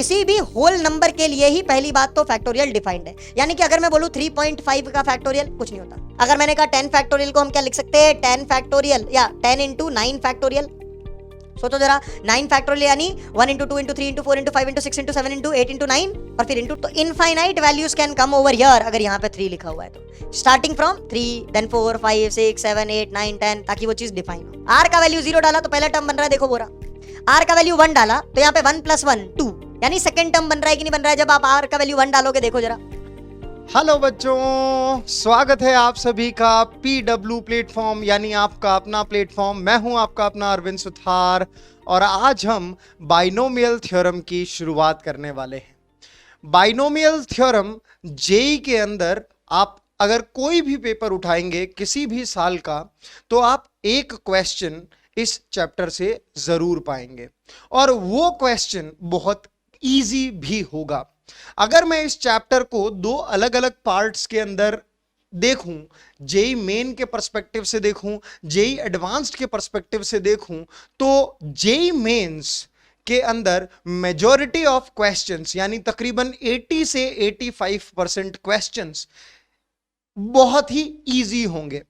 किसी भी whole number के लिए ही पहली बात तो फैक्टोरियल डिफाइंड है। यानी कि अगर मैं बोलूं 3.5 का फैक्टोरियल, कुछ नहीं होता। अगर मैंने कहा 10 फैक्टोरियल को हम क्या लिख सकते हैं, 10 फैक्टोरियल या 10 इंटू 9 फैक्टोरियल। सोचो जरा, 9 फैक्टोरियल यानी 1 into 2 into 3 into 4 into 5 into 6 into 7 into 8 into 9 और फिर इंटू, तो infinite values can come over here अगर यहाँ पे 3 लिखा हुआ है तो। स्टार्टिंग फ्रॉम 3 देन 4 5 6 7 8 9 10, ताकि वो चीज डिफाइन हो। आर का वैल्यू 0 डाला तो पहला टर्म बन रहा है, देखो बोरा। आर का वैल्यू 1 डाला तो यहाँ पे 1 + 1 2, यानी सेकंड टर्म बन रहा है कि नहीं बन रहा है जब आप आर का वैल्यू 1 डालोगे, देखो जरा। हेलो बच्चों, स्वागत है आप सभी का PW प्लेटफॉर्म यानी आपका अपना प्लेटफॉर्म। मैं हूं आपका अपना अरविंद सुथार और आज हम बाइनोमियल थ्योरम की शुरुआत करने वाले हैं। बाइनोमियल थ्योरम जेई के अंदर आप अगर कोई भी पेपर उठाएंगे किसी भी साल का, तो आप एक क्वेश्चन इस चैप्टर से जरूर पाएंगे और वो क्वेश्चन बहुत इजी भी होगा। अगर मैं इस चैप्टर को दो अलग अलग पार्ट्स के अंदर देखूं, जेई मेन के पर्सपेक्टिव से देखूं, जेई एडवांस्ड के पर्सपेक्टिव से देखूं, तो जेई मेंस के अंदर मेजॉरिटी ऑफ क्वेश्चंस यानी तकरीबन 80 से 85% क्वेश्चंस बहुत ही इजी होंगे।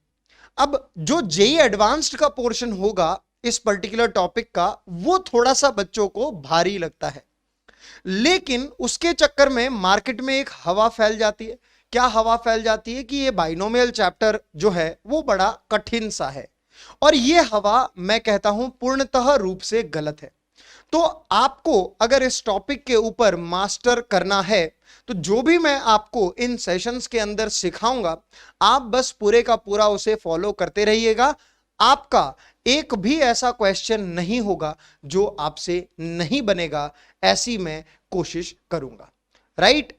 अब जो जेई एडवांस्ड का पोर्शन होगा इस पर्टिकुलर टॉपिक का, वो थोड़ा सा बच्चों को भारी लगता है, लेकिन उसके चक्कर में मार्केट में एक हवा फैल जाती है। क्या हवा फैल जाती है कि ये बाइनोमियल चैप्टर जो है वो बड़ा कठिन सा है, और ये हवा मैं कहता हूं पूर्णतः रूप से गलत है। तो आपको अगर इस टॉपिक के ऊपर मास्टर करना है तो जो भी मैं आपको इन सेशंस के अंदर सिखाऊंगा, आप बस पूरे का पूरा उसे फॉलो करते रहिएगा। आपका एक भी ऐसा क्वेश्चन नहीं होगा जो आपसे नहीं बनेगा, ऐसी मैं कोशिश करूंगा। राइट?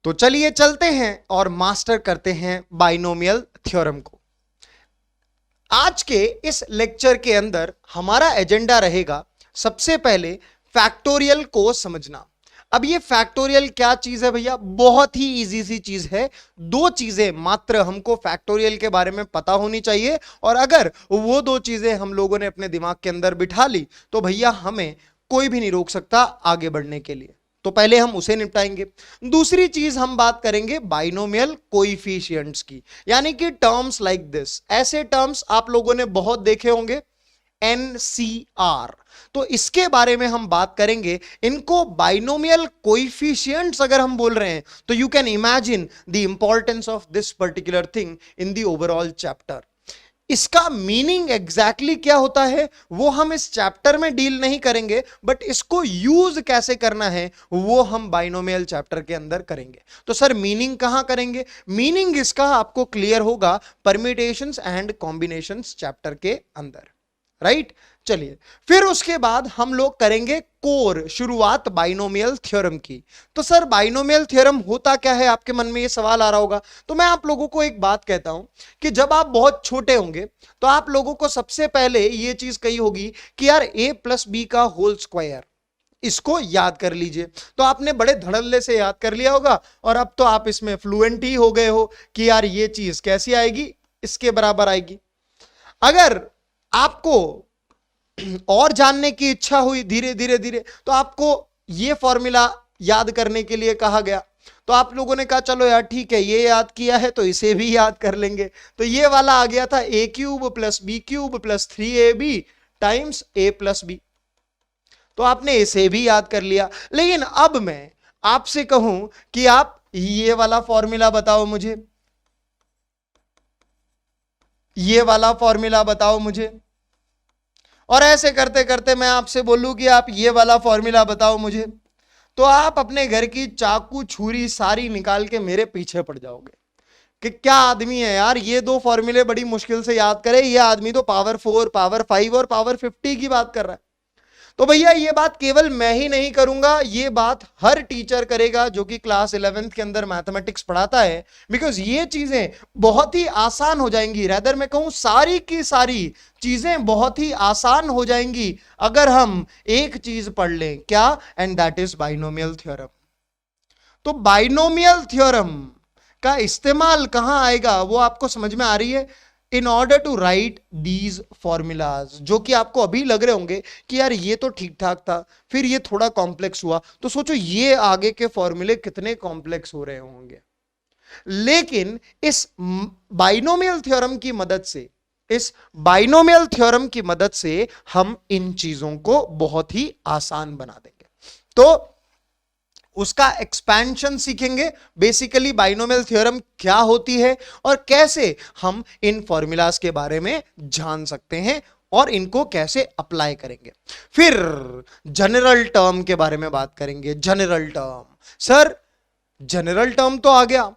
तो चलिए चलते हैं और मास्टर करते हैं बाइनोमियल थ्योरम को। आज के इस लेक्चर के अंदर हमारा एजेंडा रहेगा सबसे पहले फैक्टोरियल को समझना। अब ये फैक्टोरियल क्या चीज है भैया? बहुत ही इजी सी चीज है। दो चीजें मात्र हमको फैक्टोरियल के बारे में पता होनी चाहिए, और अगर वो दो चीजें हम लोगों ने अपने दिमाग के अंदर बिठा ली तो भैया हमें कोई भी नहीं रोक सकता आगे बढ़ने के लिए। तो पहले हम उसे निपटाएंगे। दूसरी चीज हम बात करेंगे बाइनोमियल कोएफिशिएंट्स की, यानी कि टर्म्स लाइक दिस। ऐसे टर्म्स आप लोगों ने बहुत देखे होंगे, NCR। तो इसके बारे में हम बात करेंगे। इनको बाइनोमियल कोएफिशिएंट्स अगर हम बोल रहे हैं तो you can imagine the importance of this particular thing in the overall chapter. इसका मीनिंग एग्जैक्टली क्या होता है वो हम इस चैप्टर में डील नहीं करेंगे, बट इसको यूज कैसे करना है वो हम बाइनोमियल चैप्टर के अंदर करेंगे। तो सर मीनिंग कहां करेंगे? मीनिंग इसका आपको क्लियर होगा परम्यूटेशंस एंड कॉम्बिनेशंस चैप्टर के अंदर। राइट? चलिए, फिर उसके बाद हम लोग करेंगे कोर, शुरुआत बाइनोमियल थ्योरम की। तो सर बाइनोमियल थ्योरम होता क्या है? आपके मन में ये सवाल आ रहा होगा। तो मैं आप लोगों को एक बात कहता हूं कि जब आप बहुत छोटे होंगे तो आप लोगों को सबसे पहले ये चीज कही होगी कि यार a+b का होल स्क्वायर, इसको याद कर लीजिए। तो आपने बड़े धड़ल्ले से याद कर लिया होगा और अब तो आप इसमें फ्लुएंट ही हो गए हो कि यार ये चीज कैसी आएगी, इसके बराबर आएगी। अगर आपको और जानने की इच्छा हुई धीरे धीरे धीरे, तो आपको ये फॉर्मूला याद करने के लिए कहा गया, तो आप लोगों ने कहा चलो यार ठीक है, ये याद किया है तो इसे भी याद कर लेंगे। तो ये वाला आ गया था a³ + b³ + 3ab times a+b। तो आपने इसे भी याद कर लिया। लेकिन अब मैं आपसे कहूं कि आप ये वाला फॉर्मूला बताओ मुझे, ये वाला फॉर्मूला बताओ मुझे, और ऐसे करते करते मैं आपसे बोलूं कि आप ये वाला फॉर्मूला बताओ मुझे, तो आप अपने घर की चाकू छुरी सारी निकाल के मेरे पीछे पड़ जाओगे कि क्या आदमी है यार, ये दो फॉर्मूले बड़ी मुश्किल से याद करे। ये आदमी तो पावर 4, पावर 5 और पावर 50 की बात कर रहा है। तो भैया ये बात केवल मैं ही नहीं करूंगा, ये बात हर टीचर करेगा जो कि क्लास 11th के अंदर मैथमेटिक्स पढ़ाता है, बिकॉज ये चीजें बहुत ही आसान हो जाएंगी। रैदर मैं कहूं सारी की सारी चीजें बहुत ही आसान हो जाएंगी अगर हम एक चीज पढ़ लें, क्या? And that is binomial theorem. तो बाइनोमियल थ्योरम का इस्तेमाल कहां आएगा वो आपको समझ में आ रही है? In order to write these formulas, जो कि आपको अभी लग रहे होंगे कि यार ये तो ठीक ठाक था, फिर ये थोड़ा कॉम्प्लेक्स हुआ, तो सोचो ये आगे के फॉर्मूले कितने कॉम्प्लेक्स हो रहे होंगे। लेकिन इस बाइनोमियल थ्योरम की मदद से, इस बाइनोमियल थ्योरम की मदद से हम इन चीजों को बहुत ही आसान बना देंगे। तो उसका एक्सपेंशन सीखेंगे, बेसिकली बाइनोमियल थ्योरम क्या होती है और कैसे हम इन फॉर्मूलाज के बारे में जान सकते हैं और इनको कैसे अप्लाई करेंगे। फिर जनरल टर्म के बारे में बात करेंगे। General term, sir general term तो आ गया,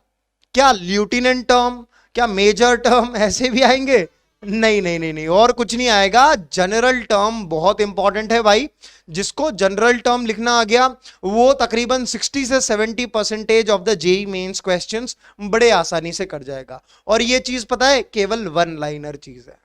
क्या ल्यूटिनेंट टर्म, क्या मेजर टर्म ऐसे भी आएंगे? नहीं नहीं नहीं नहीं, और कुछ नहीं आएगा। जनरल टर्म बहुत इंपॉर्टेंट है भाई। जिसको जनरल टर्म लिखना आ गया वो तकरीबन 60 से 70% of the JEE mains questions बड़े आसानी से कर जाएगा। और ये चीज पता है केवल वन लाइनर चीज है।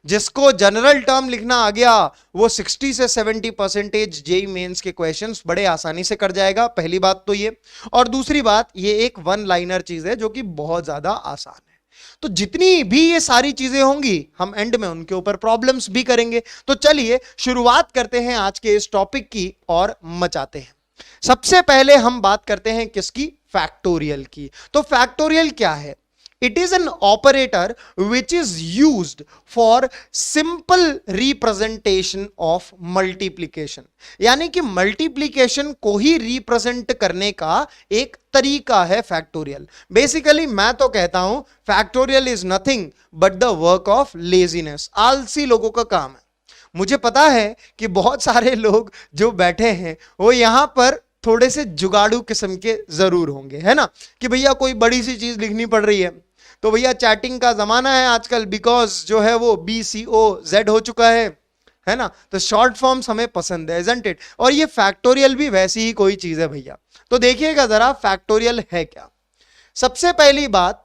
जिसको जनरल टर्म लिखना आ गया वो 60 से 70% जेईई मेंस के क्वेश्चंस बड़े आसानी से कर जाएगा। पहली बात तो ये, और दूसरी बात ये एक वन लाइनर चीज है जो कि बहुत ज्यादा आसान है। तो जितनी भी ये सारी चीजें होंगी हम एंड में उनके ऊपर प्रॉब्लम्स भी करेंगे। तो चलिए शुरुआत करते हैं आज के इस टॉपिक की और मचाते हैं। सबसे पहले हम बात करते हैं किसकी? फैक्टोरियल की। तो फैक्टोरियल क्या है? It is an operator which is used for simple representation of multiplication. यानी कि मल्टीप्लीकेशन को ही रिप्रेजेंट करने का एक तरीका है फैक्टोरियल। बेसिकली मैं तो कहता हूं factorial is nothing but the work of laziness. आलसी लोगों का काम है। मुझे पता है कि बहुत सारे लोग जो बैठे हैं वो यहां पर थोड़े से जुगाड़ू किस्म के जरूर होंगे, है ना, कि भैया कोई बड़ी सी चीज लिखनी पड़ रही है तो भैया चैटिंग का जमाना है आजकल, बिकॉज जो है वो BCOZ हो चुका है ना, तो शॉर्ट फॉर्म्स हमें पसंद है, isn't it? और ये फैक्टोरियल भी वैसी ही कोई चीज है भैया। तो देखिएगा जरा फैक्टोरियल है क्या। सबसे पहली बात,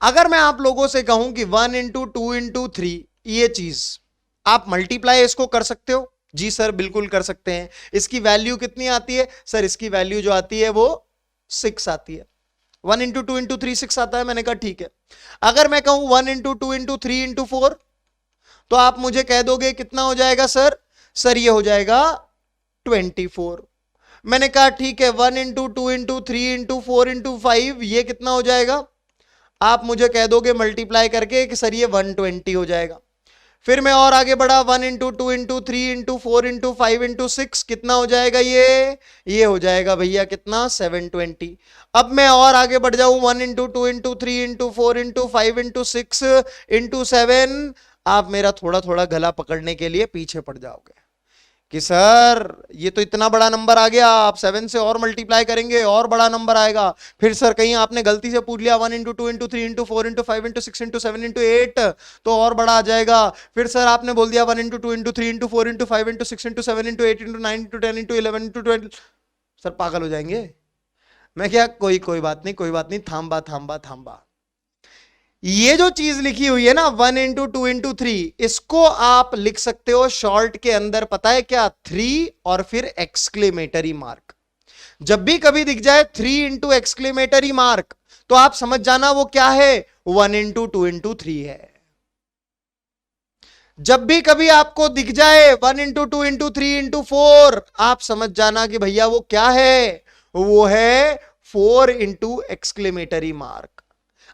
अगर मैं आप लोगों से कहूं कि 1 इंटू 2 इंटू 3 ये चीज आप मल्टीप्लाई इसको कर सकते हो? जी सर बिल्कुल कर सकते हैं। इसकी वैल्यू कितनी आती है? सर इसकी वैल्यू जो आती है वो 6 आती है। 1 इंटू 2 इंटू 3 6 आता है। मैंने कहा ठीक है। अगर मैं कहूं 1 इंटू 2 इंटू 3 इंटू 4 तो आप मुझे कह दोगे कितना हो जाएगा सर? सर ये हो जाएगा 24। मैंने कहा ठीक है 1 इंटू 2 इंटू 3 इंटू 4 इंटू 5 ये कितना हो जाएगा? आप मुझे कह दोगे मल्टीप्लाई करके कि सर ये 120 हो जाएगा। फिर मैं और आगे बढ़ा 1 into 2 into 3 into 4 into 5 into 6 कितना हो जाएगा? ये हो जाएगा भैया कितना? 720। अब मैं और आगे बढ़ जाऊं 1 into 2 into 3 into 4 into 5 into 6 into 7, आप मेरा थोड़ा थोड़ा गला पकड़ने के लिए पीछे पड़ जाओगे कि सर ये तो इतना बड़ा नंबर आ गया, आप 7 से और मल्टीप्लाई करेंगे और बड़ा नंबर आएगा। फिर सर कहीं आपने गलती से पूछ लिया 1 into 2 into 3 into 4 into 5 into 6 into 7 into 8 तो और बड़ा आ जाएगा। फिर सर आपने बोल दिया 1 into 2 into 3 into 4 into 5 into 6 into 7 into 8 into 9 into 10 into 11 into 12। Sir पागल हो जाएंगे। मैं क्या, कोई बात नहीं, थांबा। ये जो चीज लिखी हुई है ना 1 इंटू 2 इंटू 3, इसको आप लिख सकते हो शॉर्ट के अंदर, पता है क्या? 3 और फिर एक्सक्लेमेटरी मार्क। जब भी कभी दिख जाए 3 इंटू एक्सक्लेमेटरी मार्क तो आप समझ जाना वो क्या है? 1 इंटू 2 इंटू 3 है। जब भी कभी आपको दिख जाए 1 इंटू 2 इंटू 3 इंटू 4 आप समझ जाना कि भैया वो क्या है? वो है 4 इंटू एक्सक्लेमेटरी मार्क।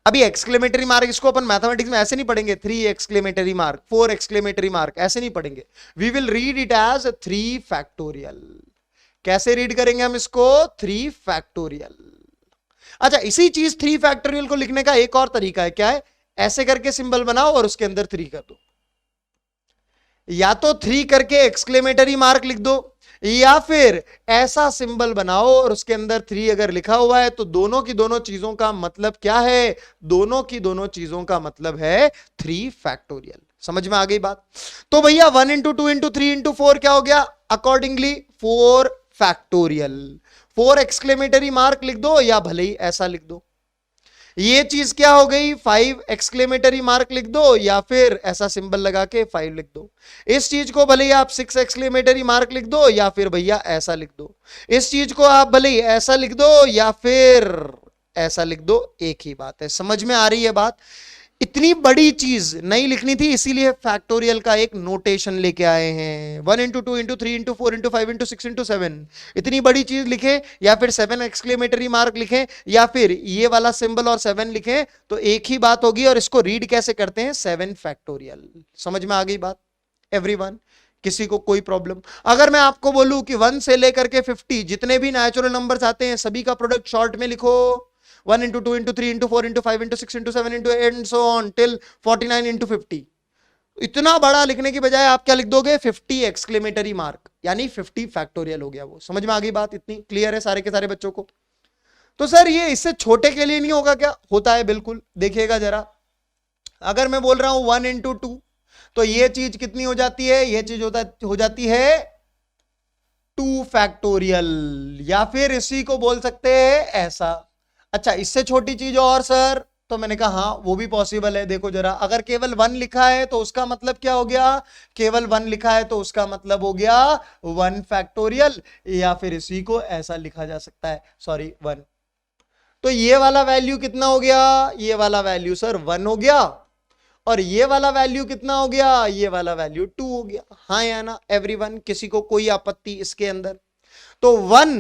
अभी एक्सक्लेमेटरी मार्क इसको अपन मैथमेटिक्स में ऐसे नहीं पढ़ेंगे 3 एक्सक्लेमेटरी मार्क 4 एक्सक्लेमेटरी मार्क, ऐसे नहीं पढ़ेंगे। We will read it as 3 factorial. कैसे रीड करेंगे हम इसको? 3 फैक्टोरियल। अच्छा, इसी चीज 3 फैक्टोरियल को लिखने का एक और तरीका है। क्या है? ऐसे करके सिंबल बनाओ और उसके अंदर 3 कर दो। या तो 3 करके एक्सक्लेमेटरी मार्क लिख दो, या फिर ऐसा सिंबल बनाओ और उसके अंदर 3 अगर लिखा हुआ है तो दोनों की दोनों चीजों का मतलब क्या है? दोनों की दोनों चीजों का मतलब है 3 फैक्टोरियल। समझ में आ गई बात? तो भैया 1 इंटू 2 इंटू 3 इंटू 4 क्या हो गया? Accordingly 4 factorial. 4 एक्सक्लेमेटरी मार्क लिख दो या भले ही ऐसा लिख दो। ये चीज क्या हो गई? 5 एक्सक्लेमेटरी मार्क लिख दो या फिर ऐसा सिंबल लगा के 5 लिख दो। इस चीज को भले ही आप 6 एक्सक्लेमेटरी मार्क लिख दो या फिर भैया ऐसा लिख दो। इस चीज को आप भले ही ऐसा लिख दो या फिर ऐसा लिख दो, एक ही बात है। समझ में आ रही है बात? इतनी बड़ी चीज नहीं लिखनी थी, इसीलिए फैक्टोरियल का एक नोटेशन लेके आए हैं। 1 into 2 into 3 into 4 into 5 into 6 into 7। इतनी बड़ी चीज लिखे, या फिर 7 एक्सक्लेमेटरी मार्क लिखें, या फिर ये वाला सिंबल और 7 लिखें, तो एक ही बात होगी। और इसको रीड कैसे करते हैं? 7 फैक्टोरियल। समझ में आ गई बात एवरीवन? किसी को कोई प्रॉब्लम? अगर मैं आपको बोलूं कि 1 से लेकर के 50 जितने भी नेचुरल नंबर्स आते हैं सभी का प्रोडक्ट शॉर्ट में लिखो। 1 into 2 into 3 into 4 into 5 into 6 into 7 into and so on till 49 into 50। इतना बड़ा लिखने की बजाय आप क्या लिख दोगे? 50 एक्सक्लेमेटरी मार्क, यानी 50 फैक्टोरियल हो गया वो। समझ में आ गई बात? इतनी क्लियर है सारे के सारे बच्चों को? तो सर ये इससे छोटे के लिए नहीं होगा क्या? होता है बिल्कुल। देखिएगा जरा, अगर मैं बोल रहा हूं 1 इंटू 2, तो ये चीज कितनी हो जाती है? ये चीज हो जाती है 2 फैक्टोरियल, या फिर इसी को बोल सकते हैं ऐसा। अच्छा, इससे छोटी चीज और सर? तो मैंने कहा हाँ वो भी पॉसिबल है। देखो जरा, अगर केवल 1 लिखा है तो उसका मतलब क्या हो गया? केवल 1 लिखा है तो उसका मतलब हो गया 1 फैक्टोरियल, या फिर इसी को ऐसा लिखा जा सकता है, सॉरी 1। तो ये वाला वैल्यू कितना हो गया? ये वाला वैल्यू सर 1 हो गया, और ये वाला वैल्यू कितना हो गया? ये वाला वैल्यू 2 हो गया। हाँ या ना एवरीवन? किसी को कोई आपत्ति इसके अंदर? तो 1,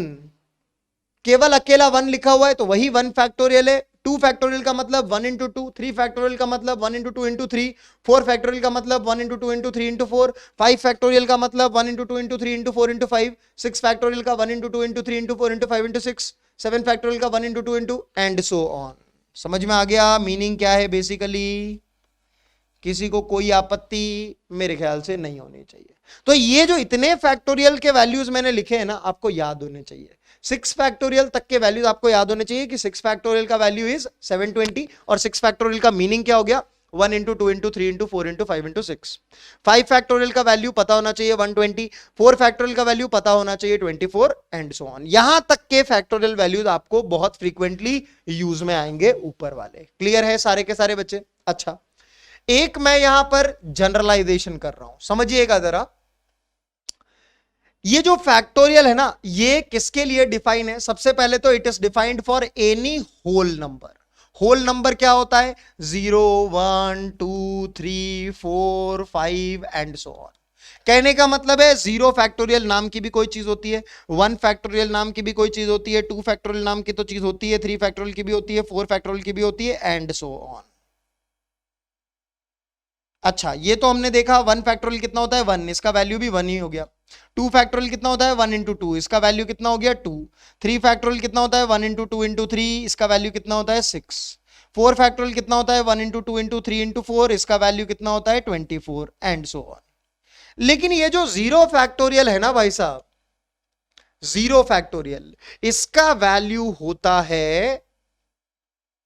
केवल अकेला 1 लिखा हुआ है तो वही 1 फैक्टोरियल है। 2 फैक्टोरियल का मतलब 1 इंटू 2, 3 फैक्टोरियल का मतलब 1 इंटू 2 इंटू 3, 4 फैक्टोरियल का मतलब 1 इंटू 2 इंटू 3 इंटू 4, 5 फैक्टोरियल का मतलब 1 into 2 into 3 into 4 into 5, 6 factorial का 1 into 2 into 3 into 4 into 5 into 6, 7 factorial का 1 into 2 into and so on. समझ में आ गया मीनिंग क्या है बेसिकली? किसी को कोई आपत्ति मेरे ख्याल से नहीं होनी चाहिए। तो ये जो इतने फैक्टोरियल के वैल्यूज मैंने लिखे हैं ना, आपको याद होने चाहिए। 6 फैक्टोरियल तक के वैल्यूज आपको याद होने चाहिए कि 6 फैक्टोरियल का वैल्यू इज 720, और 6 फैक्टोरियल का मीनिंग क्या हो गया? 1 into 2 into 3 into 4 into 5 into 6। 5 factorial का वैल्यू पता होना चाहिए 120, 4 फैक्टोरियल का वैल्यू पता होना चाहिए 24 एंड सो ऑन। यहां तक के फैक्टोरियल वैल्यूज आपको बहुत फ्रीक्वेंटली यूज में आएंगे ऊपर वाले। क्लियर है सारे के सारे बच्चे? अच्छा, एक मैं यहां पर जनरलाइजेशन कर रहा हूं, समझिएगा जरा। ये जो फैक्टोरियल है ना, ये किसके लिए डिफाइन है? सबसे पहले तो it is defined for any whole number. Whole number क्या होता है? 0, 1, 2, 3, 4, 5 एंड सो ऑन। कहने का मतलब है 0 फैक्टोरियल नाम की भी कोई चीज होती है, 1 फैक्टोरियल नाम की भी कोई चीज होती है, 2 फैक्टोरियल नाम की तो चीज होती है, 3 फैक्टोरियल की भी होती है, 4 फैक्टोरियल की भी होती है एंड सो ऑन। अच्छा, ये तो हमने देखा 1 फैक्टोरियल कितना होता है? 1, इसका वैल्यू भी 1 ही हो गया। 2 फैक्टोरियल कितना होता है? 1 इंटू 2, इसका वैल्यू कितना हो गया? 2। 3 फैक्टोरियल कितना होता है? 1 इंटू 2 इंटू 3, इसका वैल्यू कितना होता है? 6। 4 फैक्टोरियल कितना होता है? 1 इंटू 2 इंटू 3 इंटू 4, इसका वैल्यू कितना होता है? 24 एंड सो ऑन। लेकिन ये जो 0 फैक्टोरियल है ना भाई साहब, 0 फैक्टोरियल, इसका वैल्यू होता है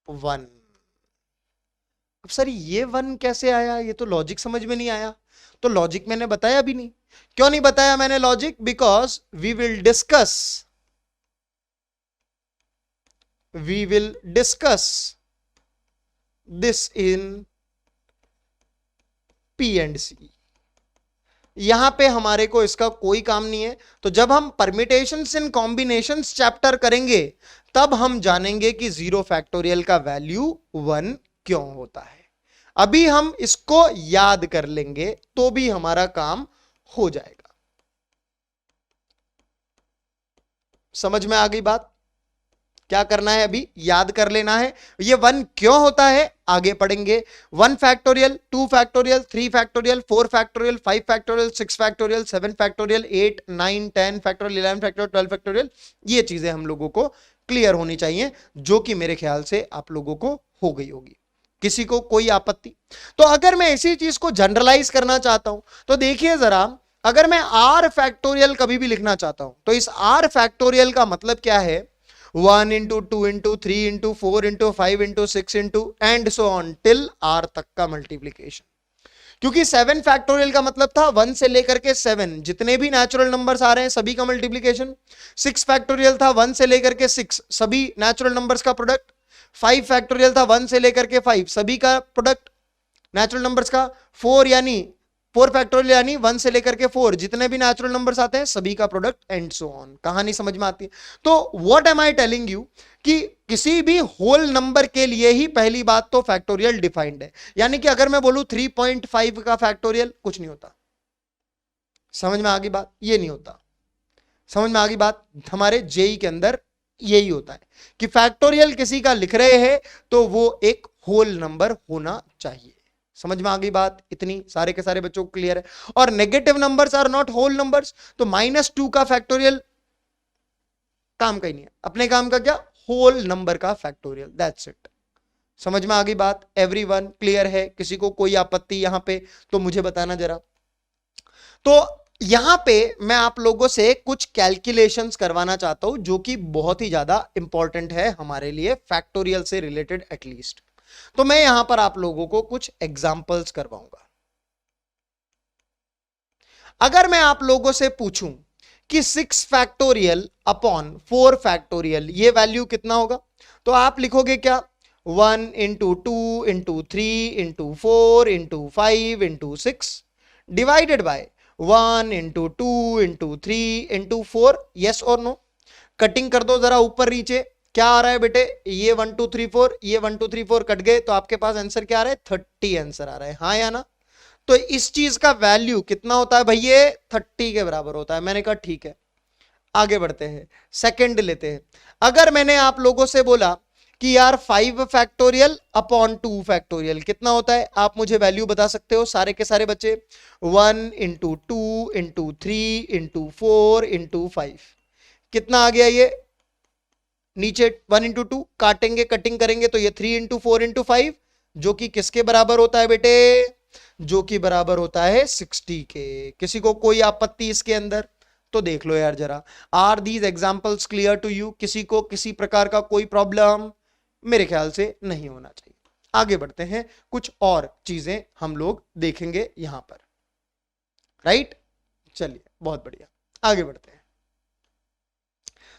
1। अब सर ये 1 कैसे आया? ये तो लॉजिक समझ में नहीं आया। तो लॉजिक मैंने बताया भी नहीं। क्यों नहीं बताया मैंने logic? Because we will discuss this in P and C. यहां पे हमारे को इसका कोई काम नहीं है। तो जब हम परमिटेशंस एंड कॉम्बिनेशंस चैप्टर करेंगे तब हम जानेंगे कि 0 फैक्टोरियल का वैल्यू 1 क्यों होता है। अभी हम इसको याद कर लेंगे तो भी हमारा काम हो जाएगा। समझ में आ गई बात? क्या करना है? अभी याद कर लेना है ये 1 क्यों होता है, आगे पढ़ेंगे। 1 factorial, 2 factorial, 3 factorial, 4 factorial, 5 factorial, 6 factorial, 7 factorial, 8, 9, 10 factorial, 11 factorial, 12 factorial. ये चीजें हम लोगों को क्लियर होनी चाहिए, जो कि मेरे ख्याल से आप लोगों को हो गई होगी। किसी को कोई आपत्ति? तो अगर मैं इसी चीज को जनरलाइज करना चाहता हूं तो देखिए जरा, अगर मैं आर फैक्टोरियल कभी भी लिखना चाहता हूं तो इस आर फैक्टोरियल का मतलब क्या है? 1 into 2 into 3 into 4 into 5 into 6 into and so on till r तक का मल्टीप्लीकेशन। क्योंकि 7 फैक्टोरियल का मतलब था 1 से लेकर के 7 जितने भी नेचुरल नंबर्स आ रहे हैं सभी का मल्टीप्लीकेशन। 6 फैक्टोरियल था 1 से लेकर के 6 सभी नेचुरल नंबर्स का प्रोडक्ट। 5 फैक्टोरियल था 1 से लेकर के 5 सभी का प्रोडक्ट नेचुरल नंबर्स का। 4 यानी 4 फैक्टोरियल यानी 1 से लेकर के 4 जितने भी नेचुरल नंबर्स आते हैं सभी का प्रोडक्ट एंड सो ऑन। कहानी समझ में आती है? तो what am I telling you कि किसी भी होल नंबर के लिए ही पहली बात तो फैक्टोरियल डिफाइंड है। यानी कि अगर मैं बोलूं 3.5 का फैक्टोरियल, कुछ नहीं होता। समझ में आ गई बात? ये नहीं होता। समझ में आ गई बात? हमारे जेई के अंदर यही होता है कि फैक्टोरियल किसी का लिख रहे हैं तो वो एक होल नंबर होना चाहिए। समझ में आ गई बात? इतनी सारे के सारे बच्चों को क्लियर है? और negative numbers are not whole numbers, तो -2 का फैक्टोरियल काम का ही नहीं है। अपने काम का क्या? होल नंबर का फैक्टोरियल, दैट्स इट। समझ में आ गई बात? एवरीवन क्लियर है? किसी को कोई आपत्ति यहां पे तो मुझे बताना जरा। तो यहां पे मैं आप लोगों से कुछ कैलकुलेशंस करवाना चाहता हूं जो कि बहुत ही ज्यादा इंपॉर्टेंट है हमारे लिए, फैक्टोरियल से रिलेटेड एटलीस्ट। तो मैं यहां पर आप लोगों को कुछ एग्जांपल्स करवाऊंगा। अगर मैं आप लोगों से पूछूं कि 6 फैक्टोरियल अपॉन 4 फैक्टोरियल ये वैल्यू कितना होगा, तो आप लिखोगे क्या? 1 into 2 into 3 into 4 into 5 into 6 divided by 1 into 2 into 3 into 4। Yes और नो? कटिंग कर दो जरा ऊपर नीचे। क्या आ रहा है बेटे? ये 1 2 3 4, ये 1 2 3 4 कट गए तो आपके पास आंसर क्या आ रहा है? 30 आंसर आ रहा है, हाँ या ना? तो इस चीज का वैल्यू कितना होता है भाई? ये 30 के बराबर होता है। मैंने कहा ठीक है, आगे बढ़ते हैं, सेकंड लेते हैं। अगर मैंने आप लोगों से बोला कि यार 5 फैक्टोरियल अपॉन 2 फैक्टोरियल कितना होता है, आप मुझे वैल्यू बता सकते हो सारे के सारे बच्चे? 1 इंटू 2 इंटू 3 इंटू 4 इंटू 5 कितना आ गया? ये नीचे 1 इंटू 2 काटेंगे, कटिंग करेंगे तो ये 3 इंटू 4 इंटू 5 जो कि किसके बराबर होता है बेटे? जो कि बराबर होता है 60 के। किसी को कोई आपत्ति इसके अंदर? तो देख लो यार जरा, are these examples clear to you? किसी को किसी प्रकार का कोई प्रॉब्लम? मेरे ख्याल से नहीं होना चाहिए। आगे बढ़ते हैं, कुछ और चीजें हम लोग देखेंगे यहां पर, राइट? चलिए बहुत बढ़िया, आगे बढ़ते हैं।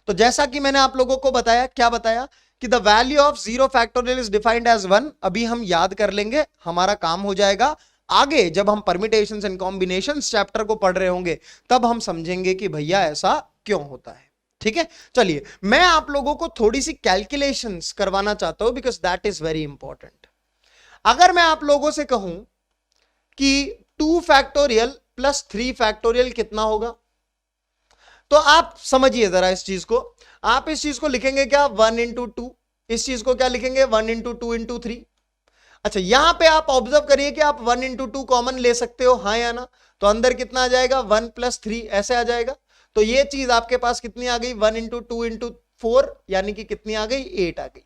तो जैसा कि मैंने आप लोगों को बताया, क्या बताया कि the value of 0 factorial is defined as 1। अभी हम याद कर लेंगे, हमारा काम हो जाएगा। आगे जब हम परम्यूटेशंस एंड कॉम्बिनेशंस चैप्टर को पढ़ रहे होंगे तब हम समझेंगे कि भैया ऐसा क्यों होता है। ठीक है, चलिए मैं आप लोगों को थोड़ी सी कैलकुलेशंस करवाना चाहता हूं because that is very important. अगर मैं आप लोगों से कहूं कि 2 फैक्टोरियल प्लस 3 फैक्टोरियल कितना होगा, तो आप समझिए जरा इस चीज को। आप इस चीज को लिखेंगे क्या? 1 इंटू 2। इस चीज को क्या लिखेंगे? 1 इंटू 2 इंटू 3। अच्छा, यहां पे आप ऑब्जर्व करिए कि आप 1 इंटू 2 कॉमन ले सकते हो, हाँ या ना? तो अंदर कितना आ जाएगा? 1 प्लस 3 ऐसे आ जाएगा। तो ये चीज आपके पास कितनी आ गई? 1 इंटू 2 इंटू 4 यानी कि कितनी आ गई? 8 आ गई।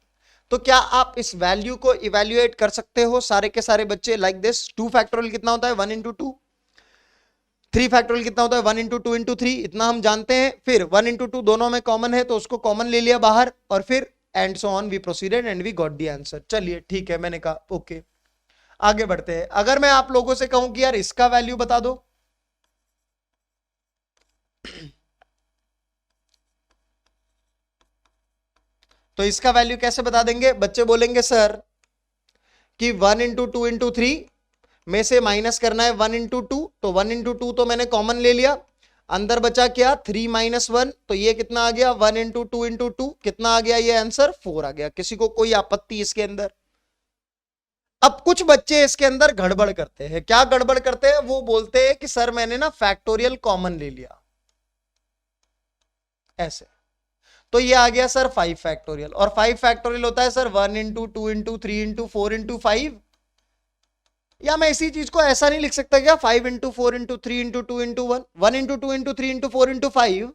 तो क्या आप इस वैल्यू को इवेल्युएट कर सकते हो सारे के सारे बच्चे लाइक दिस? 2 फैक्टोरियल कितना होता है? 1 इंटू 2। 3 फैक्टोरियल कितना होता है? 1 इंटू 2 इंटू 3, इतना हम जानते हैं। फिर 1 इंटू 2 दोनों में कॉमन है तो उसको कॉमन ले लिया बाहर, और फिर and so on we proceeded and we got the answer. चलिए ठीक है, मैंने कहा ओके। आगे बढ़ते हैं। अगर मैं आप लोगों से कहूं कि यार इसका वैल्यू बता दो, तो इसका वैल्यू कैसे बता देंगे? बच्चे बोलेंगे सर कि 1 इंटू 2 इंटू 3 में से माइनस करना है 1 इंटू 2, तो 1 इंटू 2 तो मैंने कॉमन ले लिया, अंदर बचा क्या? 3 माइनस 1, तो ये कितना आ गया? 1 इंटू 2 इंटू 2 कितना आ गया? ये आंसर 4 आ गया। किसी को कोई आपत्ति इसके अंदर? अब कुछ बच्चे इसके अंदर गड़बड़ करते हैं। क्या गड़बड़ करते हैं? वो बोलते हैं कि सर मैंने ना फैक्टोरियल कॉमन ले लिया ऐसे, तो ये आ गया सर 5 फैक्टोरियल, और 5 फैक्टोरियल होता है sir 1 into 2 into 3 into 4 into 5। या मैं इसी चीज को ऐसा नहीं लिख सकता क्या? 5 into 4 into 3 into 2 into 1, 1 into 2 into 3 into 4 into 5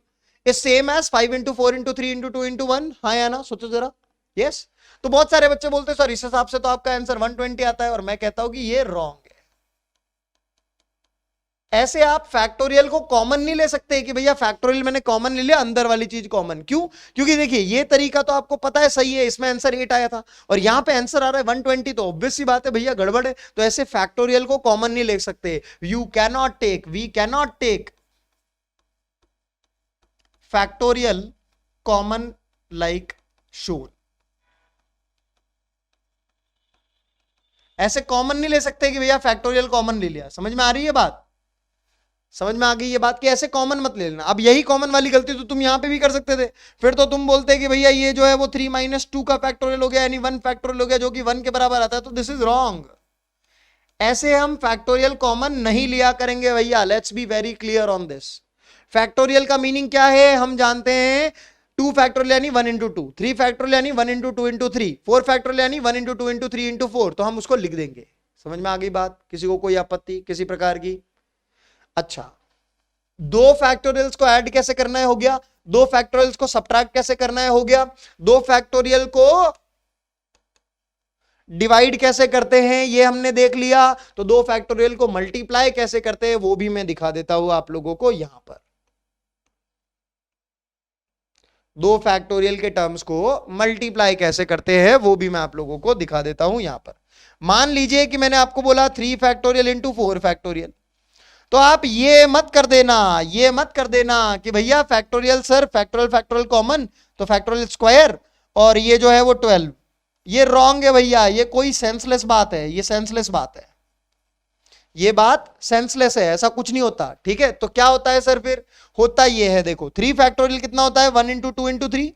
is same as 5 into 4 into 3 into 2 into 1, हाँ या ना? सोचो जरा। यस। तो बहुत सारे बच्चे बोलते हैं सर इस हिसाब से तो आपका आंसर 120 आता है, और मैं कहता हूं कि ये रॉन्ग है। ऐसे आप फैक्टोरियल को कॉमन नहीं ले सकते कि भैया फैक्टोरियल मैंने कॉमन ले लिया, अंदर वाली चीज कॉमन। क्यों? क्योंकि देखिए ये तरीका तो आपको पता है सही है, इसमें आंसर 8 आया था और यहां पे आंसर आ रहा है 120, तो ऑब्वियस सी बात है भैया गड़बड़ है। तो ऐसे फैक्टोरियल को कॉमन नहीं ले सकते। You cannot take, we cannot take factorial common like shown. ऐसे कॉमन नहीं ले सकते कि भैया फैक्टोरियल कॉमन ले लिया। समझ में आ रही है बात? समझ में आ गई ये बात कि ऐसे कॉमन मत ले लेना। अब यही कॉमन वाली गलती तो तुम यहां पे भी कर सकते थे। फिर तो तुम बोलते कि भैया ये जो है वो 3 - 2 का फैक्टोरियल हो गया, यानी 1 फैक्टोरियल हो गया, जो कि 1 के बराबर आता है। तो दिस इज रॉन्ग। ऐसे हम फैक्टोरियल कॉमन नहीं लिया करेंगे भैया। Let's be very clear on this. Factorial का मीनिंग क्या है हम जानते हैं। 2 फैक्टोरियल यानी 1 × 2, 3 फैक्टोरियल यानी 1 × 2 × 3, 4 फैक्टोरियल यानी 1 × 2 × 3 × 4। तो हम उसको लिख देंगे। समझ में आ गई बात? किसी को कोई आपत्ति किसी प्रकार की? अच्छा, 2 फैक्टोरियल्स को ऐड कैसे करना है हो गया, 2 फैक्टोरियल्स को सब्ट्रैक्ट कैसे करना है हो गया, 2 फैक्टोरियल को डिवाइड कैसे करते हैं ये हमने देख लिया। तो 2 फैक्टोरियल को मल्टीप्लाई कैसे करते हैं वो भी मैं दिखा देता हूं आप लोगों को यहां पर। 2 फैक्टोरियल के टर्म्स को मल्टीप्लाई कैसे करते हैं वो भी मैं आप लोगों को दिखा देता हूं यहां पर। मान लीजिए कि मैंने आपको बोला 3 फैक्टोरियल इंटू 4 फैक्टोरियल। तो आप ये मत कर देना कि भैया फैक्टोरियल सर फैक्टोरियल कॉमन तो फैक्टोरियल स्क्वायर और ये जो है वो 12। ये रॉन्ग है भैया, ये कोई सेंसलेस बात है, ये सेंसलेस बात है, ये बात सेंसलेस है, ऐसा कुछ नहीं होता। ठीक है, तो क्या होता है सर? फिर होता ये है, देखो 3 फैक्टोरियल कितना होता है 1 × 2 × 3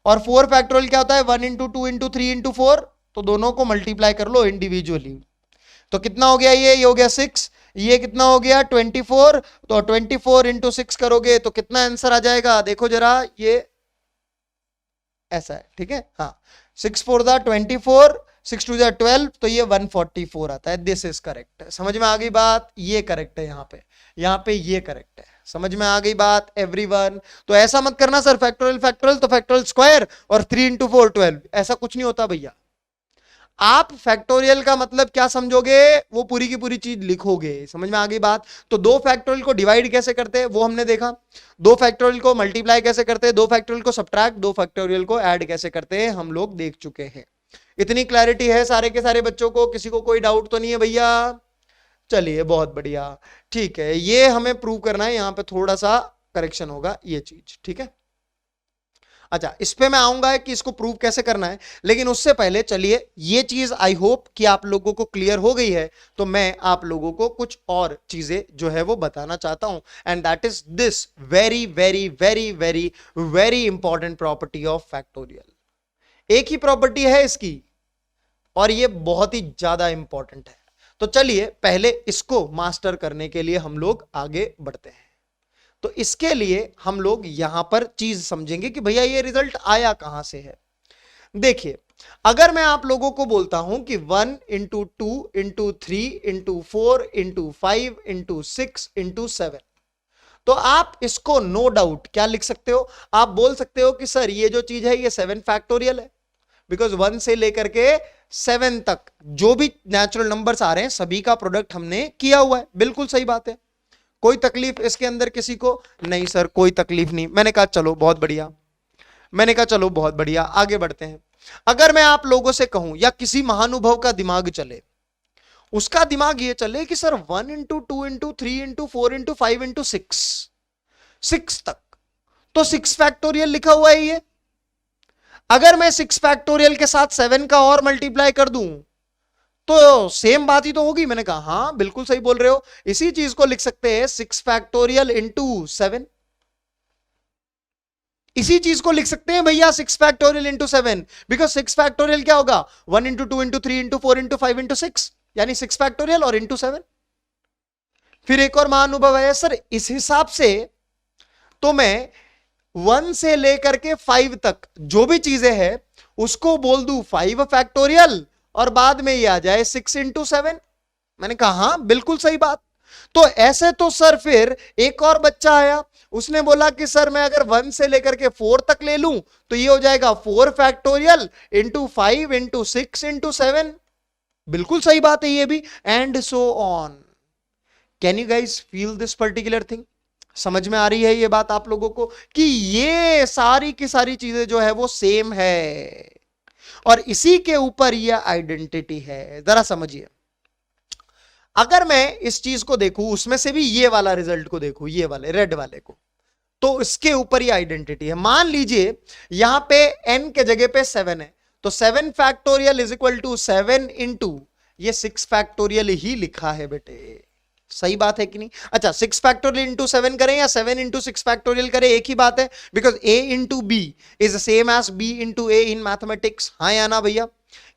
और 4 फैक्टोरियल क्या होता है 1 × 2 × 3 × 4। तो दोनों को मल्टीप्लाई कर लो इंडिविजुअली। तो कितना हो गया? ये हो गया 6, ये कितना हो गया 24। तो 24 × 6 करोगे तो कितना आंसर आ जाएगा? देखो जरा, ये ऐसा है। ठीक है, हाँ 6 4 24, 6 2 12, तो ये 144 आता है। This is correct. समझ में आ गई बात? ये करेक्ट है यहाँ पे ये करेक्ट है। समझ में आ गई बात एवरीवन? तो ऐसा मत करना सर फैक्टोरियल तो फैक्टोरियल स्क्वायर और 3 × 4 12, ऐसा कुछ नहीं होता भैया। आप फैक्टोरियल का मतलब क्या समझोगे वो पूरी की पूरी चीज लिखोगे। समझ में आ गई बात? तो 2 फैक्टोरियल को डिवाइड कैसे करते हैं वो हमने देखा, 2 फैक्टोरियल को मल्टीप्लाई कैसे करते हैं, 2 फैक्टोरियल को सब्ट्रैक्ट, 2 फैक्टोरियल को ऐड कैसे करते हैं हम लोग देख चुके हैं। इतनी क्लैरिटी है सारे के सारे बच्चों को? किसी को कोई डाउट तो नहीं है भैया? चलिए बहुत बढ़िया, ठीक है। ये हमें प्रूव करना है, यहां पे थोड़ा सा करेक्शन होगा ये चीज। ठीक है, अच्छा इस पे मैं आऊंगा कि इसको प्रूव कैसे करना है, लेकिन उससे पहले चलिए ये चीज आई होप कि आप लोगों को क्लियर हो गई है। तो मैं आप लोगों को कुछ और चीजें जो है वो बताना चाहता हूं, and that is this very very very very very important property of factorial. एक ही प्रॉपर्टी है इसकी और ये बहुत ही ज्यादा इंपॉर्टेंट है। तो चलिए पहले इसको मास्टर करने के लिए हम लोग आगे बढ़ते हैं। तो इसके लिए हम लोग यहां पर चीज समझेंगे कि भैया ये रिजल्ट आया कहां से है। देखिए, अगर मैं आप लोगों को बोलता हूं कि 1 × 2 × 3 × 4 × 5 × 6 × 7, तो आप इसको नो डाउट क्या लिख सकते हो? आप बोल सकते हो कि सर ये जो चीज है ये 7 फैक्टोरियल है, बिकॉज 1 से लेकर के 7 तक जो भी नेचुरल नंबर्स आ रहे हैं सभी का प्रोडक्ट हमने किया हुआ है। बिल्कुल सही बात है, कोई तकलीफ इसके अंदर किसी को? नहीं सर कोई तकलीफ नहीं। मैंने कहा चलो बहुत बढ़िया, आगे बढ़ते हैं। अगर मैं आप लोगों से कहूं या किसी महानुभव का दिमाग चले, उसका दिमाग ये चले कि सर 1 × 2 × 3 × 4 × 5 × 6 तक, तो 6 फैक्टोरियल लिखा हुआ है ये। अगर मैं 6 फैक्टोरियल के साथ 7 का और मल्टीप्लाई कर दूं तो सेम बात ही तो होगी। मैंने कहा हां बिल्कुल सही बोल रहे हो। इसी चीज को लिख सकते हैं 6 फैक्टोरियल इंटू 7। इसी चीज को लिख सकते हैं भैया 6 फैक्टोरियल इंटू 7, बिकॉज 6 फैक्टोरियल क्या होगा 1 × 2 × 3 × 4 × 5 × 6, यानी 6 फैक्टोरियल और इंटू 7। फिर एक और महाअनुभव है सर इस हिसाब से तो मैं 1 से लेकर के 5 तक जो भी चीजें हैं उसको बोल दूं 5 फैक्टोरियल और बाद में ये आ जाए 6 × 7। मैंने कहा हां बिल्कुल सही बात। तो ऐसे तो सर फिर एक और बच्चा आया, उसने बोला कि सर मैं अगर 1 से लेकर के 4 तक ले लूं तो ये हो जाएगा 4 फैक्टोरियल इंटू 5 इंटू 6 इंटू 7। बिल्कुल सही बात है ये भी, and so on. Can you guys feel this particular thing? समझ में आ रही है ये बात आप लोगों को कि ये सारी की सारी चीजें जो है वो सेम है और इसी के ऊपर ये आइडेंटिटी है। जरा समझिए, अगर मैं इस चीज को देखूं उसमें से भी ये वाला रिजल्ट को देखूं, ये वाले रेड वाले को, तो इसके ऊपर ये आइडेंटिटी है। मान लीजिए यहां पे n के जगह पे 7 है, तो 7 factorial is equal to 7 into ये 6 फैक्टोरियल ही लिखा है बेटे, सही बात है कि नहीं? अच्छा 6 फैक्टोरियल इंटू 7 करें या 7 इंटू 6 फैक्टोरियल करें, एक ही बात है, because a into b is same as b into a in mathematics. हाँ या ना भैया?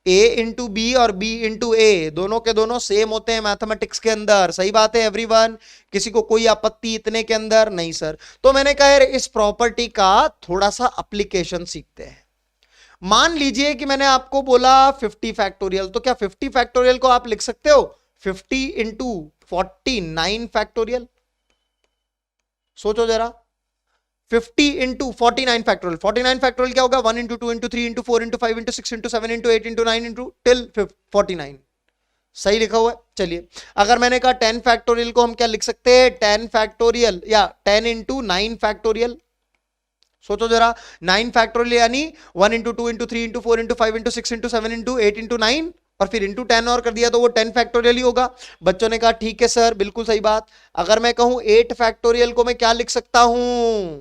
a इंटू बी और b इंटू a दोनों के दोनों सेम होते हैं मैथमेटिक्स के अंदर, सही बात है एवरीवन? किसी को कोई आपत्ति इतने के अंदर? नहीं सर। तो मैंने कहा यार इस प्रॉपर्टी का थोड़ा सा एप्लीकेशन सीखते हैं। मान लीजिए कि मैंने आपको बोला 50 फैक्टोरियल, तो क्या 50 फैक्टोरियल को आप लिख सकते हो 50 इंटू 49 फैक्टोरियल? सोचो जरा, 50 इंटू 49 फैक्टोरियल, 49 फैक्टोरियल क्या होगा? 1 into 2 into 3 into 4 into 5 into 6 into 7 into 8 into 9 into till 49, सही लिखा हुआ है। चलिए अगर मैंने कहा 10 फैक्टोरियल को हम क्या लिख सकते हैं? 10 फैक्टोरियल या 10 इंटू 9 फैक्टोरियल। सोचो जरा, 9 फैक्टोरियल यानी 1 into 2 into 3 into 4 into 5 into 6 into 7 into 8 into 9 और फिर इंटू 10 और कर दिया तो वो 10 फैक्टोरियल ही होगा। बच्चों ने कहा ठीक है सर, बिल्कुल सही बात। अगर मैं कहूं 8 फैक्टोरियल को मैं क्या लिख सकता हूं?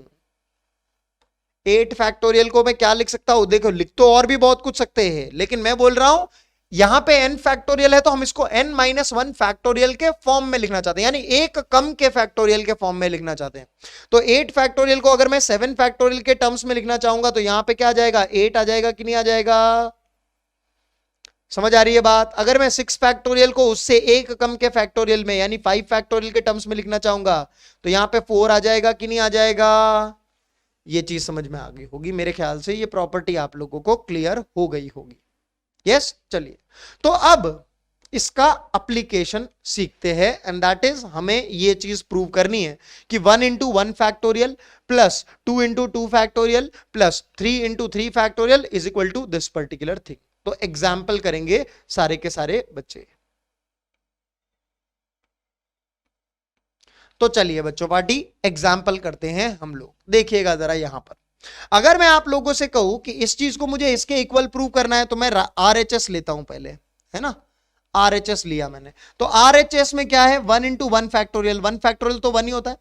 8 फैक्टोरियल को मैं क्या लिख सकता हूं? देखो लिख तो और भी बहुत कुछ सकते हैं, लेकिन मैं बोल रहा हूं यहां पे n फैक्टोरियल है तो हम इसको n-1 फैक्टोरियल के फॉर्म में लिखना चाहते हैं, यानी एक कम के फैक्टोरियल के फॉर्म में लिखना चाहते हैं। तो 8 फैक्टोरियल को अगर मैं 7 फैक्टोरियल के टर्म्स में लिखना चाहूंगा तो यहां पे क्या आ जाएगा? 8 आ जाएगा कि नहीं आ जाएगा? समझ आ रही है बात? अगर मैं 6 फैक्टोरियल को उससे एक कम के फैक्टोरियल में यानी 5 फैक्टोरियल के टर्म्स में लिखना चाहूंगा तो यहां पे 4 आ जाएगा कि नहीं आ जाएगा? ये चीज समझ में आ गई होगी मेरे ख्याल से, ये प्रॉपर्टी आप लोगों को क्लियर हो गई होगी। यस चलिए, तो अब इसका एप्लीकेशन सीखते हैं एंड दैट इज हमें ये चीज प्रूव करनी है कि 1 into 1 factorial plus 2 into 2 factorial plus 3 into 3 factorial is equal to this particular thing. तो एग्जाम्पल करेंगे सारे के सारे बच्चे। तो चलिए बच्चों पार्टी एग्जाम्पल करते हैं हम लोग। देखिएगा जरा यहां पर, अगर मैं आप लोगों से कहूं कि इस चीज को मुझे इसके इक्वल प्रूव करना है तो मैं RHS लेता हूं पहले, है ना? RHS लिया मैंने, तो RHS में क्या है? 1 इंटू 1 फैक्टोरियल, 1 फैक्टोरियल तो 1 ही होता है।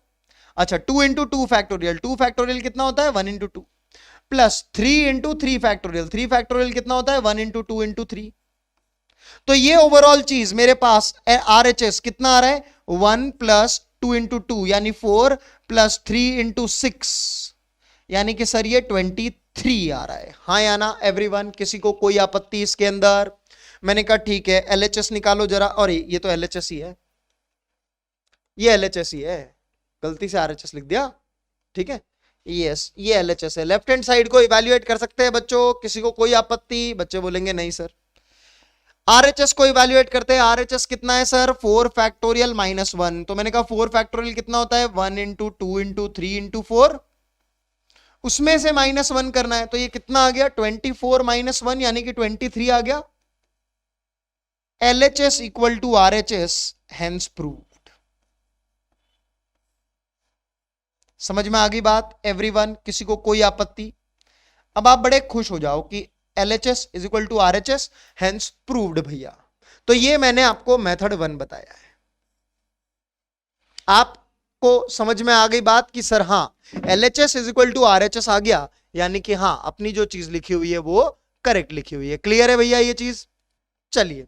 अच्छा 2 इंटू 2 फैक्टोरियल, 2 फैक्टोरियल कितना होता है? 1 into 2 plus 3 into 3 factorial, 3 factorial कितना होता है? 1 इंटू 2 इंटू 3। तो ये ओवरऑल चीज मेरे पास RHS कितना आ रहा है? 1 प्लस 2 इंटू 2 यानी 4 प्लस 3 इंटू 6 यानी कि सर ये 23 आ रहा है। हाँ या ना एवरीवन? किसी को कोई आपत्ति इसके अंदर? मैंने कहा ठीक है, LHS निकालो जरा। और ये तो LHS ही है, ये LHS ही है, गलती से RHS लिख दिया, ठीक है? यस ये LHS है। लेफ्ट हैंड साइड को इवैल्यूएट कर सकते हैं बच्चों, किसी को कोई आपत्ति? बच्चे बोलेंगे नहीं सर। RHS को इवैल्यूएट करते हैं। RHS कितना है सर? 4 factorial minus 1। तो मैंने कहा 4 फैक्टोरियल कितना होता है? 1 इंटू 2 इंटू 3 इंटू 4, उसमें से -1 करना है। तो ये कितना आ गया? 24 माइनस 1 यानी कि 23 आ गया। LHS equal to RHS, hence proved. समझ में आ गई बात एवरीवन? किसी को कोई आपत्ति? अब आप बड़े खुश हो जाओ कि LHS is equal to RHS, hence proved भैया। तो ये मैंने आपको मेथड 1 बताया है। आपको समझ में आ गई बात कि सर हाँ LHS is equal to RHS आ गया, यानी कि हाँ अपनी जो चीज लिखी हुई है वो करेक्ट लिखी हुई है। क्लियर है भैया ये चीज? चलिए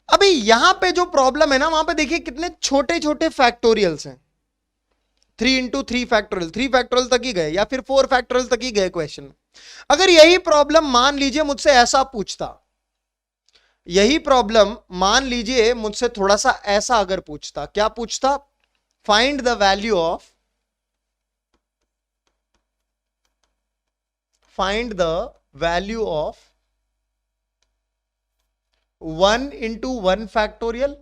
अभी यहां पे जो प्रॉब्लम है ना, वहां पे देखिए कितने छोटे छोटे फैक्टोरियल्स हैं। 3 इंटू 3 फैक्टोरियल, 3 फैक्टोरियल तक ही गए या फिर 4 फैक्टोरियल तक ही गए क्वेश्चन में। अगर यही प्रॉब्लम मान लीजिए मुझसे ऐसा पूछता, यही प्रॉब्लम मान लीजिए मुझसे थोड़ा सा ऐसा अगर पूछता, क्या पूछता? Find the value of, find the value of 1 into 1 factorial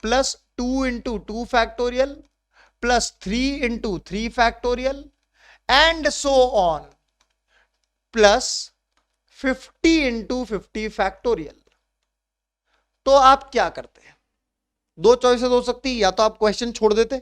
plus 2 into 2 factorial plus 3 into 3 factorial and so on plus 50 into 50 factorial. तो आप क्या करते हैं? दो चॉइसेस हो सकती है, या तो आप क्वेश्चन छोड़ देते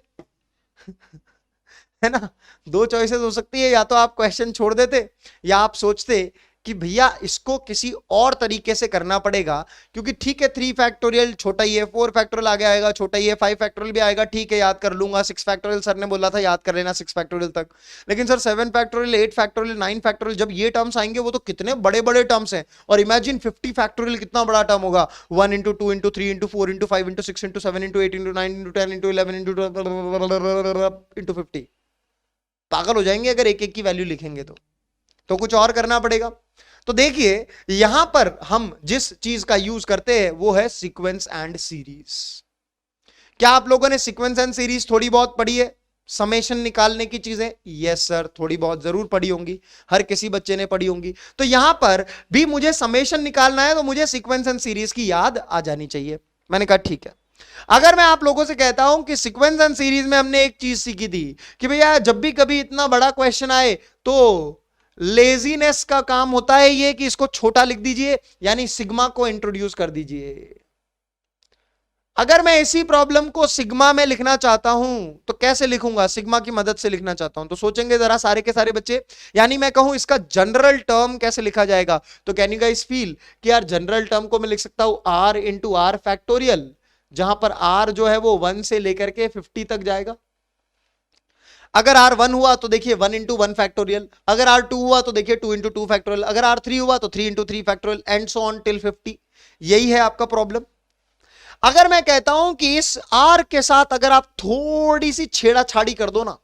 है ना, दो चॉइसेस हो सकती है, या तो आप क्वेश्चन छोड़ देते या आप सोचते कि भैया इसको किसी और तरीके से करना पड़ेगा, क्योंकि ठीक है 3 फैक्टोरियल छोटा ही है, 4 फैक्टोरियल आगे आएगा छोटा ही है, 5 फैक्टोरियल भी आएगा, ठीक है याद कर लूंगा, 6 फैक्टोरियल सर ने बोला था याद कर लेना 6 फैक्टोरियल तक, लेकिन सर 7 फैक्टोरियल, 8 फैक्टोरियल, 9 फैक्टोरियल, जब ये टर्म्स आएंगे वो तो कितने बड़े बड़े टर्म्स हैं। और इमेजिन 50 फैक्टोरियल कितना बड़ा टर्म होगा, 1 into 2 into 3 into 4 into 5 into 6 into 7 into 8 into 9 into 10 into 11 into 50। पागल हो जाएंगे अगर एक एक की वैल्यू लिखेंगे तो कुछ और करना पड़ेगा। तो देखिए यहां पर हम जिस चीज का यूज करते हैं वो है सीक्वेंस एंड सीरीज। क्या आप लोगों ने सीक्वेंस एंड सीरीज थोड़ी बहुत पढ़ी है? समेशन निकालने की चीजें, यस सर थोड़ी बहुत जरूर पढ़ी होंगी, हर किसी बच्चे ने पढ़ी होंगी। तो यहां पर भी मुझे समेशन निकालना है तो मुझे सीक्वेंस एंड सीरीज की याद आ जानी चाहिए। मैंने कहा ठीक है। अगर मैं आप लोगों से कहता हूं कि सीक्वेंस एंड सीरीज में हमने एक चीज सीखी थी कि भैया जब भी कभी इतना बड़ा क्वेश्चन आए तो लेजीनेस का काम होता है ये कि इसको छोटा लिख दीजिए, यानी सिग्मा को इंट्रोड्यूस कर दीजिए। अगर मैं इसी प्रॉब्लम को सिग्मा में लिखना चाहता हूं तो कैसे लिखूंगा? सिग्मा की मदद से लिखना चाहता हूं तो सोचेंगे जरा सारे के सारे बच्चे, यानी मैं कहूं इसका जनरल टर्म कैसे लिखा जाएगा, तो कैन यू गाइस फील कि यार जनरल टर्म को मैं लिख सकता हूं r इंटू आर फैक्टोरियल, जहां पर r जो है वो 1 से लेकर के 50 तक जाएगा। अगर r 1 हुआ तो देखिए 1 इंटू 1 फैक्टोरियल, अगर r 2 हुआ तो देखिए 2 इंटू 2 फैक्टोरियल, अगर r 3 हुआ तो 3 into 3 factorial and so on till 50। यही है आपका प्रॉब्लम। अगर मैं कहता हूं कि इस r के साथ अगर आप थोड़ी सी छेड़ाछाड़ी कर दो ना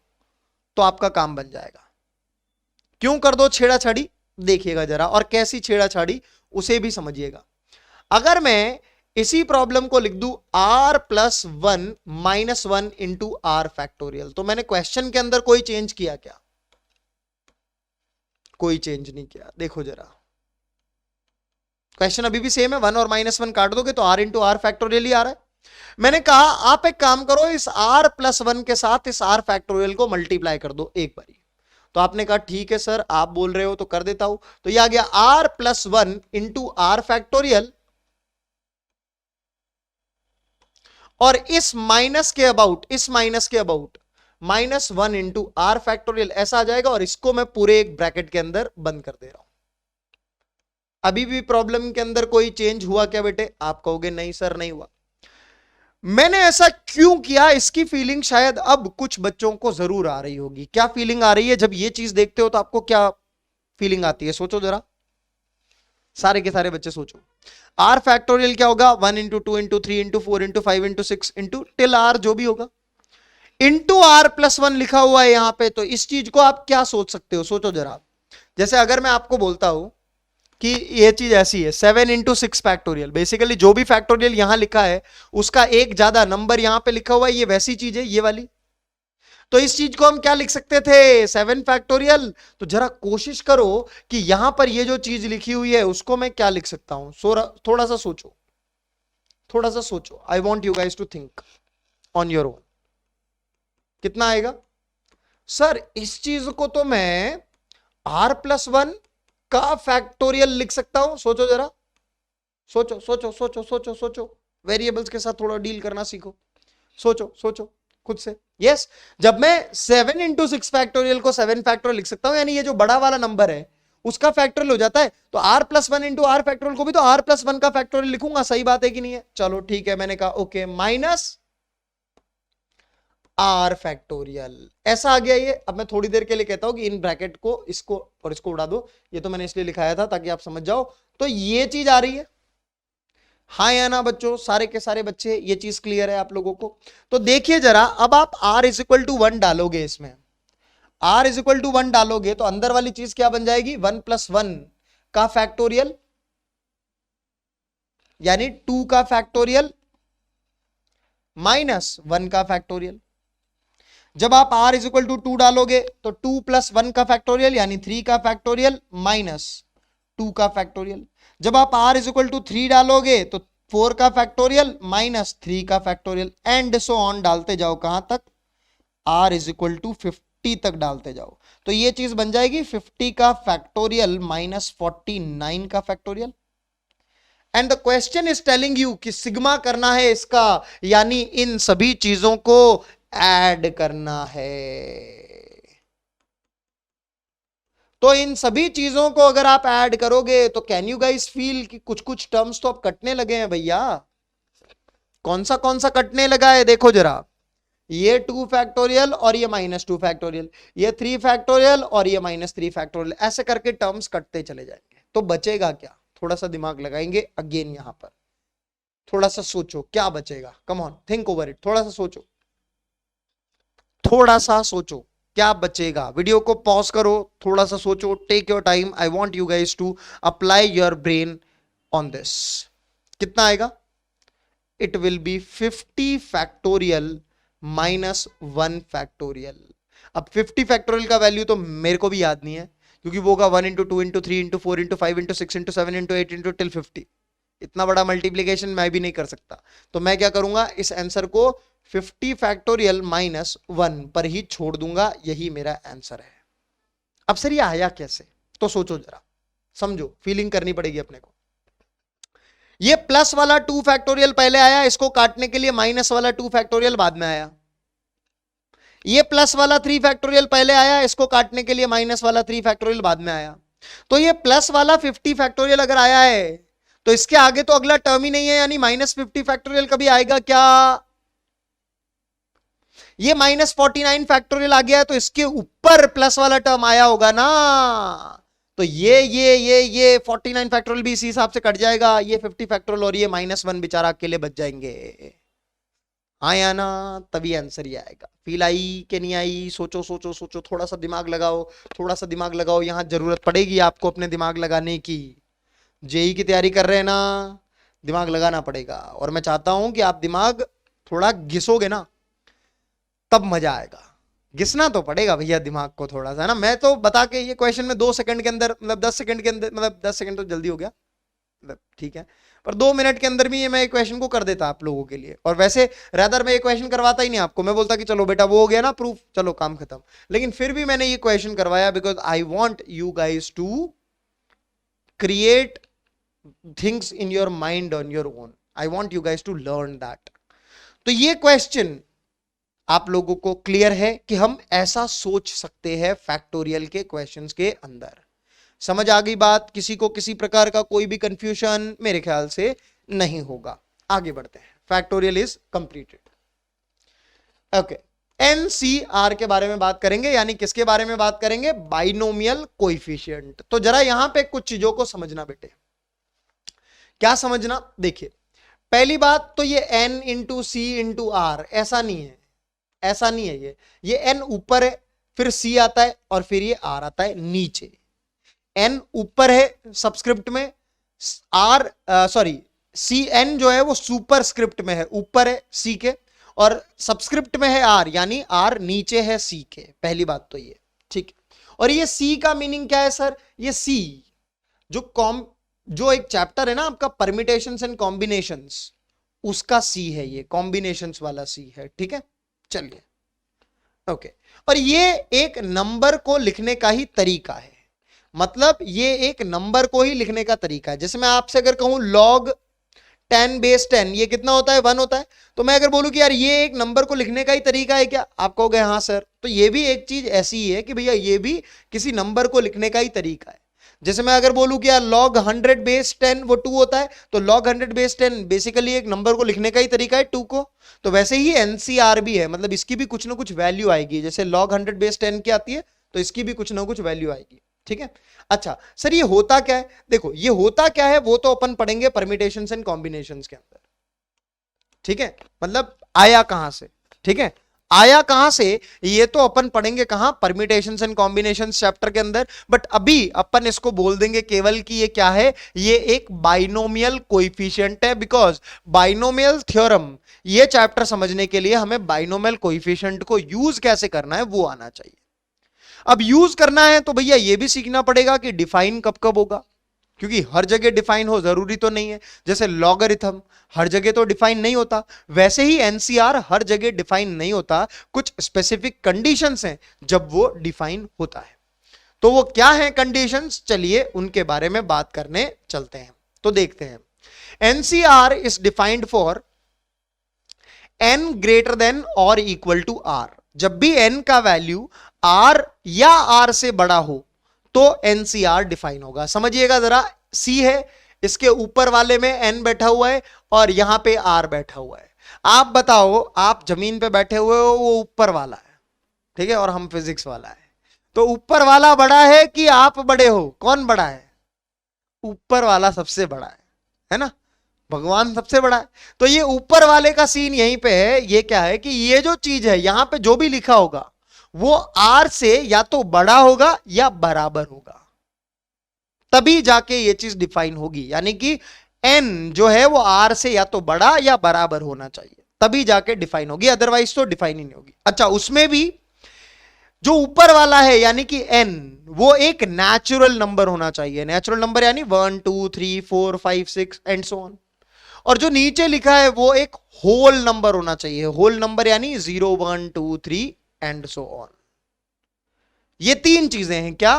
तो आपका काम बन जाएगा। क्यों कर दो छेड़ाछाड़ी? देखिएगा जरा, और कैसी छेड़ाछाड़ी उसे भी समझिएगा। अगर मैं इसी प्रॉब्लम को लिख दूं r plus 1 minus 1 into r factorial, तो मैंने क्वेश्चन के अंदर कोई चेंज किया क्या? कोई चेंज नहीं किया। देखो जरा क्वेश्चन अभी भी सेम है, 1 और माइनस 1 काट दोगे तो r इंटू आर फैक्टोरियल ही आ रहा है। मैंने कहा आप एक काम करो, इस r प्लस 1 के साथ इस r फैक्टोरियल को मल्टीप्लाई कर दो एक बारी। तो आपने कहा ठीक है सर आप बोल रहे हो तो कर देता हूं। तो यह आ गया r plus 1 into r factorial, और इस माइनस के about minus 1 into r factorial ऐसा आ जाएगा, और इसको मैं पूरे एक ब्रैकेट के अंदर बंद कर दे रहा हूं। अभी भी प्रॉब्लम के अंदर कोई चेंज हुआ क्या बेटे? आप कहोगे नहीं सर नहीं हुआ। मैंने ऐसा क्यों किया, इसकी फीलिंग शायद अब कुछ बच्चों को जरूर आ रही होगी। क्या फीलिंग आ रही है जब ये चीज देखते हो? तो आपको क्या फीलिंग आती है? सोचो जरा, सारे के सारे बच्चे सोचो। आर फैक्टोरियल क्या होगा? 1 into 2 into 3 into 4 into 5 into 6 into till r, जो भी होगा, इंटू आर प्लस 1 लिखा हुआ है यहां पे। तो इस चीज को आप क्या सोच सकते हो? सोचो जरा। जैसे अगर मैं आपको बोलता हूं कि ये चीज ऐसी है 7 इंटू 6 फैक्टोरियल, बेसिकली जो भी फैक्टोरियल यहां लिखा है उसका एक ज्यादा नंबर यहां पे लिखा हुआ है, ये वैसी चीज है ये वाली। तो इस चीज को हम क्या लिख सकते थे? 7 फैक्टोरियल। तो जरा कोशिश करो कि यहां पर ये जो चीज लिखी हुई है उसको मैं क्या लिख सकता हूं। थोड़ा सा सोचो, थोड़ा सा सोचो। I want you guys to think on your own. कितना आएगा? सर इस चीज को तो मैं r प्लस 1 का फैक्टोरियल लिख सकता हूं। सोचो जरा, सोचो सोचो सोचो सोचो सोचो, वेरिएबल्स के साथ थोड़ा डील करना सीखो। सोचो सोचो खुद से। यस, जब मैं 7 इंटू 6 फैक्टोरियल को 7 फैक्टोरियल लिख सकता हूं, यानी ये जो बड़ा वाला नंबर है उसका फैक्टोरियल हो जाता है, तो r plus 1 into r factorial को भी तो r प्लस 1 का फैक्टोरियल लिखूंगा। सही बात है कि नहीं है? चलो ठीक है, मैंने कहा ओके, माइनस आर फैक्टोरियल ऐसा आ गया ये। अब मैं थोड़ी देर के लिए कहता हूं कि इन ब्रैकेट को इसको और इसको उड़ा दो, ये तो मैंने इसलिए लिखाया था ताकि आप समझ जाओ। तो ये चीज आ रही है, हाँ या ना बच्चों? सारे के सारे बच्चे ये चीज क्लियर है आप लोगों को? तो देखिए जरा, अब आप r इज इक्वल टू 1 डालोगे, इसमें r इज इक्वल टू 1 डालोगे तो अंदर वाली चीज क्या बन जाएगी? 1 प्लस 1 का फैक्टोरियल, यानी 2 का फैक्टोरियल माइनस 1 का फैक्टोरियल। जब आप r इज इक्वल टू 2 डालोगे तो 2 प्लस 1 का फैक्टोरियल यानी 3 का फैक्टोरियल माइनस 2 का फैक्टोरियल। जब आप r इज इक्वल टू 3 डालोगे तो 4 का फैक्टोरियल माइनस 3 का फैक्टोरियल, एंड सो ऑन डालते जाओ। कहां तक? r इज इक्वल टू 50 तक डालते जाओ। तो ये चीज बन जाएगी 50 का फैक्टोरियल माइनस 49 का factorial. And the question is telling you कि सिग्मा करना है इसका, यानी इन सभी चीजों को ऐड करना है। तो इन सभी चीजों को अगर आप ऐड करोगे तो कैन यू गाइस फील कि कुछ कुछ टर्म्स तो अब कटने लगे हैं भैया। कौन सा कटने लगा है देखो जरा, ये 2 फैक्टोरियल और ये -2 फैक्टोरियल, ये 3 फैक्टोरियल और ये -3 फैक्टोरियल, ऐसे करके टर्म्स कटते चले जाएंगे। तो बचेगा क्या, थोड़ा सा दिमाग लगाएंगे अगेन, यहां पर थोड़ा सा सोचो क्या बचेगा। Come on, think over it, थोड़ा सा सोचो, थोड़ा सा सोचो क्या बचेगा। वीडियो को पॉज करो, थोड़ा सा सोचो, take your time. I want you guys to apply your brain on this. कितना आएगा? It will be 50 factorial -1 factorial. अब 50 फैक्टोरियल का वैल्यू तो मेरे को भी याद नहीं है, क्योंकि वो होगा 1 × 2 × 3 × 4 × 5 × 6 × 7 × 8 × till 50। इतना बड़ा मल्टीप्लीकेशन मैं भी नहीं कर सकता, तो मैं क्या करूंगा, इस आंसर को 50 फैक्टोरियल -1 पर ही छोड़ दूंगा, यही मेरा आंसर है। अब सर ये आया कैसे, तो सोचो जरा, समझो, फीलिंग करनी पड़ेगी अपने को। ये प्लस वाला 2 फैक्टोरियल पहले आया, इसको काटने के लिए माइनस वाला 2 फैक्टोरियल बाद में आया। ये प्लस वाला 3 फैक्टोरियल पहले आया, इसको काटने के लिए माइनस वाला 3 फैक्टोरियल बाद में आया। तो ये प्लस वाला 50 फैक्टोरियल अगर आया है तो इसके आगे तो अगला टर्म ही नहीं है, यानी -50 फैक्टोरियल कभी आएगा क्या? ये -49 फैक्टोरियल आ गया है, तो इसके ऊपर प्लस वाला टर्म आया होगा ना। तो ये 49 फैक्टोरियल भी इसी हिसाब से कट जाएगा, ये 50 फैक्टोरियल और ये -1 बेचारा अकेले बच जाएंगे। आया ना, तभी आंसर ही आएगा। फील आई कि नहीं आई? सोचो सोचो सोचो, थोड़ा सा दिमाग लगाओ, थोड़ा सा दिमाग लगाओ, यहां जरूरत पड़ेगी आपको अपने दिमाग लगाने की। जेई की तैयारी कर रहे हैं ना, दिमाग लगाना पड़ेगा, और मैं चाहता हूं कि आप दिमाग थोड़ा घिसोगे ना, तब मजा आएगा। घिसना तो पड़ेगा भैया दिमाग को थोड़ा सा ना। मैं तो बता के ये क्वेश्चन में 2 सेकंड के अंदर, मतलब 10 सेकंड के अंदर, मतलब 10 सेकंड तो जल्दी हो गया, मतलब ठीक है, पर 2 मिनट के अंदर भी ये मैं क्वेश्चन को कर देता आप लोगों के लिए। और वैसे रादर मैं ये क्वेश्चन करवाता ही नहीं आपको, मैं बोलता कि चलो बेटा वो हो गया ना प्रूफ, चलो काम खत्म। लेकिन फिर भी मैंने ये क्वेश्चन करवाया because I want you guys to create things in your mind on your own. I want you guys to learn that. तो ये क्वेश्चन आप लोगों को क्लियर है कि हम ऐसा सोच सकते हैं फैक्टोरियल के क्वेश्चंस के अंदर। समझ आ गई बात? किसी को किसी प्रकार का कोई भी कंफ्यूजन मेरे ख्याल से नहीं होगा। आगे बढ़ते हैं, factorial is completed. Okay, NCR के बारे में बात करेंगे, यानी किसके बारे में बात करेंगे? Binomial coefficient. तो जरा यहां पे कुछ चीजों को समझना बेटे। क्या समझना? देखिए, पहली बात तो ये n × c × r ऐसा नहीं है, ऐसा नहीं है। ये n ऊपर है, फिर c आता है, और फिर ये r आता है नीचे। n ऊपर है सबस्क्रिप्ट में, r सॉरी cn जो है वो सुपर स्क्रिप्ट में है, ऊपर है c के, और सबस्क्रिप्ट में है r, यानी r नीचे है c के। पहली बात तो ये ठीक है। और ये c का मीनिंग क्या है सर? ये c जो एक चैप्टर है ना आपका परमिटेशंस एंड कॉम्बिनेशंस, उसका c है, ये कॉम्बिनेशंस वाला c है। ठीक है, चलिए ओके। और ये एक नंबर को लिखने का ही तरीका है, मतलब ये एक नंबर को ही लिखने का तरीका है। जैसे मैं आपसे अगर कहूं log 10⁻10 ये कितना होता है? 1 होता है। तो मैं अगर बोलूं कि यार ये एक नंबर को लिखने का ही तरीका है क्या, आप कहोगे हाँ सर। तो ये भी एक चीज ऐसी ही है कि भैया ये भी किसी नंबर को लिखने का ही तरीका है। जैसे मैं अगर बोलूं कि यार log 100⁻10 वो 2 होता है, तो log 100⁻10 बेसिकली एक नंबर को लिखने का ही तरीका है 2 को। तो वैसे ही एनसीआर भी है, मतलब इसकी भी कुछ ना कुछ वैल्यू आएगी। जैसे log 100⁻10 की आती है, तो इसकी भी कुछ ना कुछ वैल्यू आएगी। ठीक है, अच्छा सर ये होता क्या है? देखो ये होता क्या है वो तो अपन पढ़ेंगे परमिटेशंस एंड कॉम्बिनेशंस के अंदर। ठीक है, मतलब आया कहां से? ठीक है, आया कहां से ये तो अपन पढ़ेंगे कहां? परम्यूटेशंस एंड कॉम्बिनेशंस चैप्टर के अंदर। बट अभी अपन इसको बोल देंगे केवल कि ये क्या है? ये एक बाइनोमियल कोएफिशिएंट है, बिकॉज बाइनोमियल थ्योरम, ये चैप्टर समझने के लिए हमें बाइनोमियल कोएफिशिएंट को यूज कैसे करना है वो आना चाहिए। अब यूज करना है तो भैया ये भी सीखना पड़ेगा कि डिफाइन कब कब होगा, क्योंकि हर जगह डिफाइन हो जरूरी तो नहीं है। जैसे लॉगरिथम हर जगह तो डिफाइन नहीं होता, वैसे ही एनसीआर हर जगह डिफाइन नहीं होता। कुछ स्पेसिफिक कंडीशंस हैं जब वो डिफाइन होता है। तो वो क्या है कंडीशंस? चलिए उनके बारे में बात करने चलते हैं। तो देखते हैं, NCR is defined for n greater than और इक्वल टू r। जब भी n का वैल्यू r या r से बड़ा हो तो एनसीआर डिफाइन होगा। समझिएगा जरा, सी है, इसके ऊपर वाले में एन बैठा हुआ है और यहां पे आर बैठा हुआ है। आप बताओ, आप जमीन पे बैठे हुए हो, वो ऊपर वाला है, ठीक है, और हम फिजिक्स वाला है, तो ऊपर वाला बड़ा है कि आप बड़े हो? कौन बड़ा है? ऊपर वाला सबसे बड़ा है ना, भगवान सबसे बड़ा है। तो ये ऊपर वाले का सीन यहीं पे है। ये क्या है कि ये जो चीज है यहां पे जो भी लिखा होगा वो आर से या तो बड़ा होगा या बराबर होगा, तभी जाके ये चीज डिफाइन होगी। यानी कि एन जो है वो आर से या तो बड़ा या बराबर होना चाहिए, तभी जाके डिफाइन होगी, अदरवाइज तो डिफाइन ही नहीं होगी। अच्छा, उसमें भी जो ऊपर वाला है यानी कि एन, वो एक नेचुरल नंबर होना चाहिए। नेचुरल नंबर यानी 1 2 3 4 5 6 एंड सो ऑन। और जो नीचे लिखा है वो एक होल नंबर होना चाहिए। होल नंबर यानी 0 1 2 3 एंड सो ऑन। ये तीन चीजें हैं क्या?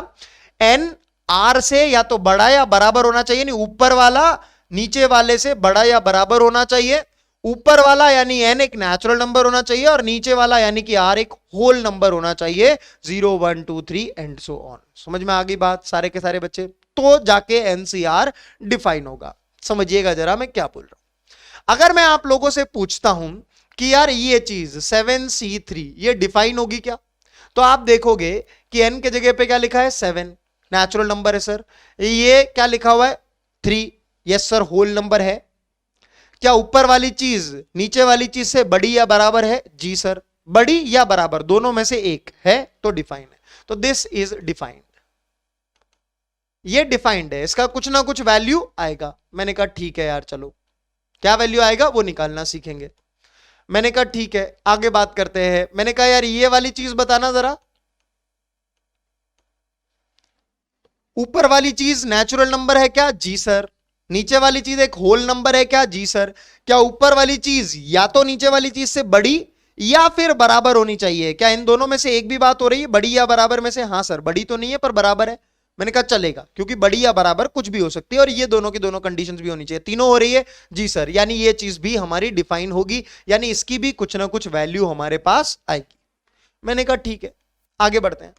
एन आर से या तो बड़ा या बराबर होना चाहिए, नहीं ऊपर वाला नीचे वाले से बड़ा या बराबर होना चाहिए। ऊपर वाला यानी एन एक नेचुरल नंबर होना चाहिए और नीचे वाला यानी कि आर एक होल नंबर होना चाहिए, 0 1 2 3 एंड सो ऑन। समझ में आ गई बात सारे के सारे बच्चे? तो जाके एनसीआर डिफाइन होगा। समझिएगा जरा मैं क्या बोल रहा हूं। अगर मैं आप लोगों से पूछता हूं कि यार ये चीज 7C3 ये डिफाइन होगी क्या, तो आप देखोगे कि एन के जगह पे क्या लिखा है? 7 नेचुरल नंबर है सर। ये क्या लिखा हुआ है? 3, यस सर होल नंबर है। क्या ऊपर वाली चीज नीचे वाली चीज से बड़ी या बराबर है? जी सर, बड़ी या बराबर दोनों में से एक है तो डिफाइन है। तो दिस इज डिफाइंड, ये डिफाइंड है, इसका कुछ ना कुछ वैल्यू आएगा। मैंने कहा ठीक है यार, चलो क्या वैल्यू आएगा वो निकालना सीखेंगे। मैंने कहा ठीक है, आगे बात करते हैं। मैंने कहा यार ये वाली चीज बताना जरा, ऊपर वाली चीज नेचुरल नंबर है क्या? जी सर। नीचे वाली चीज एक होल नंबर है क्या? जी सर। क्या ऊपर वाली चीज या तो नीचे वाली चीज से बड़ी या फिर बराबर होनी चाहिए? क्या इन दोनों में से एक भी बात हो रही है, बड़ी या बराबर में से? हाँ सर, बड़ी तो नहीं है पर बराबर है। मैंने कहा चलेगा, क्योंकि बड़ी या बराबर कुछ भी हो सकती है और ये दोनों की दोनों कंडीशंस भी होनी चाहिए। तीनों हो रही है? जी सर। यानी ये चीज भी हमारी डिफाइन होगी, यानी इसकी भी कुछ ना कुछ वैल्यू हमारे पास आएगी। मैंने कहा ठीक है, आगे बढ़ते हैं।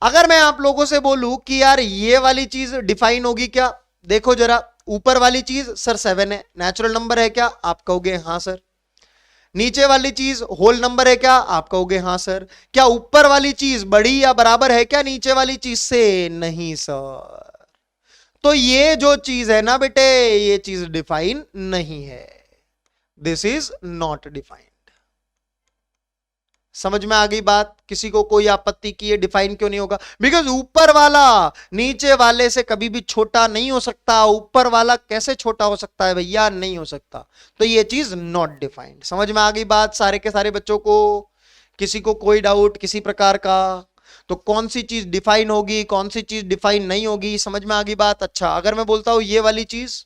अगर मैं आप लोगों से बोलूं कि यार ये वाली चीज डिफाइन होगी क्या, देखो जरा, ऊपर वाली चीज सर 7 है, नेचुरल नंबर है क्या? आप कहोगे हाँ सर। नीचे वाली चीज होल नंबर है क्या? आप कहोगे हाँ सर। क्या ऊपर वाली चीज बड़ी या बराबर है क्या नीचे वाली चीज से? नहीं सर। तो ये जो चीज है ना बेटे, ये चीज डिफाइन नहीं है, दिस इज नॉट डिफाइंड। समझ में आ गई बात? किसी को कोई आपत्ति की ये डिफाइन क्यों नहीं होगा? बिकॉज ऊपर वाला नीचे वाले से कभी भी छोटा नहीं हो सकता। ऊपर वाला कैसे छोटा हो सकता है भैया? नहीं हो सकता। तो ये चीज नॉट डिफाइंड। समझ में आ गई बात सारे के सारे बच्चों को? किसी को कोई डाउट किसी प्रकार का? तो कौन सी चीज डिफाइन होगी, कौन सी चीज डिफाइन नहीं होगी, समझ में आ गई बात? अच्छा, अगर मैं बोलता हूं ये वाली चीज,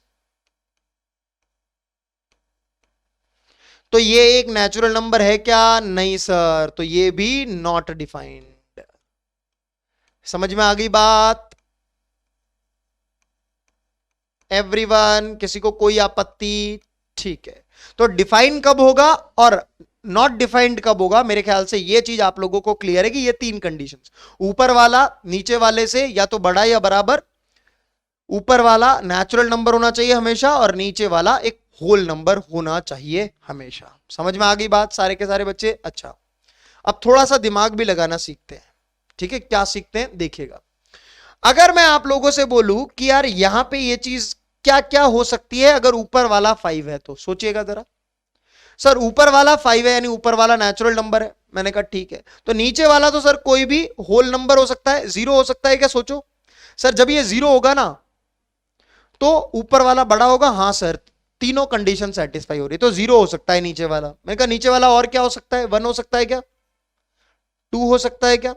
तो ये एक नेचुरल नंबर है क्या? नहीं सर, तो ये भी नॉट डिफाइंड। समझ में आ गई बात एवरीवन? किसी को कोई आपत्ति? ठीक है, तो डिफाइन कब होगा और नॉट डिफाइंड कब होगा? मेरे ख्याल से ये चीज आप लोगों को क्लियर है कि ये तीन कंडीशंस, ऊपर वाला नीचे वाले से या तो बड़ा या बराबर, ऊपर वाला नेचुरल नंबर होना चाहिए हमेशा और नीचे वाला एक होल नंबर होना चाहिए हमेशा। समझ में आ गई बात सारे के सारे बच्चे? अच्छा, अब थोड़ा सा दिमाग भी लगाना सीखते हैं। ठीक है, क्या सीखते हैं देखिएगा। अगर मैं आप लोगों से बोलूं कि यार यहां पे ये चीज क्या क्या हो सकती है अगर ऊपर वाला 5 है, तो सोचिएगा जरा। सर ऊपर वाला 5 है यानी ऊपर वाला नेचुरल नंबर है। मैंने कहा ठीक है, तो नीचे वाला तो सर कोई भी होल नंबर हो सकता है, 0 हो सकता है क्या? सोचो सर, जब ये 0 होगा ना तो ऊपर वाला बड़ा होगा। हाँ सर, तीनों कंडीशन सेटिस्फाई हो रही, तो 0 हो सकता है नीचे वाला। मैंने कहा नीचे वाला और क्या हो सकता है? 1 हो सकता है क्या? 2 हो सकता है क्या?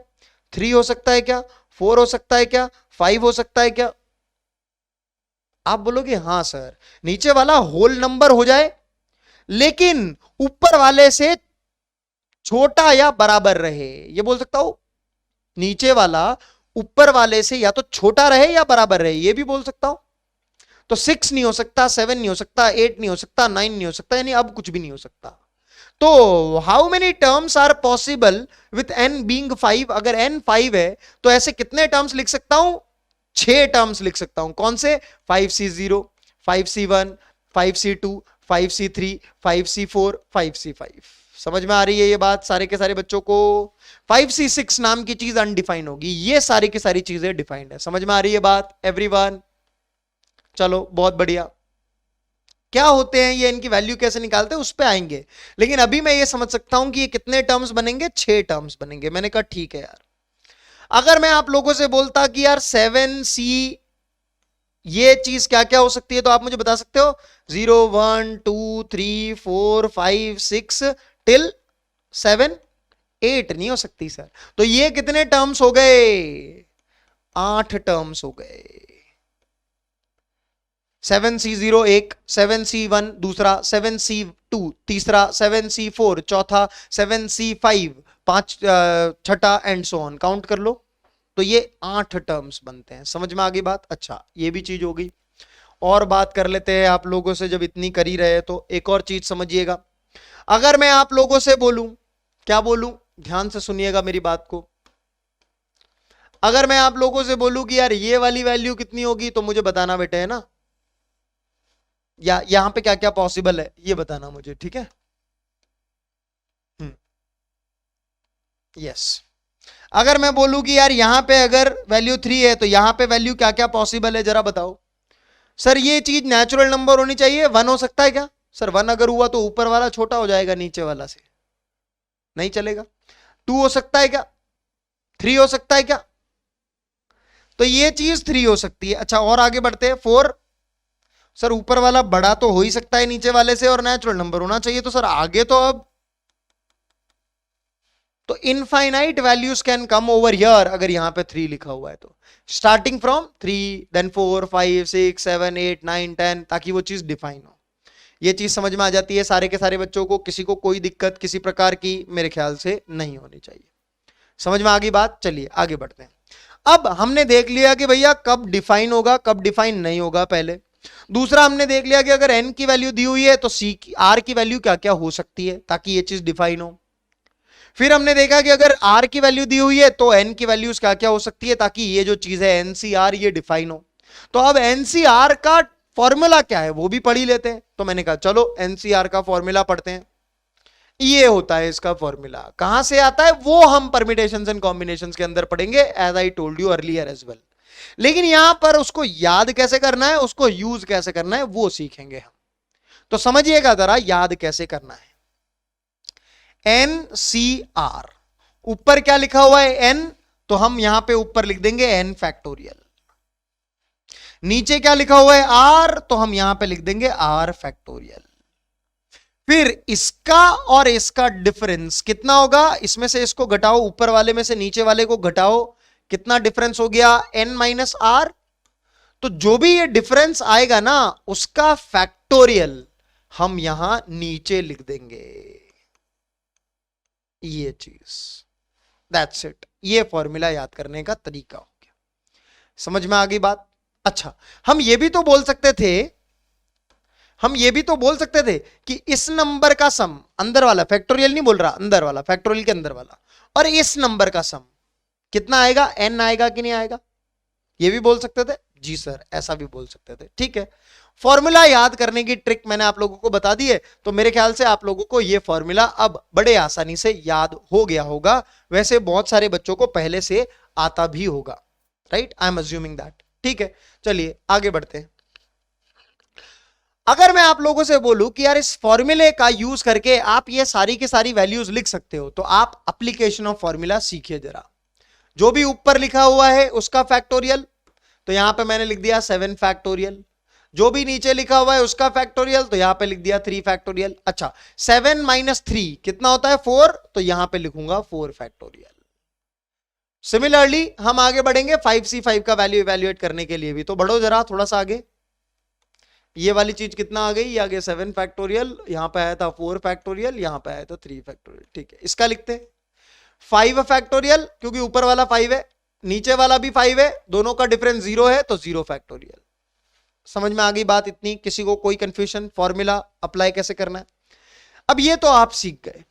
3 हो सकता है क्या? 4 हो सकता है क्या? 5 हो सकता है क्या? आप बोलोगे हाँ सर, नीचे वाला होल नंबर हो जाए लेकिन ऊपर वाले से छोटा या बराबर रहे, ये बोल सकता हूं। नीचे वाला ऊपर वाले से या तो छोटा रहे या बराबर रहे, ये भी बोल सकता हूं। तो 6 नहीं हो सकता, 7 नहीं हो सकता, 8 नहीं हो सकता, 9 नहीं हो सकता, यानी अब कुछ भी नहीं हो सकता। तो how many terms are possible with n being 5? अगर n 5 है तो ऐसे कितने टर्म्स लिख सकता हूं? 6 टर्म्स लिख सकता हूं। कौन से? 5c0, 5c1, 5c2, 5c3, 5c4, 5c5। समझ में आ रही है ये बात सारे के सारे बच्चों को? 5c6 नाम की चीज अनडिफाइंड होगी, ये सारी की सारी चीजें डिफाइंड है। समझ में आ रही है बात एवरीवन? चलो बहुत बढ़िया। क्या होते हैं ये, इनकी वैल्यू कैसे निकालते हैं उस पे आएंगे, लेकिन अभी मैं ये समझ सकता हूं कि ये कितने टर्म्स बनेंगे? 6 टर्म्स बनेंगे। मैंने कहा ठीक है यार। अगर मैं आप लोगों से बोलता कि यार 7c ये चीज क्या क्या हो सकती है, तो आप मुझे बता सकते हो? 0 1 2 3 4 5 6 टिल 7 8 नहीं हो सकती सर। तो ये कितने टर्म्स हो गए? 8 टर्म्स हो गए। 7c0 एक, 7c1 दूसरा, 7c2 तीसरा, 7c4 चौथा, 7c5 छठा एंड सो ऑन। काउंट कर लो तो ये 8 टर्म्स बनते हैं। समझ में आ गई बात? अच्छा ये भी चीज हो गई। और बात कर लेते हैं आप लोगों से, जब इतनी कर ही रहे तो एक और चीज समझिएगा। अगर मैं आप लोगों से बोलूं, क्या बोलूं? ध्यान से सुनिएगा मेरी बात को। अगर मैं आप लोगों से बोलूं कि यार ये वाली वैल्यू कितनी होगी, तो मुझे बताना बेटे, है ना? या यहां पे क्या क्या पॉसिबल है ये बताना मुझे, ठीक है? यस। अगर मैं बोलूं कि यार यहां पे अगर वैल्यू 3 है तो यहां पे वैल्यू क्या क्या पॉसिबल है जरा बताओ। सर ये चीज नेचुरल नंबर होनी चाहिए, 1 हो सकता है क्या? सर 1 अगर हुआ तो ऊपर वाला छोटा हो जाएगा नीचे वाला से, नहीं चलेगा। 2 हो सकता है क्या? 3 हो सकता है क्या? तो ये चीज 3 हो सकती है। अच्छा और आगे बढ़ते हैं। 4, सर ऊपर वाला बड़ा तो हो ही सकता है नीचे वाले से और नेचुरल नंबर होना चाहिए। तो सर आगे तो अब तो infinite values can come over here अगर यहां पे 3 लिखा हुआ है तो। स्टार्टिंग फ्रॉम 3 देन 4 5 6 7 8 9 10, ताकि वो चीज डिफाइन हो। ये चीज समझ में आ जाती है सारे के सारे बच्चों को? किसी को कोई दिक्कत किसी प्रकार की मेरे ख्याल से नहीं होनी चाहिए। समझ में आ गई बात? चलिए आगे बढ़ते हैं। अब हमने देख लिया कि भैया कब डिफाइन होगा कब डिफाइन नहीं होगा पहले। दूसरा हमने देख लिया कि अगर n की वैल्यू दी हुई है तो c की r की वैल्यू क्या क्या हो सकती है ताकि ये चीज डिफाइन हो। फिर हमने देखा कि अगर r की वैल्यू दी हुई है तो n की वैल्यूज क्या क्या हो सकती है ताकि ये जो चीज है NCR ये डिफाइन हो। तो अब NCR का फॉर्मूला क्या है वो भी पढ़ ही लेते हैं। तो मैंने कहा चलो NCR का फॉर्मूला पढ़ते हैं। ये होता है इसका फॉर्मूला। कहां से आता है वो हम परमिटेशंस एंड कॉम्बिनेशंस के अंदर पढ़ेंगे, as I told you earlier as well. लेकिन यहां पर उसको याद कैसे करना है, उसको यूज कैसे करना है वो सीखेंगे हम। तो समझिएगा जरा याद कैसे करना है। NCR ऊपर क्या लिखा हुआ है n, तो हम यहां पे ऊपर लिख देंगे n फैक्टोरियल। नीचे क्या लिखा हुआ है r, तो हम यहां पे लिख देंगे r फैक्टोरियल। फिर इसका और इसका डिफरेंस कितना होगा, इसमें से इसको घटाओ, ऊपर वाले में से नीचे वाले को घटाओ, कितना डिफरेंस हो गया? n minus r. तो जो भी ये डिफरेंस आएगा ना उसका फैक्टोरियल हम यहां नीचे लिख देंगे। ये चीज, दैट्स इट। ये फॉर्मूला याद करने का तरीका हो गया। समझ में आ गई बात? अच्छा हम ये भी तो बोल सकते थे, हम ये भी तो बोल सकते थे कि इस नंबर का सम, अंदर वाला फैक्टोरियल नहीं बोल रहा, अंदर वाला फैक्टोरियल के अंदर वाला, और इस नंबर का सम कितना आएगा? n आएगा कि नहीं आएगा? ये भी बोल सकते थे। जी सर ऐसा भी बोल सकते थे। ठीक है, फॉर्मूला याद करने की ट्रिक मैंने आप लोगों को बता दी है, तो मेरे ख्याल से आप लोगों को ये फॉर्मूला अब बड़े आसानी से याद हो गया होगा। वैसे बहुत सारे बच्चों को पहले से आता भी होगा, right? I am assuming that. ठीक है चलिए आगे बढ़ते हैं। अगर मैं आप लोगों से बोलूं कि यार इस फॉर्मूले का यूज करके आप ये सारी की सारी वैल्यूज लिख सकते हो, तो आप एप्लीकेशन ऑफ फॉर्मूला सीखिए जरा। जो भी ऊपर लिखा हुआ है उसका फैक्टोरियल, तो यहां पे मैंने लिख दिया 7 फैक्टोरियल। जो भी नीचे लिखा हुआ है उसका फैक्टोरियल, तो यहां पे लिख दिया 3 फैक्टोरियल। अच्छा 7 माइनस 3 कितना होता है? 4, तो यहां पे लिखूंगा 4 फैक्टोरियल। सिमिलरली हम आगे बढ़ेंगे 5c5 का वैल्यू इवेल्युएट करने के लिए भी, तो बढ़ो जरा थोड़ा सा आगे। ये वाली चीज कितना आ गई? ये आ गया 7 फैक्टोरियल, यहां पे आया था 4 फैक्टोरियल, यहां पे आया था 3 फैक्टोरियल। ठीक है इसका लिखते हैं 5 फैक्टोरियल, क्योंकि ऊपर वाला 5 है नीचे वाला भी 5 है, दोनों का डिफरेंस 0 है, तो 0 फैक्टोरियल। समझ में आ गई बात इतनी? किसी को कोई कंफ्यूजन? फॉर्मूला अप्लाई कैसे करना है? अब ये तो आप सीख गए,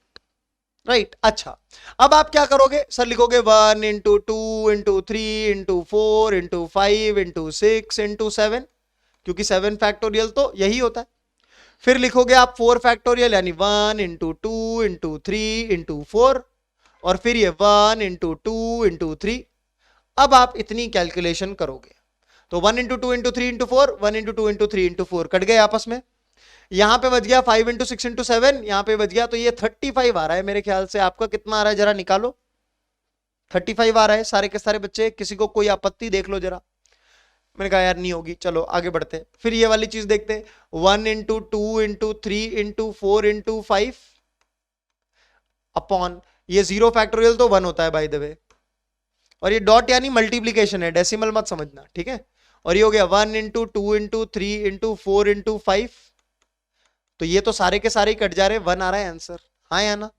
राइट। अच्छा, अब आप क्या करोगे सर, लिखोगे 1 into 2 into 3 into 4 into 5 into 6 into 7, क्योंकि 7 फैक्टोरियल तो यही होता है। फिर लिखोगे आप 4 फैक्टोरियल, यानी 1 इंटू 2 इंटू 3 इंटू 4, और फिर ये 1 इंटू 2 इंटू 3। अब आप इतनी कैलकुलेशन करोगे तो 1 into 2 into 3 into 4, 1 into 2 into 3 into 4 cut गए आपस में। यहां पे बच गया 5 इंटू 6 इंटू 7, यहां पे बच गया, तो ये 35 आ रहा है मेरे ख्याल से। आपका कितना आ रहा है जरा निकालो, 35 आ रहा है सारे के सारे बच्चे, किसी को कोई आपत्ति देख लो जरा। मैंने कहा यार नहीं होगी, चलो आगे बढ़ते। फिर ये वाली चीज देखते हैं, 1 into 2 into 3 into 4 into 5 upon, ये 0 फैक्टोरियल तो 1 होता है बाय द वे, और ये डॉट यानी मल्टीप्लीकेशन है, डेसिमल मत समझना, ठीक है। और ये हो गया 1 इंटू 2 इंटू 3 इंटू 4 इंटू 5, तो ये तो सारे के सारे ही कट जा रहे हैं, 1 आ रहा है आंसर, हाँ या ना।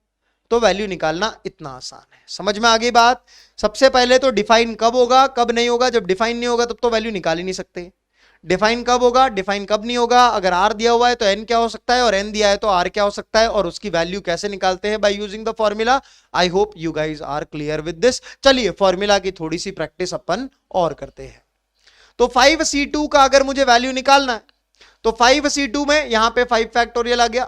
तो वैल्यू निकालना इतना आसान है, समझ में आ गई बात। सबसे पहले तो डिफाइन कब होगा कब नहीं होगा, जब डिफाइन नहीं होगा तब तो वैल्यू निकाल ही नहीं सकते। डिफाइन कब होगा, डिफाइन कब नहीं होगा, अगर आर दिया हुआ है तो एन क्या हो सकता है, और एन दिया है तो आर क्या हो सकता है, और उसकी वैल्यू कैसे निकालते हैं by using the formula. I hope you guys are clear with this. चलिए फॉर्मूला की थोड़ी सी प्रैक्टिस अपन और करते हैं। तो 5c2 का अगर मुझे वैल्यू निकालना है तो 5c2 में यहां पे 5 फैक्टोरियल आ गया,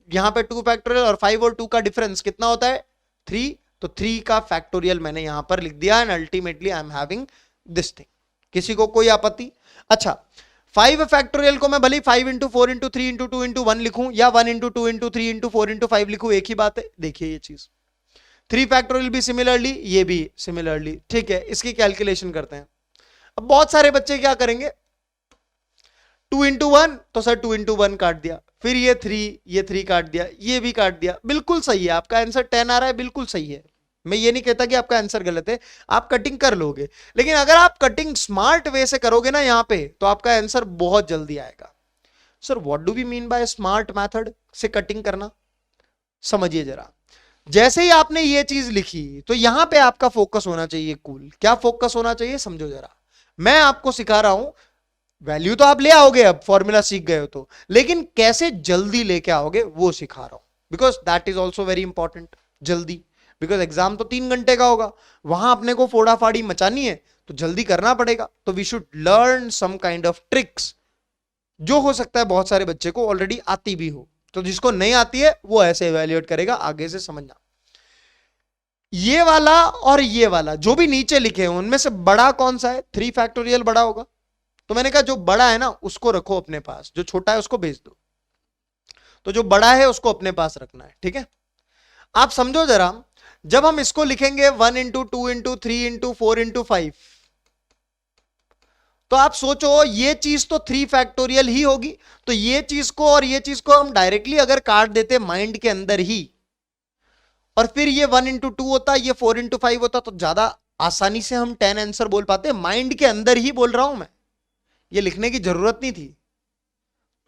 यहां पे 2 फैक्टोरियल, और 5 और 2 का डिफरेंस कितना होता है 3, तो 3 का फैक्टोरियल मैंने यहां पर लिख दिया, and ultimately I am having this thing. किसी को कोई आपत्ति? अच्छा, 5 फैक्टोरियल को मैं भले 5 इंटू 4 इंटू 3 इंटू 2 इंटू 1 लिखूं, या 1 इंटू 2 इंटू 3 इंटू 4 इंटू 5 लिखूं, एक ही बात है। देखिए ये चीज 3 फैक्टोरियल भी सिमिलरली, ये भी सिमिलरली, ठीक है। इसकी कैलकुलेशन करते हैं। अब बहुत सारे बच्चे क्या करेंगे, 2 इंटू 1, तो सर 2 इंटू 1 काट दिया, फिर ये 3 काट दिया, ये भी काट दिया, बिल्कुल सही है आपका आंसर 10 आ रहा है, बिल्कुल सही है। मैं ये नहीं कहता कि आपका आंसर गलत है, आप कटिंग कर लोगे, लेकिन अगर आप कटिंग स्मार्ट वे से करोगे ना यहां पे, तो आपका आंसर बहुत जल्दी आएगा। Sir what do we mean by smart method से कटिंग करना, समझिए जरा। जैसे ही आपने ये चीज लिखी तो यहां पे आपका फोकस होना चाहिए, कूल। क्या फोकस होना चाहिए समझो जरा, मैं आपको सिखा रहा हूं। वैल्यू तो आप ले आओगे, अब फॉर्मूला सीख गए हो तो, लेकिन कैसे जल्दी लेके आओगे वो सिखा रहा हूं, because that is also very important. जल्दी, बिकॉज एग्जाम तो 3 घंटे का होगा, वहां अपने को फोड़ा फाड़ी मचानी है तो जल्दी करना पड़ेगा। तो we should learn some kind of tricks, जो हो सकता है बहुत सारे बच्चे को ऑलरेडी आती भी हो, तो जिसको नहीं आती है वो ऐसे इवेल्युएट करेगा, आगे से समझना। ये वाला और ये वाला जो भी नीचे लिखे हैं उनमें से बड़ा कौन सा है, 3 फैक्टोरियल बड़ा होगा, तो मैंने कहा जो बड़ा है ना उसको रखो अपने पास, जो छोटा है उसको भेज दो। तो जो बड़ा है उसको अपने पास रखना है, ठीक है। आप समझो जरा, जब हम इसको लिखेंगे 1 इंटू 2 इंटू 3 इंटू 4 इंटू 5, तो आप सोचो ये चीज तो 3 फैक्टोरियल ही होगी, तो ये चीज को और ये चीज को हम डायरेक्टली अगर काट देते माइंड के अंदर ही, और फिर ये 1 इंटू 2 होता, ये 4 इंटू 5 होता, तो ज्यादा आसानी से हम 10 आंसर बोल पाते। माइंड के अंदर ही बोल रहा हूं मैं, ये लिखने की जरूरत नहीं थी,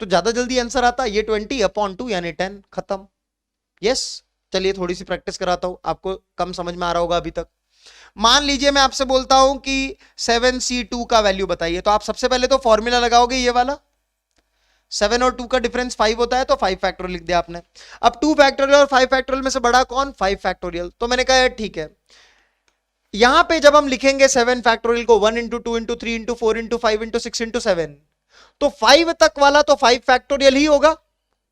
तो ज्यादा जल्दी आंसर आता। ये 20/2 यानी 10, खत्म। यस, चलिए थोड़ी सी प्रैक्टिस कराता हूं, आपको कम समझ में आ रहा होगा अभी तक। मान लीजिए मैं आपसे बोलता हूं कि 7c2 का वैल्यू बताइए, तो आप सबसे पहले तो फॉर्मूला लगाओगे ये वाला, 7 और 2 का डिफरेंस 5 होता है, तो 5 फैक्टोरियल लिख दिया आपने। अब 2 फैक्टोरियल और 5 फैक्टोरियल में से बड़ा कौन, 5 फैक्टोरियल। तो मैंने कहा ठीक है, यहां पे जब हम लिखेंगे 7 फैक्टोरियल को 1 into 2 into 3 into 4 into 5 into 6 into 7, तो 5 तक वाला तो 5 फैक्टोरियल ही होगा,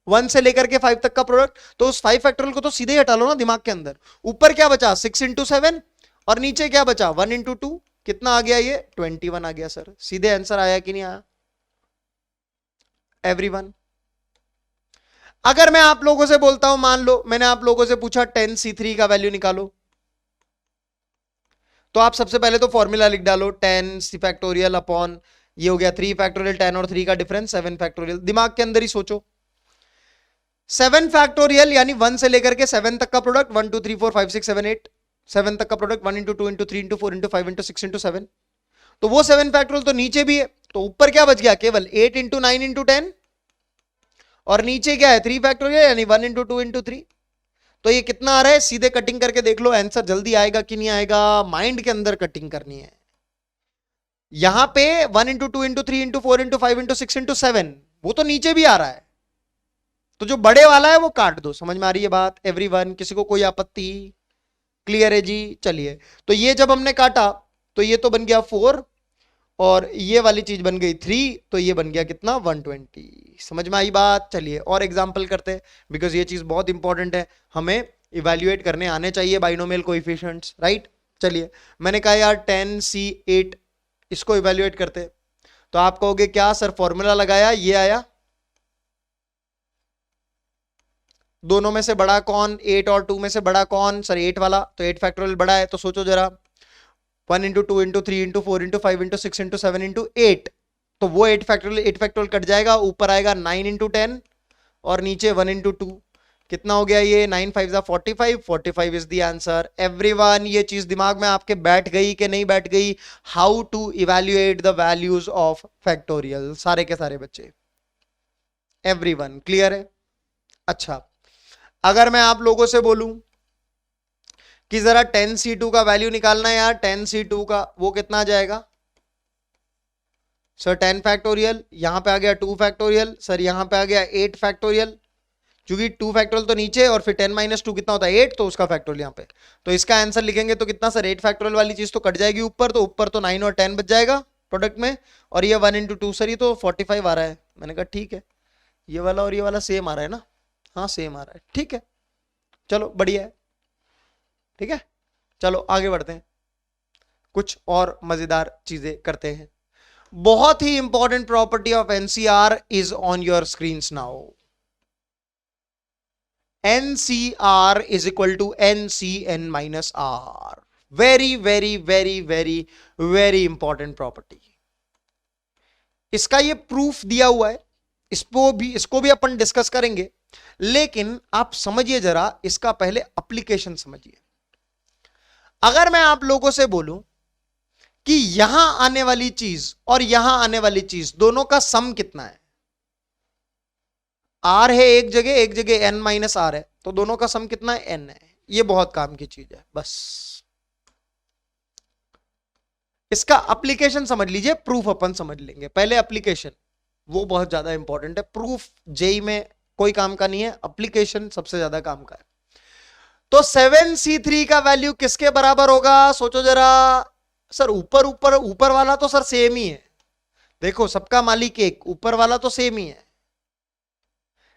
1 से लेकर के 5 तक का प्रोडक्ट। तो उस 5 फैक्टोरियल को तो सीधे ही हटा लो ना दिमाग के अंदर। ऊपर क्या बचा, 6 इंटू 7, और नीचे क्या बचा 1 इंटू 2, कितना आ गया ये 21 आ गया। सर सीधे आंसर आया कि नहीं आया एवरीवन? अगर मैं आप लोगों से बोलता हूं, मान लो मैंने आप लोगों से पूछा 10c3 का वैल्यू निकालो, तो आप सबसे पहले तो फॉर्मूला लिख डालो, 10c फैक्टोरियल अपॉन ये हो गया 3 फैक्टोरियल, 10 और 3 का डिफरेंस 7 फैक्टोरियल। दिमाग के अंदर ही सोचो, 7 फैक्टोरियल यानी 1 से लेकर के 7 तक का प्रोडक्ट, 1 2 3 4 5 6 7 8, 7 तक का product 1 into 2 into 3 into 4 into 5 into 6 into 7, तो वो 7 फैक्टोरियल तो नीचे भी है, तो ऊपर क्या बच गया केवल 8 इंटू 9 इंटू 10, और नीचे क्या है 3 फैक्टोरियल यानी 1 इंटू 2 इंटू 3। तो ये कितना आ रहा है, सीधे कटिंग करके देख लो आंसर जल्दी आएगा कि नहीं आएगा। माइंड के अंदर कटिंग करनी है। यहां पे 1 into 2 into 3 into 4 into 5 into 6 into 7 वो तो नीचे भी आ रहा है, तो जो बड़े वाला है वो काट दो। समझ में आ रही है बात एवरीवन? किसी को कोई आपत्ति? क्लियर है जी? चलिए, तो ये जब हमने काटा तो ये तो बन गया 4 और ये वाली चीज बन गई 3, तो ये बन गया कितना 120। समझ में आई बात? चलिए और एग्जांपल करते हैं, बिकॉज ये चीज बहुत इंपॉर्टेंट है, हमें इवेल्युएट करने आने चाहिए बाइनोमियल कोएफिशिएंट्स, राइट? चलिए, मैंने कहा यार 10C8 इसको इवेल्युएट करते हैं, तो आप कहोगे क्या सर फॉर्मूला लगाया ये आया, दोनों में से बड़ा कौन? 8 और 2 में से बड़ा कौन? सर 8 वाला, तो 8 फैक्टोरियल बड़ा है, तो सोचो जरा 1 into 2 into 3 into 4 into 5 into 6 into 7 into 8, तो वो 8 फैक्टोरियल कट जाएगा, ऊपर आएगा 9 इंटू 10 और नीचे 1 इंटू 2, कितना हो गया ये 9 5 जा 45, 45 इज द आंसर। एवरीवन ये चीज दिमाग में आपके बैठ गई कि नहीं बैठ गई? How to evaluate the values of factorial, सारे के सारे बच्चे, एवरीवन क्लियर है? अच्छा, अगर मैं आप लोगों से बोलूं कि जरा 10C2 का वैल्यू निकालना है यार, 10C2 का वो कितना आ जाएगा? सर 10 फैक्टोरियल, यहां पे आ गया 2 फैक्टोरियल, सर यहां पे आ गया 8 फैक्टोरियल, क्योंकि 2 फैक्टोरियल तो नीचे और फिर 10 माइनस 2 कितना होता है 8, तो उसका फैक्टोरियल यहां पे, तो इसका आंसर लिखेंगे तो कितना सर 8 फैक्टोरियल वाली चीज तो कट जाएगी ऊपर, तो ऊपर तो 9 और 10 बच जाएगा प्रोडक्ट में, और ये 1 इंटू 2 सर ये तो 45 आ रहा है। मैंने कहा ठीक है, ये वाला और ये वाला सेम आ रहा है ना? हाँ सेम आ रहा है, ठीक है, चलो बढ़िया है, ठीक है। चलो आगे बढ़ते हैं, कुछ और मजेदार चीजें करते हैं। बहुत ही important property of nCr is on your screen now. NCr is equal to nCn minus r. Very very very very very important property. इसका ये प्रूफ दिया हुआ है, इसको भी अपन डिस्कस करेंगे, लेकिन आप समझिए जरा, इसका पहले एप्लीकेशन समझिए। अगर मैं आप लोगों से बोलूं कि यहां आने वाली चीज और यहां आने वाली चीज दोनों का सम कितना है, आर है एक जगह एन माइनस आर है, तो दोनों का सम कितना है? एन है। ये बहुत काम की चीज है, बस इसका एप्लीकेशन समझ लीजिए, प्रूफ अपन समझ लेंगे पहले। एप्लीकेशन वो बहुत ज्यादा इंपॉर्टेंट है, प्रूफ जेई में कोई काम का नहीं है, एप्लीकेशन सबसे ज्यादा काम का है। तो 7C3 का वैल्यू किसके बराबर होगा? सोचो जरा। सर ऊपर वाला तो सर सेम ही है, देखो सबका मालिक एक, ऊपर वाला तो सेम ही है,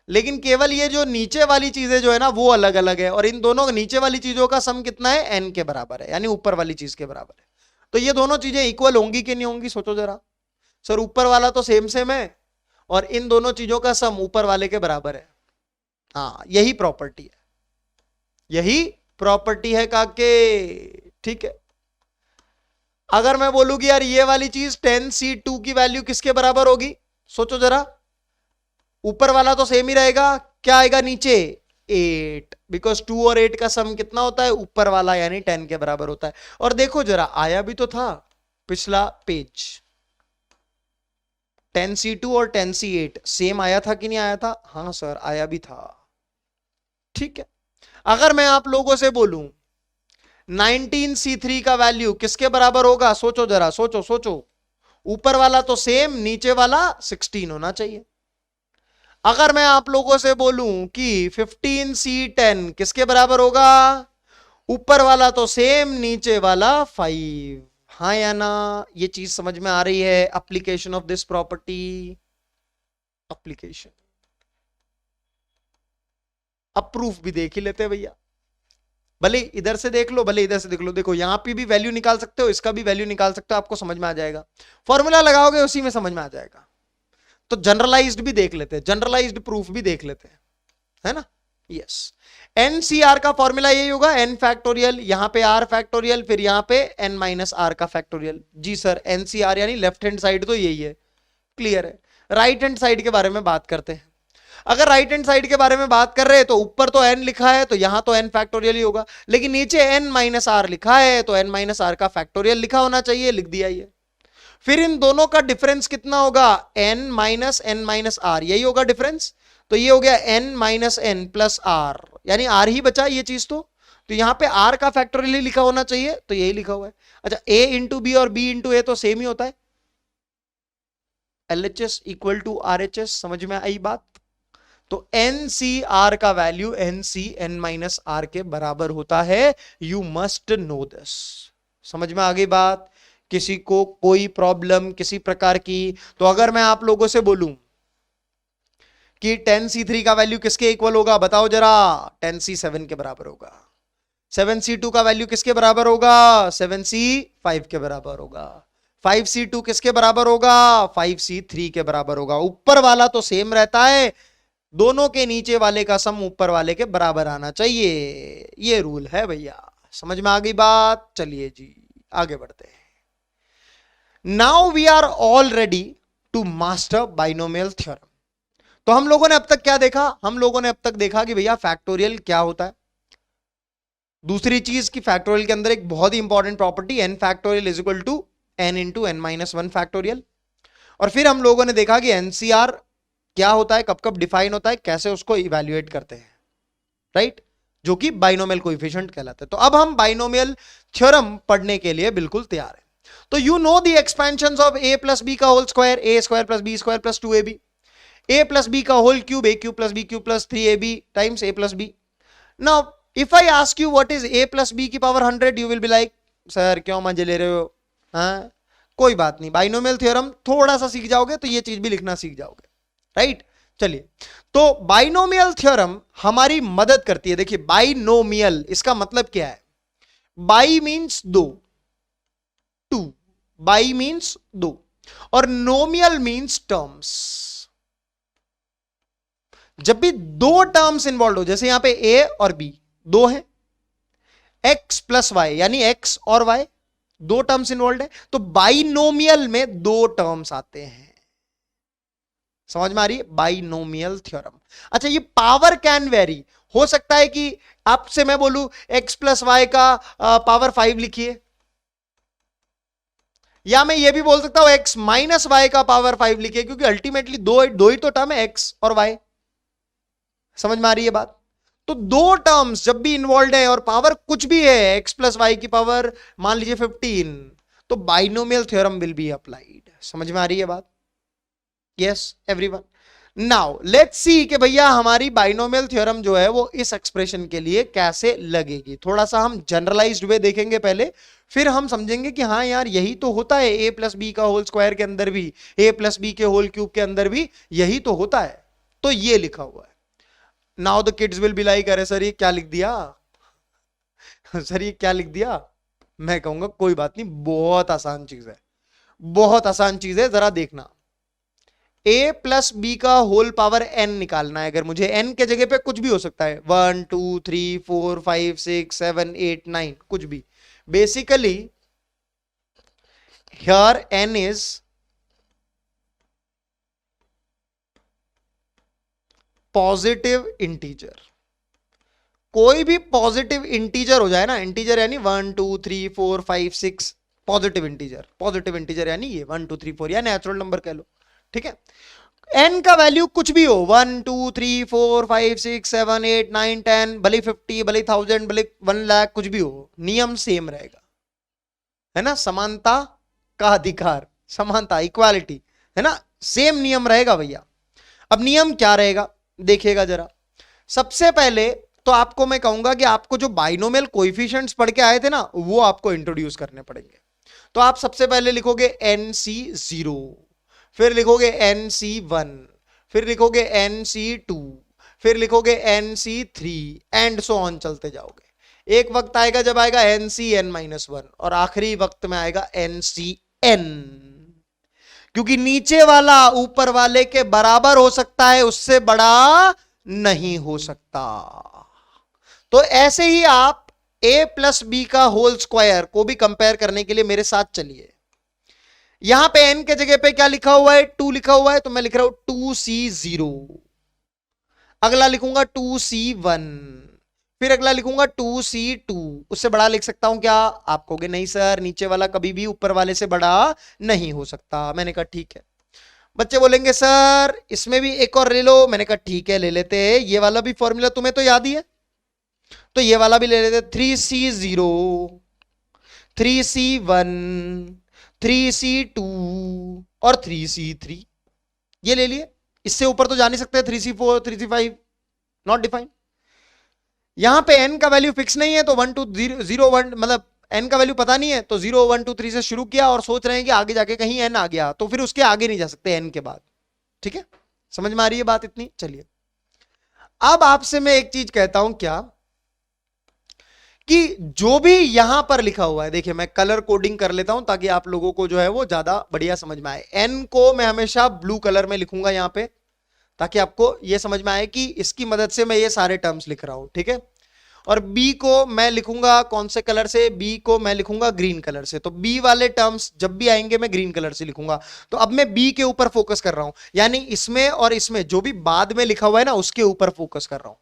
लेकिन केवल ये जो नीचे वाली चीजें जो है ना वो अलग अलग है, और इन दोनों नीचे वाली चीजों का सम कितना है? एन के बराबर है, यानी ऊपर वाली चीज के बराबर है। तो ये दोनों चीजें इक्वल होंगी कि नहीं होंगी? सोचो जरा। सर ऊपर वाला तो सेम है और इन दोनों चीजों का सम ऊपर वाले के बराबर है। हाँ यही प्रॉपर्टी है, यही प्रॉपर्टी है काके, ठीक है। अगर मैं बोलूं कि यार ये वाली चीज 10C2 की वैल्यू किसके बराबर होगी? सोचो जरा, ऊपर वाला तो सेम ही रहेगा, क्या आएगा नीचे? 8, बिकॉज 2 और 8 का सम कितना होता है? ऊपर वाला यानी 10 के बराबर होता है। और देखो जरा, आया भी तो था पिछला पेज, 10C2 और 10C8 सेम आया था कि नहीं आया था? हाँ सर आया भी था, ठीक है। अगर मैं आप लोगों से बोलूं 19C3 का वैल्यू किसके बराबर होगा? सोचो जरा, सोचो, ऊपर वाला तो सेम, नीचे वाला 16 होना चाहिए। अगर मैं आप लोगों से बोलूं कि 15C10 किसके बराबर होगा? ऊपर वाला तो सेम, नीचे वाला 5। हाँ या ना? ये चीज समझ में आ रही है? Application of this property, application. अब प्रूफ भी देख ही लेते हैं भैया, भले इधर से देख लो भले इधर से देख लो। देखो यहां पे भी वैल्यू निकाल सकते हो, इसका भी वैल्यू निकाल सकते हो, आपको समझ में आ जाएगा। फॉर्मूला लगाओगे उसी में समझ में आ जाएगा। तो जनरलाइज्ड भी देख लेते हैं, जनरलाइज्ड प्रूफ भी देख लेते हैं, है ना? यस, एनसीआर का फॉर्मूला यही होगा, एन फैक्टोरियल, यहां पे आर फैक्टोरियल, फिर यहां पे एन माइनस आर का फैक्टोरियल। जी सर, एनसीआर यानी लेफ्ट हैंड साइड तो यही है, क्लियर है। राइट हैंड साइड के बारे में बात करते हैं। अगर राइट हैंड साइड के बारे में बात कर रहे हैं तो ऊपर तो n लिखा है तो यहां तो n फैक्टोरियल ही होगा, लेकिन नीचे n माइनस आर लिखा है तो n माइनस आर का फैक्टोरियल लिखा होना चाहिए, लिख दिया ये। फिर इन दोनों का डिफरेंस कितना होगा? n माइनस आर, यही होगा डिफरेंस। तो ये हो गया n minus n plus r, यानी आर ही बचा ये चीज। तो यहां पे आर का फैक्टोरियल ही लिखा होना चाहिए, तो यही लिखा हुआ है। अच्छा, a इंटू बी और b इंटू ए तो सेम ही होता है, LHS इक्वल टू RHS, समझ में आई बात? तो NCR का वैल्यू NCN-R के बराबर होता है। You must know this. समझ में आ गई बात? किसी को कोई प्रॉब्लम किसी प्रकार की? तो अगर मैं आप लोगों से बोलूं कि 10C3 का वैल्यू किसके इक्वल होगा, बताओ जरा। 10C7 के बराबर होगा। 7C2 का वैल्यू किसके बराबर होगा? 7C5 के बराबर होगा। 5C2 किसके बराबर होगा? 5C3 के बराबर होगा। ऊपर वाला तो सेम रहता है, दोनों के नीचे वाले का सम ऊपर वाले के बराबर आना चाहिए। ये रूल है भैया। समझ में आ गई बात? चलिए जी आगे बढ़ते हैं। Now we are all ready to master binomial theorem. तो हम लोगों ने अब तक क्या देखा? हम लोगों ने अब तक देखा कि भैया फैक्टोरियल क्या होता है। दूसरी चीज कि फैक्टोरियल के अंदर एक बहुत ही important property n factorial is equal to n into n-1 factorial. और फिर हम लोगों ने देखा कि NCR क्या होता है, कब कब डिफाइन होता है, कैसे उसको इवैल्यूएट करते हैं, राइट, जो कि बाइनोमियल कोएफिशिएंट कहलाता है। तो अब हम बाइनोमियल थ्योरम पढ़ने के लिए बिल्कुल तैयार हैं। तो you know the expansions of a plus b का whole square, a square plus b square plus 2ab, a plus b का whole cube, a cube plus b cube plus 3ab times a plus b. Now if I ask you what is a plus b की power 100, you will be like sir क्यों मजे ले रहे हो? हाँ कोई बात नहीं, बाइनोमियल थ्योरम थोड़ा सा सीख जाओगे तो ये चीज भी लिखना सीख जाओगे, राइट। चलिए, तो बाइनोमियल थ्योरम हमारी मदद करती है। देखिए बाइनोमियल इसका मतलब क्या है? बाई मींस दो, टू, बाई मींस दो, और नोमियल मींस टर्म्स। जब भी दो टर्म्स इन्वॉल्व हो, जैसे यहां पे ए और बी दो हैं, एक्स प्लस वाई यानी एक्स और वाई दो टर्म्स इन्वॉल्व है, तो बाइनोमियल में दो टर्म्स आते हैं। समझ में आ रही है? Binomial theorem. अच्छा, ये पावर कैन वेरी, हो सकता है कि आपसे मैं बोलूं x प्लस वाई का पावर 5 लिखिए, या मैं ये भी बोल सकता हूं x माइनस वाई का पावर 5 लिखिए, क्योंकि अल्टीमेटली दो ही तो टर्म है, x और y। समझ में आ रही है बात? तो दो टर्म्स जब भी इन्वॉल्व है और पावर कुछ भी है, x प्लस वाई की पावर मान लीजिए 15, तो binomial theorem will be applied. समझ में आ रही है बात? Yes everyone. Now let's see कि भैया हमारी बाइनोमियल थ्योरम जो है वो इस एक्सप्रेशन के लिए कैसे लगेगी। थोड़ा सा हम जनरलाइज्ड वे देखेंगे पहले, फिर हम समझेंगे कि हाँ यार यही तो होता है, a प्लस बी का होल स्क्वायर के अंदर भी, a प्लस बी के होल क्यूब के अंदर भी यही तो होता है। तो ये लिखा हुआ है। Now the kids will be like अरे सर ये क्या लिख दिया सर ये क्या लिख दिया? मैं कहूंगा कोई बात नहीं, बहुत आसान चीज है, बहुत आसान चीज है, जरा देखना। a प्लस बी का होल पावर n निकालना है। अगर मुझे n के जगह पे कुछ भी हो सकता है, 1 2 3 4 5 6 7 8 9 कुछ भी, basically here n is positive integer. कोई भी पॉजिटिव इंटीजर हो जाए ना, इंटीजर यानी 1 2 3 4 5 6, पॉजिटिव इंटीजर यानी ये 1 2 3 4 या नेचुरल नंबर कह लो, ठीक है। n का वैल्यू कुछ भी हो, 1 2 3 4 5 6 7 8 9 10, भले 50 भले 1000 भले 1 लाख, कुछ भी हो, नियम सेम रहेगा, है ना। समानता का अधिकार, समानता इक्वालिटी, है ना, सेम नियम रहेगा भैया। अब नियम क्या रहेगा देखिएगा जरा। सबसे पहले तो आपको मैं कहूंगा कि आपको जो बाइनोमियल कोएफिशिएंट्स पढ़ के आए थे ना, वो आपको इंट्रोड्यूस करने पड़ेंगे। तो आप सबसे पहले लिखोगे NC0, फिर लिखोगे NC1, फिर लिखोगे NC2, फिर लिखोगे NC3 एंड सो ऑन चलते जाओगे। एक वक्त आएगा जब आएगा NCN-1 और आखिरी वक्त में आएगा NCN, क्योंकि नीचे वाला ऊपर वाले के बराबर हो सकता है, उससे बड़ा नहीं हो सकता। तो ऐसे ही आप a प्लस बी का होल स्क्वायर को भी कंपेयर करने के लिए मेरे साथ चलिए। यहां पे n के जगह पे क्या लिखा हुआ है? 2 लिखा हुआ है, तो मैं लिख रहा हूं 2C0। अगला लिखूंगा 2C1, फिर अगला लिखूंगा 2C2। उससे बड़ा लिख सकता हूं क्या? आप कहोगे नहीं सर, नीचे वाला कभी भी ऊपर वाले से बड़ा नहीं हो सकता। मैंने कहा ठीक है। बच्चे बोलेंगे सर इसमें भी एक और ले लो। मैंने कहा ठीक है ले लेते हैं, ये वाला भी फॉर्मूला तुम्हें तो याद ही है, तो ये वाला भी ले लेते। 3C0, 3C1, 3C2 और 3C3, ये ले लिए। इससे ऊपर तो जा नहीं सकते 3C4 3C5 नॉट डिफाइंड। यहां पे n का वैल्यू फिक्स नहीं है तो 1 2 0 1 मतलब n का वैल्यू पता नहीं है तो 0 1 2 3 से शुरू किया और सोच रहे हैं कि आगे जाके कहीं n आ गया तो फिर उसके आगे नहीं जा सकते n के बाद। ठीक है, समझ में आ रही है बात इतनी? चलिए अब आपसे मैं एक चीज कहता हूं क्या कि जो भी यहां पर लिखा हुआ है, देखिए मैं कलर कोडिंग कर लेता हूं ताकि आप लोगों को जो है वो ज्यादा बढ़िया समझ में आए। n को मैं हमेशा ब्लू कलर में लिखूंगा यहां पे ताकि आपको यह समझ में आए कि इसकी मदद से मैं ये सारे टर्म्स लिख रहा हूं। ठीक है, और b को मैं लिखूंगा कौन से कलर से? b को मैं लिखूंगा ग्रीन कलर से। तो b वाले टर्म्स जब भी आएंगे मैं ग्रीन कलर से लिखूंगा। तो अब मैं b के ऊपर फोकस कर रहा हूं, यानी इसमें और इसमें जो भी बाद में लिखा हुआ है ना उसके ऊपर फोकस कर रहा हूं।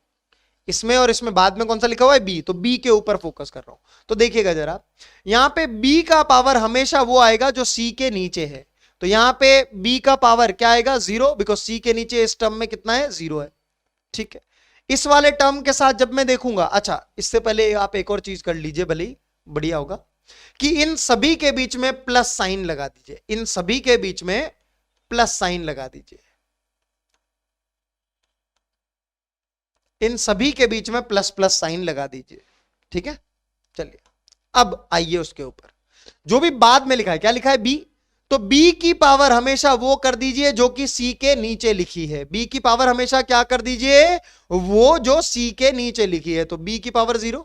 इसमें और इसमें बाद में कौन सा लिखा हुआ है? b, तो b के ऊपर फोकस कर रहा हूं। तो देखिएगा जरा, यहां पे b का पावर हमेशा वो आएगा जो c के नीचे है। तो यहां पे b का पावर क्या आएगा? 0, बिकॉज c के नीचे इस टर्म में कितना है? 0 है। ठीक है, इस वाले टर्म के साथ जब मैं देखूंगा, अच्छा इससे पहले आप एक और चीज कर लीजिए भले ही बढ़िया होगा कि इन सभी के बीच में प्लस साइन लगा दीजिए। इन सभी के बीच में प्लस साइन लगा दीजिए। इन सभी के बीच में प्लस प्लस साइन लगा दीजिए। ठीक है, चलिए अब आइए उसके ऊपर जो भी बाद में लिखा है। क्या लिखा है? b, तो b की पावर हमेशा वो कर दीजिए जो कि c के नीचे लिखी है। b की पावर हमेशा क्या कर दीजिए? वो जो c के नीचे लिखी है। तो b की पावर 0,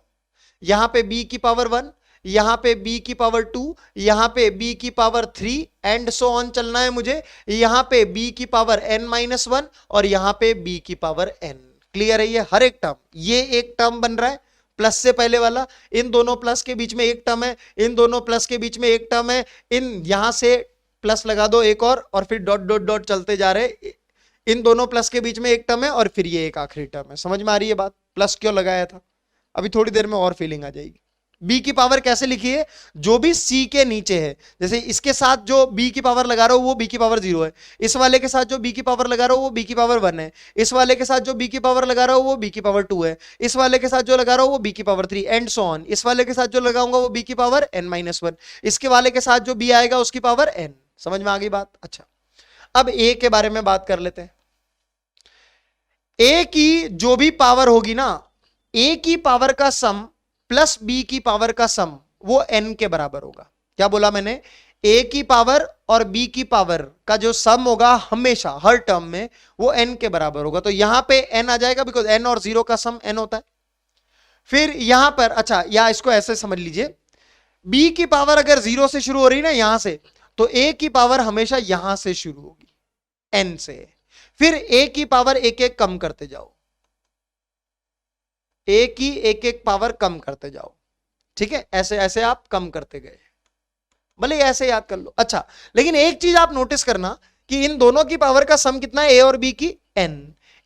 यहां पे b की पावर 1, यहां पे b की पावर 2, यहां पे b की पावर 3 एंड सो ऑन चलना है मुझे। यहां पे b की पावर n-1 और यहां पे b की पावर n। क्लियर है? ये हर एक टर्म, ये एक टर्म बन रहा है प्लस से पहले वाला, इन दोनों प्लस के बीच में एक टर्म है, इन दोनों प्लस के बीच में एक टर्म है, इन यहां से प्लस लगा दो एक और फिर डॉट डॉट डॉट चलते जा रहे। इन दोनों प्लस के बीच में एक टर्म है और फिर ये एक आखिरी टर्म है। समझ में आ रही है बात? प्लस क्यों लगाया था अभी थोड़ी देर में और फीलिंग आ जाएगी। b की पावर कैसे लिखी है? जो भी c के नीचे है, जैसे इसके साथ जो b की पावर लगा रहा हूं वो b की पावर 0 है, इस वाले के साथ जो b की पावर लगा रहा हूं वो b की पावर 1 है, इस वाले के साथ जो b की पावर लगा रहा हूं वो b की पावर 2 है, इस वाले के साथ जो लगा रहा हूं वो b की पावर 3 एंड सो ऑन। इस वाले के साथ जो लगाऊंगा वो b की पावर n-1, इसके वाले के साथ जो b आएगा उसकी पावर n। समझ में आ गई बात? अच्छा अब a के बारे में बात कर लेते हैं। a की जो भी पावर होगी ना, a की पावर का सम प्लस b की पावर का सम वो n के बराबर होगा। क्या बोला मैंने? a की पावर और b की पावर का जो सम होगा हमेशा हर टर्म में वो n के बराबर होगा। तो यहां पे n आ जाएगा बिकॉज n और 0 का सम n होता है। फिर यहां पर, अच्छा या इसको ऐसे समझ लीजिए, b की पावर अगर 0 से शुरू हो रही ना यहां से, तो a की पावर हमेशा यहां से शुरू होगी n से। फिर a की पावर एक एक कम करते जाओ, a की एक एक पावर कम करते जाओ। ठीक है, ऐसे ऐसे आप कम करते गए, भले ऐसे याद कर लो। अच्छा लेकिन एक चीज आप नोटिस करना कि इन दोनों की पावर का सम कितना है? a और b की n।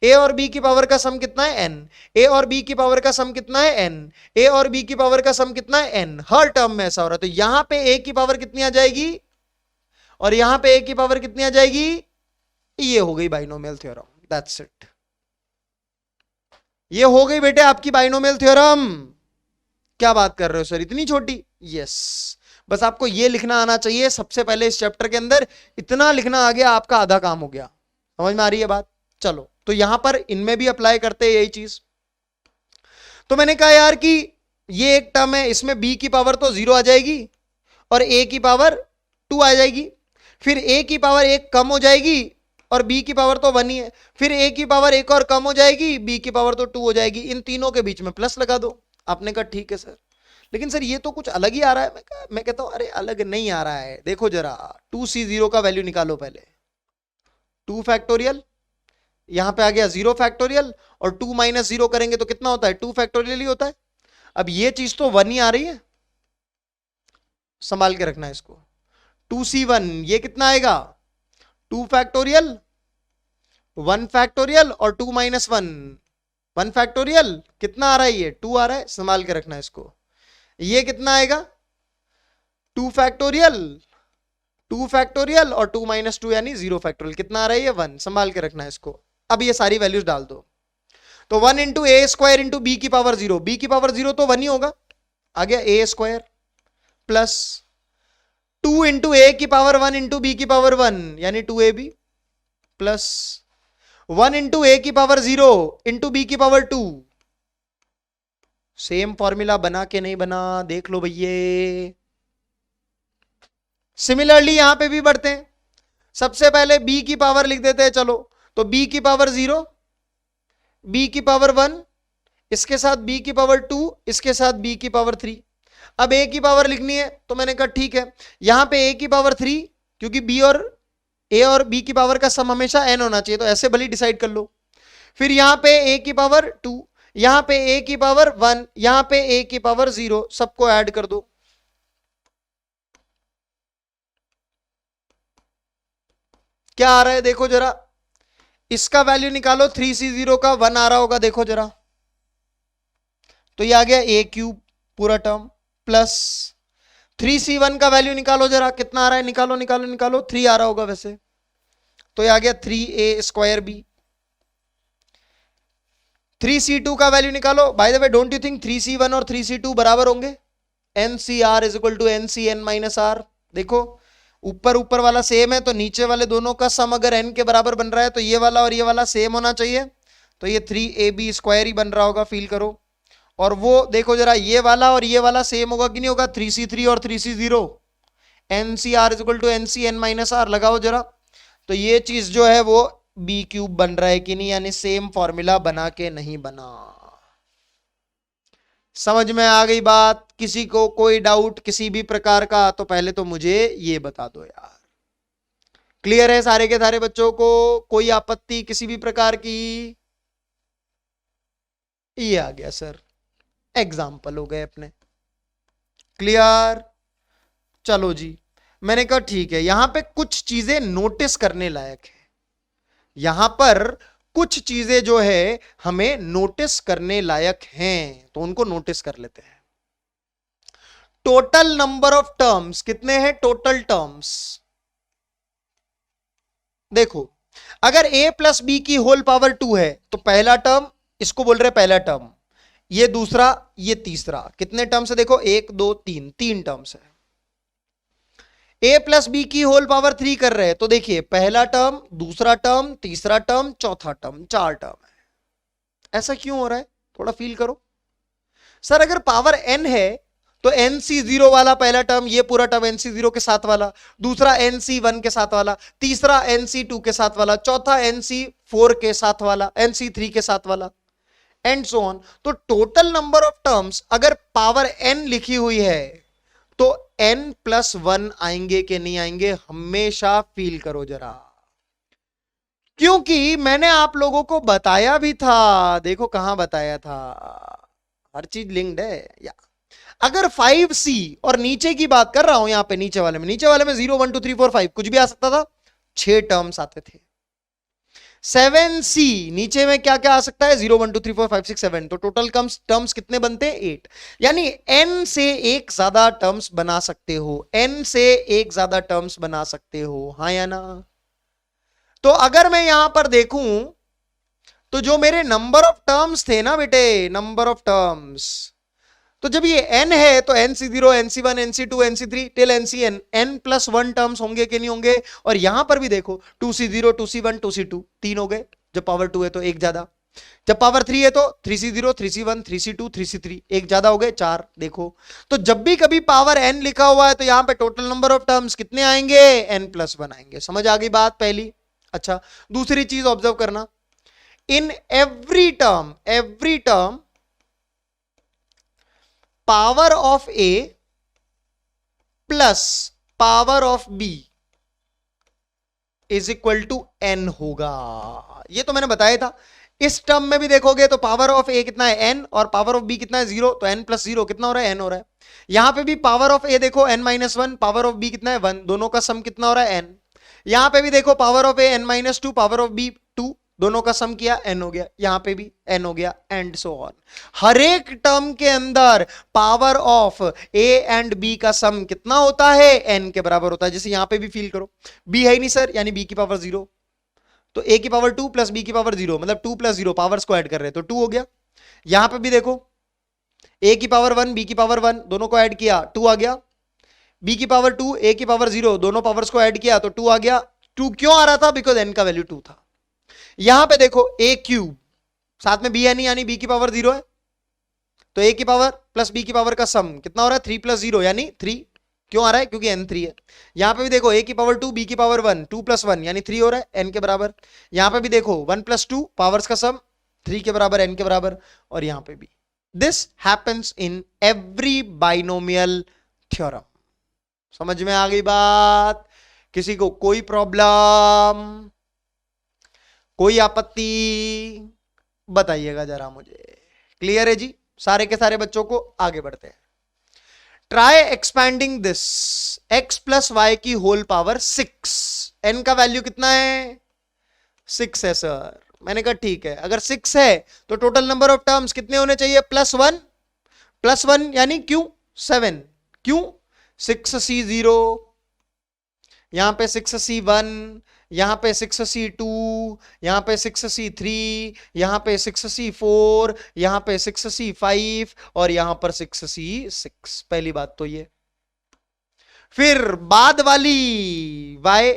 a और b की पावर का सम कितना है? n। a और b की पावर का सम कितना है? n। a और b की पावर का सम कितना है? n। हर टर्म में ऐसा हो रहा है। तो यहां पे a की पावर कितनी आ जाएगी और यहां पे a की पावर कितनी आ जाएगी? ये हो गई बाइनोमियल थ्योरम। दैट्स इट, ये हो गई बेटे आपकी बाइनोमियल थ्योरम। क्या बात कर रहे हो सर, इतनी छोटी? यस, बस आपको ये लिखना आना चाहिए सबसे पहले इस चैप्टर के अंदर। इतना लिखना आ गया आपका आधा काम हो गया। समझ में आ रही है बात? चलो तो यहां पर इनमें भी अप्लाई करते हैं यही चीज। तो मैंने कहा यार कि ये एक टर्म है, इसमें b की पावर तो 0 आ जाएगी और a की पावर 2 आ जाएगी। फिर a की पावर 1 कम हो जाएगी और b की पावर तो 1 ही है। फिर a की पावर 1 और कम हो जाएगी, b की पावर तो 2 हो जाएगी। इन तीनों के बीच में प्लस लगा दो। आपने कहा ठीक है सर, लेकिन सर ये तो कुछ अलग ही आ रहा है। मैं कहता हूं अरे अलग नहीं आ रहा है, देखो जरा 2c0 का वैल्यू निकालो पहले। 2 फैक्टोरियल, यहां पे आ गया 0 फैक्टोरियल और 2 माइनस 0 करेंगे तो कितना होता है? 2 फैक्टोरियल ही होता है। अब ये चीज तो 1 ही आ रही है, संभाल के रखना है इसको। 2c1 ये कितना आएगा? 2 फैक्टोरियल, 1 फैक्टोरियल और 2 माइनस 1 1 फैक्टोरियल। कितना आ रहा है? ये 2 आ रहा है, संभाल के रखना है इसको। ये कितना आएगा? 2 फैक्टोरियल, 2 फैक्टोरियल और 2 माइनस 2 यानी 0 फैक्टोरियल। कितना आ रहा है? ये 1। संभाल के रखना है इसको। अब ये सारी वैल्यूज डाल दो। तो 1 इंटू ए स्क्वायर इंटू बी की पावर 0, बी की पावर 0 तो 1 ही होगा, आ गया ए स्क्वायर प्लस 2 इंटू ए की पावर 1 इंटू बी की पावर 1 यानी 2ab प्लस 1 इंटू ए की पावर 0 इंटू बी की पावर 2। सेम फॉर्मूला बना के नहीं बना, देख लो भैया। सिमिलरली यहां पे भी बढ़ते हैं। सबसे पहले b की पावर लिख देते हैं, चलो। तो b की पावर 0, b की पावर 1, इसके साथ b की पावर 2, इसके साथ b की पावर 3। अब a की पावर लिखनी है, तो मैंने कहा ठीक है, यहां पे a की पावर 3, क्योंकि b और a और b की पावर का सम हमेशा n होना चाहिए, तो ऐसे भले डिसाइड कर लो। फिर यहां पे a की पावर 2, यहां पे a की पावर 1, यहां पे a की पावर 0, सबको ऐड कर दो। क्या आ रहा है देखो जरा, इसका वैल्यू निकालो, 3c0 का 1 आ रहा होगा, देखो जरा। तो ये आ गया a क्यूब पूरा टर्म, प्लस 3c1 का वैल्यू निकालो जरा, कितना आ रहा है, निकालो निकालो निकालो, 3 आ रहा होगा वैसे। तो ये आ गया 3a स्क्वायर b। 3c2 का वैल्यू निकालो। By the way, don't you think 3c1 और 3c2 बराबर होंगे? ncr is equal to ncn minus r. देखो ऊपर ऊपर वाला सेम है, तो नीचे वाले दोनों का सम अगर n के बराबर बन रहा है, तो ये वाला और ये वाला सेम होना चाहिए। तो ये 3ab स्क्वायर ही बन रहा होगा, फील करो। और वो देखो जरा, ये वाला और ये वाला सेम होगा कि नहीं होगा, 3c3 और 3c0। ncr is equal to ncn minus r लगाओ जरा। तो ये चीज जो है वो b क्यूब बन रहा है कि नहीं, यानी सेम फॉर्मूला बना के नहीं बना। समझ में आ गई बात? किसी को कोई डाउट किसी भी प्रकार का, तो पहले तो मुझे ये बता दो यार। क्लियर है सारे के सारे बच्चों को? कोई आपत्ति किसी भी प्रकार की? ये आ गया सर, एग्जाम्पल हो गए अपने। क्लियर? चलो जी, मैंने कहा ठीक है, यहां पे कुछ चीजें नोटिस करने लायक है। यहां पर कुछ चीजें जो है हमें नोटिस करने लायक हैं, तो उनको नोटिस कर लेते हैं। टोटल नंबर ऑफ टर्म्स कितने हैं? टोटल टर्म्स देखो, अगर a प्लस बी की होल पावर 2 है, तो पहला टर्म, इसको बोल रहे पहला टर्म, ये दूसरा, ये तीसरा। कितने टर्म्स है देखो, 1 2 3, 3 टर्म्स है। a प्लस बी की होल पावर 3 कर रहे हैं, तो देखिए पहला टर्म, दूसरा टर्म, तीसरा टर्म, चौथा टर्म, 4 टर्म है। ऐसा क्यों हो रहा है, थोड़ा फील करो। सर अगर पावर n है, तो nc0 वाला पहला टर्म, ये पूरा टर्म nc0 के साथ वाला, दूसरा nc1 के साथ वाला, तीसरा nc2 के साथ वाला, चौथा nc4 के साथ वाला, nc3 के साथ वाला, एंड सो ऑन। तो टोटल नंबर ऑफ टर्म्स अगर पावर n लिखी हुई है, तो n प्लस 1 आएंगे कि नहीं आएंगे? हमेशा फील करो जरा, क्योंकि मैंने आप लोगों को बताया भी था। देखो कहां बताया था, हर चीज लिंक्ड है या। अगर 5c और नीचे की बात कर रहा हूं, यहां पे नीचे वाले में 0 1 2 3 4 5 कुछ भी आ सकता था, 6 टर्म्स आते थे। 7c नीचे में क्या क्या आ सकता है, 0 1 2 3 4 5 6 7, तो टोटल टर्म्स कितने बनते हैं? 8। यानी n से एक ज्यादा टर्म्स बना सकते हो, n से एक ज्यादा टर्म्स बना सकते हो, हाँ या ना? तो अगर मैं यहां पर देखूं, तो जो मेरे नंबर ऑफ टर्म्स थे ना बेटे, नंबर ऑफ टर्म्स, तो जब ये n है, तो nc0 nc1 nc2 nc3 till ncn, n plus 1 terms होंगे कि नहीं होंगे? और यहां पर भी देखो 2c0 2c1 2c2, 3 हो गए। जब पावर 2 है तो एक ज्यादा, जब पावर 3 है तो 3c0 3c1 3c2 3c3, एक ज्यादा हो गए, 4। देखो, तो जब भी कभी पावर n लिखा हुआ है, तो यहां पे टोटल नंबर ऑफ टर्म्स कितने आएंगे? n प्लस 1 आएंगे। समझ आ गई बात पहली? अच्छा, दूसरी चीज ऑब्जर्व करना, in every term power of a plus power of b is equal to n होगा। ये तो मैंने बताया था। इस टर्म में भी देखोगे तो पावर ऑफ a कितना है? n, और पावर ऑफ b कितना है? 0, तो n प्लस 0 कितना हो रहा है? n हो रहा है। यहां पे भी पावर ऑफ a देखो n minus 1, power of b कितना है? 1, दोनों का सम कितना हो रहा है? n। यहां पे भी देखो power of a n minus 2, power of b 2, दोनों का सम किया, n हो गया। यहां पे भी n हो गया, एंड सो ऑन। हर एक टर्म के अंदर power of a and b का सम कितना होता है? n के बराबर होता है। जैसे यहां पे भी फील करो, b है ही नहीं सर, यानी b की पावर 0, तो a की पावर 2 प्लस b की पावर 0, मतलब 2 प्लस 0, पावर्स को ऐड कर रहे हैं तो 2 हो गया। यहां पे भी देखो, a की पावर 1 b की पावर 1, दोनों को ऐड किया, 2 आ गया। b की पावर 2 a की पावर 0, दोनों पावर्स को ऐड किया तो 2 आ गया। 2 क्यों आ रहा था? बिकॉज n का वैल्यू 2 था। यहां पे देखो a क्यूब साथ में b है नहीं, यानी b की पावर 0 है, तो a की पावर प्लस b की पावर का सम कितना हो रहा है 3 प्लस 0 यानी 3। क्यों आ रहा है? क्योंकि n 3 है। यहां पे भी देखो a की पावर 2 b की पावर 1, 2 प्लस 1 यानी 3 हो रहा है n के बराबर। यहां पे भी देखो 1 प्लस 2 पावर्स का सम 3 के बराबर n के बराबर, और यहां पे भी। This happens in every binomial theorem. समझ में आ गई बात? किसी को कोई प्रॉब्लम, कोई आपत्ति बताइएगा जरा मुझे। क्लियर है जी सारे के सारे बच्चों को? आगे बढ़ते हैं। Try expanding this x plus y की होल पावर 6। n का वैल्यू कितना है? 6 है सर। मैंने कहा ठीक है, अगर 6 है तो टोटल नंबर ऑफ टर्म्स कितने होने चाहिए? प्लस वन यानी क्यों 7। क्यों? 6c0, यहां पे 6c1, यहां पे 6c2, यहां पे 6c3, यहां पे 6c4, यहां पे 6c5 और यहां पर 6c6। पहली बात तो ये। फिर बाद वाली y,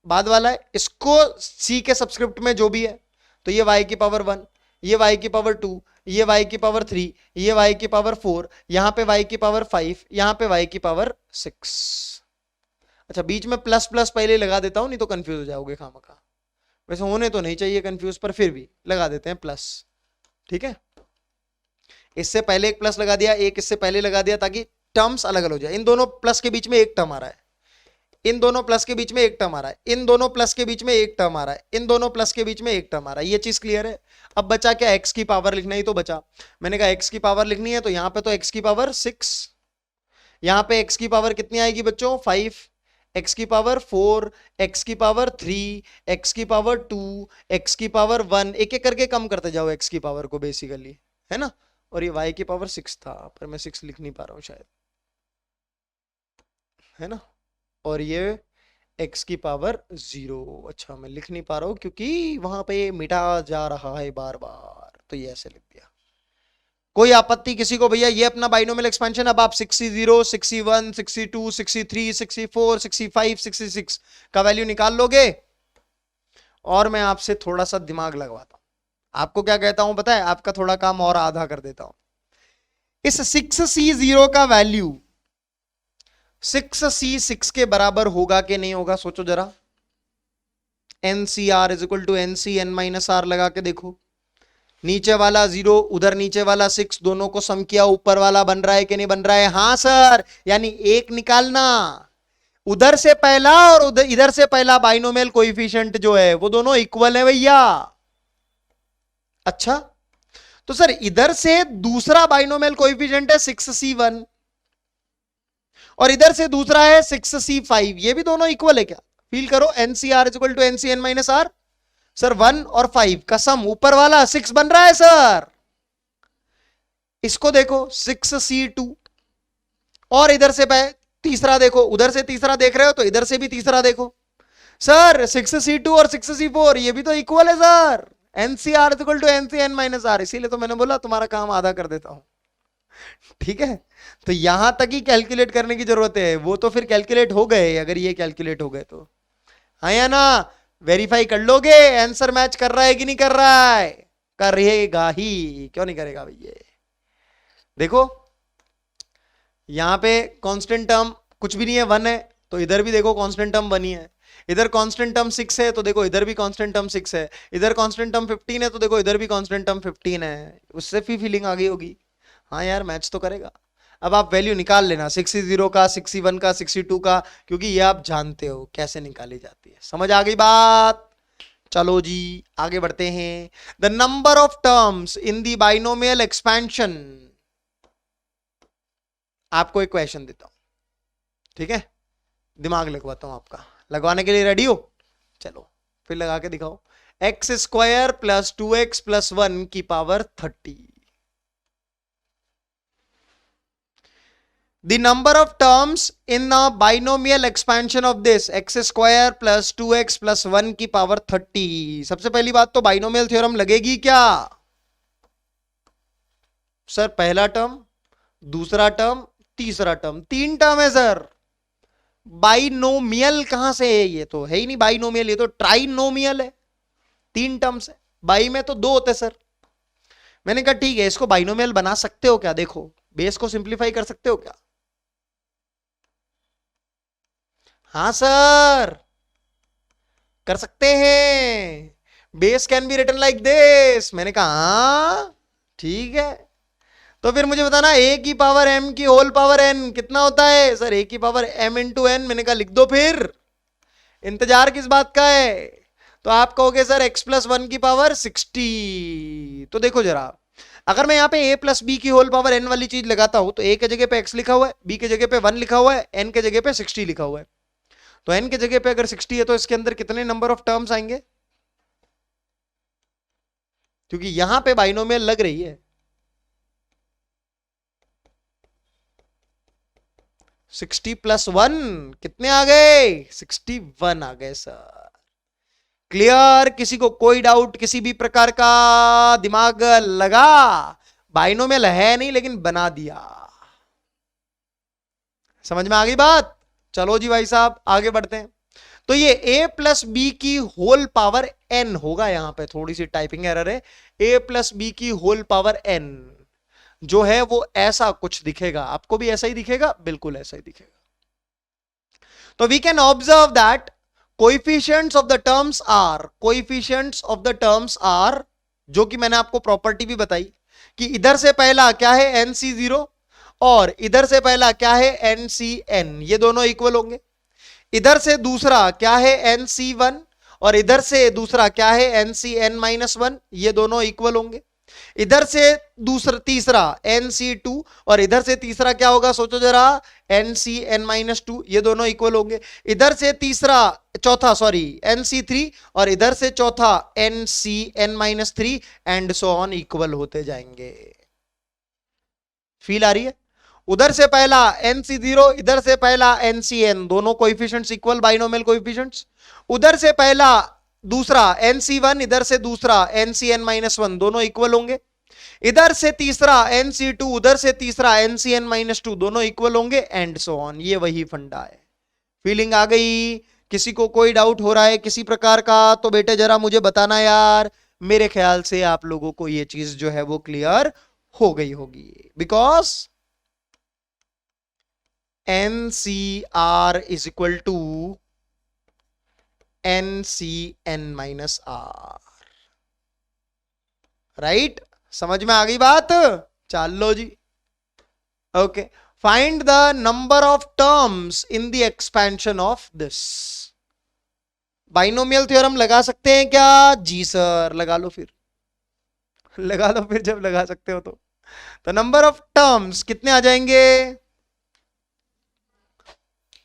बाद वाला है इसको c के सबस्क्रिप्ट में जो भी है, तो ये y की पावर 1, ये y की पावर 2, ये y की पावर 3, ये y की पावर 4, यहां पे y की पावर 5, यहां पे y की पावर 6। अच्छा बीच में प्लस प्लस पहले लगा देता हूं, नहीं तो कंफ्यूज हो जाओगे खामखा। वैसे होने तो नहीं चाहिए कंफ्यूज, पर फिर भी लगा देते हैं प्लस। ठीक है, इससे पहले एक प्लस लगा दिया, एक इससे पहले लगा दिया, ताकि टर्म्स अलग अलग हो जाए। इन दोनों प्लस के बीच में एक टर्म आ रहा है, इन दोनों प्लस के बीच में एक टर्म आ रहा है, इन दोनों प्लस के बीच में एक टर्म आ रहा है, इन दोनों प्लस के बीच में एक टर्म आ रहा है। ये चीज क्लियर है? अब बचा क्या? x की पावर लिखना ही तो बचा। मैंने कहा x की पावर लिखनी है, तो यहां पे तो x की पावर 6, यहां पे x की पावर कितनी आएगी बच्चों? 5, x की पावर 4, x की पावर 3, x की पावर 2, x की पावर 1, एक एक करके कम करते जाओ x की पावर को बेसिकली, है ना। और ये y की पावर 6 था, पर मैं 6 लिख नहीं पा रहा हूं शायद, है ना। और ये x की पावर 0, अच्छा मैं लिख नहीं पा रहा हूं क्योंकि वहां पे मिटा जा रहा है बार बार, तो ये ऐसे लिख दिया। कोई आपत्ति किसी को? भैया ये अपना बाइनोमियल एक्सपेंशन, अब आप 6c0, 6c1, 6c2, 6c3, 6c4, 6c5, 6c6 का वैल्यू निकाल लोगे। और मैं आपसे थोड़ा सा दिमाग लगवाता हूं, आपको क्या कहता हूं पता है? आपका थोड़ा काम और आधा कर देता हूं। इस 6c0 का वैल्यू 6c6 के बराबर होगा कि नहीं होगा? सोचो जरा। NCR is equal to NCN-R लगा के देखो। नीचे वाला 0, उधर नीचे वाला 6, दोनों को सम किया, ऊपर वाला बन रहा है कि नहीं बन रहा है? हां सर, यानी एक निकालना। उधर से पहला और उधर इधर से पहला बाइनोमियल कोएफिशिएंट जो है वो दोनों इक्वल है भैया। अच्छा, तो सर इधर से दूसरा बाइनोमियल कोएफिशिएंट है 6c1 और इधर से दूसरा है 6c5, ये भी दोनों इक्वल है क्या? फील करो, NCR is equal to NCN-R। Sir 1 और 5 का सम ऊपर वाला 6 बन रहा है सर। इसको देखो 6c2 और इधर से तीसरा देखो, उधर से तीसरा देख रहे हो तो इधर से भी तीसरा देखो। सर 6c2 और 6c4 ये भी तो इक्वल है sir. NCR is equal to NCN-R, इसीलिए तो मैंने बोला तुम्हारा काम आधा कर देता हूं। ठीक है, तो यहां तक ही कैलकुलेट करने की जरूरत है, वो तो फिर कैलकुलेट हो गए, अगर ये कैलकुलेट हो गए तो। हाँ या ना? वेरीफाई कर लोगे आंसर मैच कर रहा है कि नहीं कर रहा है? करेगा ही, क्यों नहीं करेगा भैया। देखो यहां पे कांस्टेंट टर्म कुछ भी नहीं है, 1 है, तो इधर भी देखो कांस्टेंट टर्म 1 ही है। इधर कांस्टेंट टर्म 6 है, तो देखो इधर भी कांस्टेंट टर्म 6 है। इधर कांस्टेंट टर्म 15 है, तो देखो इधर भी कांस्टेंट टर्म 15 है। उससे भी फीलिंग आ गई होगी, हाँ यार मैच तो करेगा। अब आप वैल्यू निकाल लेना 6c0 का, 6c1 का, 6c2 का, क्योंकि ये आप जानते हो कैसे निकाली जाती है। समझ आ गई बात? चलो जी आगे बढ़ते हैं। The number of terms in the binomial expansion. आपको एक क्वेश्चन देता हूं, ठीक है? दिमाग लगवाता हूं आपका, लगवाने के लिए रेडी हो? चलो फिर लगा के दिखाओ। x² प्लस 2x प्लस 1 की power 30। The number of terms in the binomial expansion of this x² plus 2x plus 1 की पावर 30। सबसे पहली बात तो बाइनोमियल थ्योरम लगेगी क्या? सर पहला टर्म, दूसरा टर्म, तीसरा टर्म, 3 टर्म है सर। बाइनोमियल कहां से है? ये तो है ही नहीं बाइनोमियल, ये तो ट्राइनोमियल है। 3 टर्म्स है, बाई में तो 2 होते सर। मैंने कहा ठीक है, इसको बाइनोमियल बना सकते हो क्या? देखो बेस को सिंप्लीफाई कर सकते हो क्या? हाँ सर कर सकते हैं, base can be written like this. मैंने कहा हाँ ठीक है, तो फिर मुझे बताना a की पावर m की होल पावर n कितना होता है? सर a की पावर m इंटू n। मैंने कहा लिख दो, फिर इंतजार किस बात का है? तो आप कहोगे सर x प्लस 1 की पावर 60। तो देखो जरा, अगर मैं यहाँ पे a प्लस बी की होल पावर n वाली चीज लगाता हूं तो a के जगह पे x लिखा हुआ है, b के जगह पे 1 लिखा हुआ है, n के जगह पे 60 लिखा हुआ है। तो n के जगह पे अगर 60 है तो इसके अंदर कितने नंबर ऑफ टर्म्स आएंगे? क्योंकि यहां पे बाइनोमियल लग रही है। 60 प्लस 1 कितने आ गए? 61 आ गए सर। क्लियर? किसी को कोई डाउट, किसी भी प्रकार का दिमाग लगा? बाइनोमियल है नहीं लेकिन बना दिया। समझ में आ गई बात? चलो जी भाई साहब आगे बढ़ते हैं। तो ये a प्लस बी की होल पावर n होगा, यहां पे थोड़ी सी टाइपिंग एरर है। a प्लस बी की होल पावर n जो है वो ऐसा कुछ दिखेगा, आपको भी ऐसा ही दिखेगा, बिल्कुल ऐसा ही दिखेगा। तो we can observe that coefficients of the terms are, coefficients of the terms are, जो कि मैंने आपको प्रॉपर्टी भी बताई कि इधर से पहला क्या है nc0 और इधर से पहला क्या है ncn, ये दोनों इक्वल होंगे। इधर से दूसरा क्या है nc1 और इधर से दूसरा क्या है ncn-1, ये दोनों इक्वल होंगे। इधर से दूसरा तीसरा nc2 और इधर से तीसरा क्या होगा सोचो जरा, ncn-2, ये दोनों इक्वल होंगे। इधर से तीसरा चौथा nc3 और इधर से चौथा ncn-3 and so on equal होते जाएंगे। फील आ रही है? उधर से पहला nc0, इधर से पहला ncn, दोनों कोएफिशिएंट्स इक्वल, बाइनोमियल कोएफिशिएंट्स। उधर से पहला दूसरा nc1, इधर से दूसरा ncn-1, दोनों इक्वल होंगे। इधर से तीसरा nc2, उधर से तीसरा ncn-2, दोनों इक्वल होंगे एंड सो ऑन। ये वही फंडा है। फीलिंग आ गई? किसी को कोई डाउट हो रहा है किसी प्रकार का तो बेटे जरा मुझे बताना यार। मेरे ख्याल से आप लोगों को ये चीज जो है वो क्लियर हो गई होगी, because ncr is equal to ncn-r, right? समझ में आ गई बात? चलो जी okay. Find the number of terms in the expansion of this. Binomial theorem लगा सकते हैं क्या? जी सर लगा लो, फिर लगा लो, फिर जब लगा सकते हो तो नंबर ऑफ टर्म्स कितने आ जाएंगे?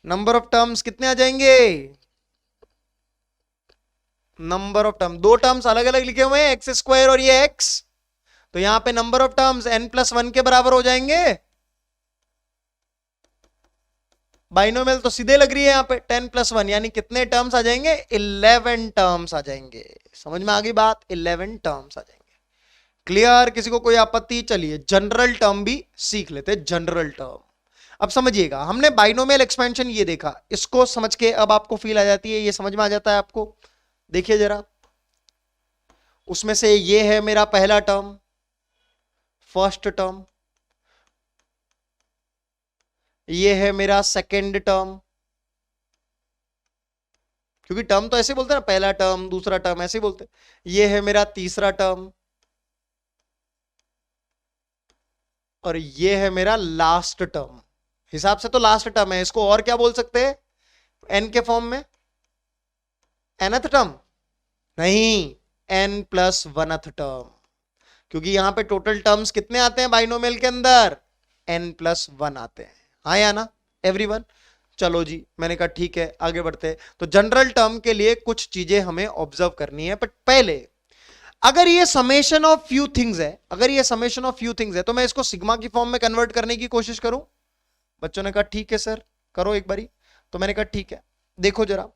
नंबर ऑफ टर्म्स कितने आ जाएंगे? नंबर ऑफ टर्म, दो टर्म्स अलग अलग लिखे हुए हैं, एक्स स्क्वायर और ये एक्स, तो यहां पे नंबर ऑफ टर्म्स n+1 के बराबर हो जाएंगे। बाइनोमियल तो सीधे लग रही है यहां पे 10+1, यानी कितने टर्म्स आ जाएंगे? 11 टर्म्स आ जाएंगे। समझ में आ गई बात? 11 टर्म्स आ जाएंगे। क्लियर? किसी को कोई आपत्ति? चलिए जनरल टर्म भी सीख लेते हैं, जनरल टर्म। अब समझिएगा, हमने बाइनोमियल एक्सपेंशन ये देखा, इसको समझ के अब आपको फील आ जाती है, ये समझ में आ जाता है आपको। देखिए जरा, उसमें से ये है मेरा पहला टर्म, फर्स्ट टर्म, ये है मेरा सेकंड टर्म, क्योंकि टर्म तो ऐसे बोलते हैं ना, पहला टर्म दूसरा टर्म ऐसे बोलते हैं। ये है मेरा तीसरा टर्म और ये है मेरा लास्ट टर्म। हिसाब से तो लास्ट टर्म है, इसको और क्या बोल सकते हैं n के फॉर्म में? nth टर्म नहीं, n+1th टर्म, क्योंकि यहां पे टोटल टर्म्स कितने आते हैं बाइनोमियल के अंदर? n+1 आते हैं। हाँ या ना एवरीवन? चलो जी, मैंने कहा ठीक है आगे बढ़ते हैं। तो जनरल टर्म के लिए कुछ चीजें हमें ऑब्जर्व करनी है, बट पहले अगर ये समेशन ऑफ फ्यू थिंग्स है, अगर ये समेशन ऑफ फ्यू थिंग्स है तो मैं इसको सिग्मा की फॉर्म में कन्वर्ट करने की कोशिश करूं। बच्चों ने कहा ठीक है सर करो एक बारी, तो मैंने कहा ठीक है। देखो जरा,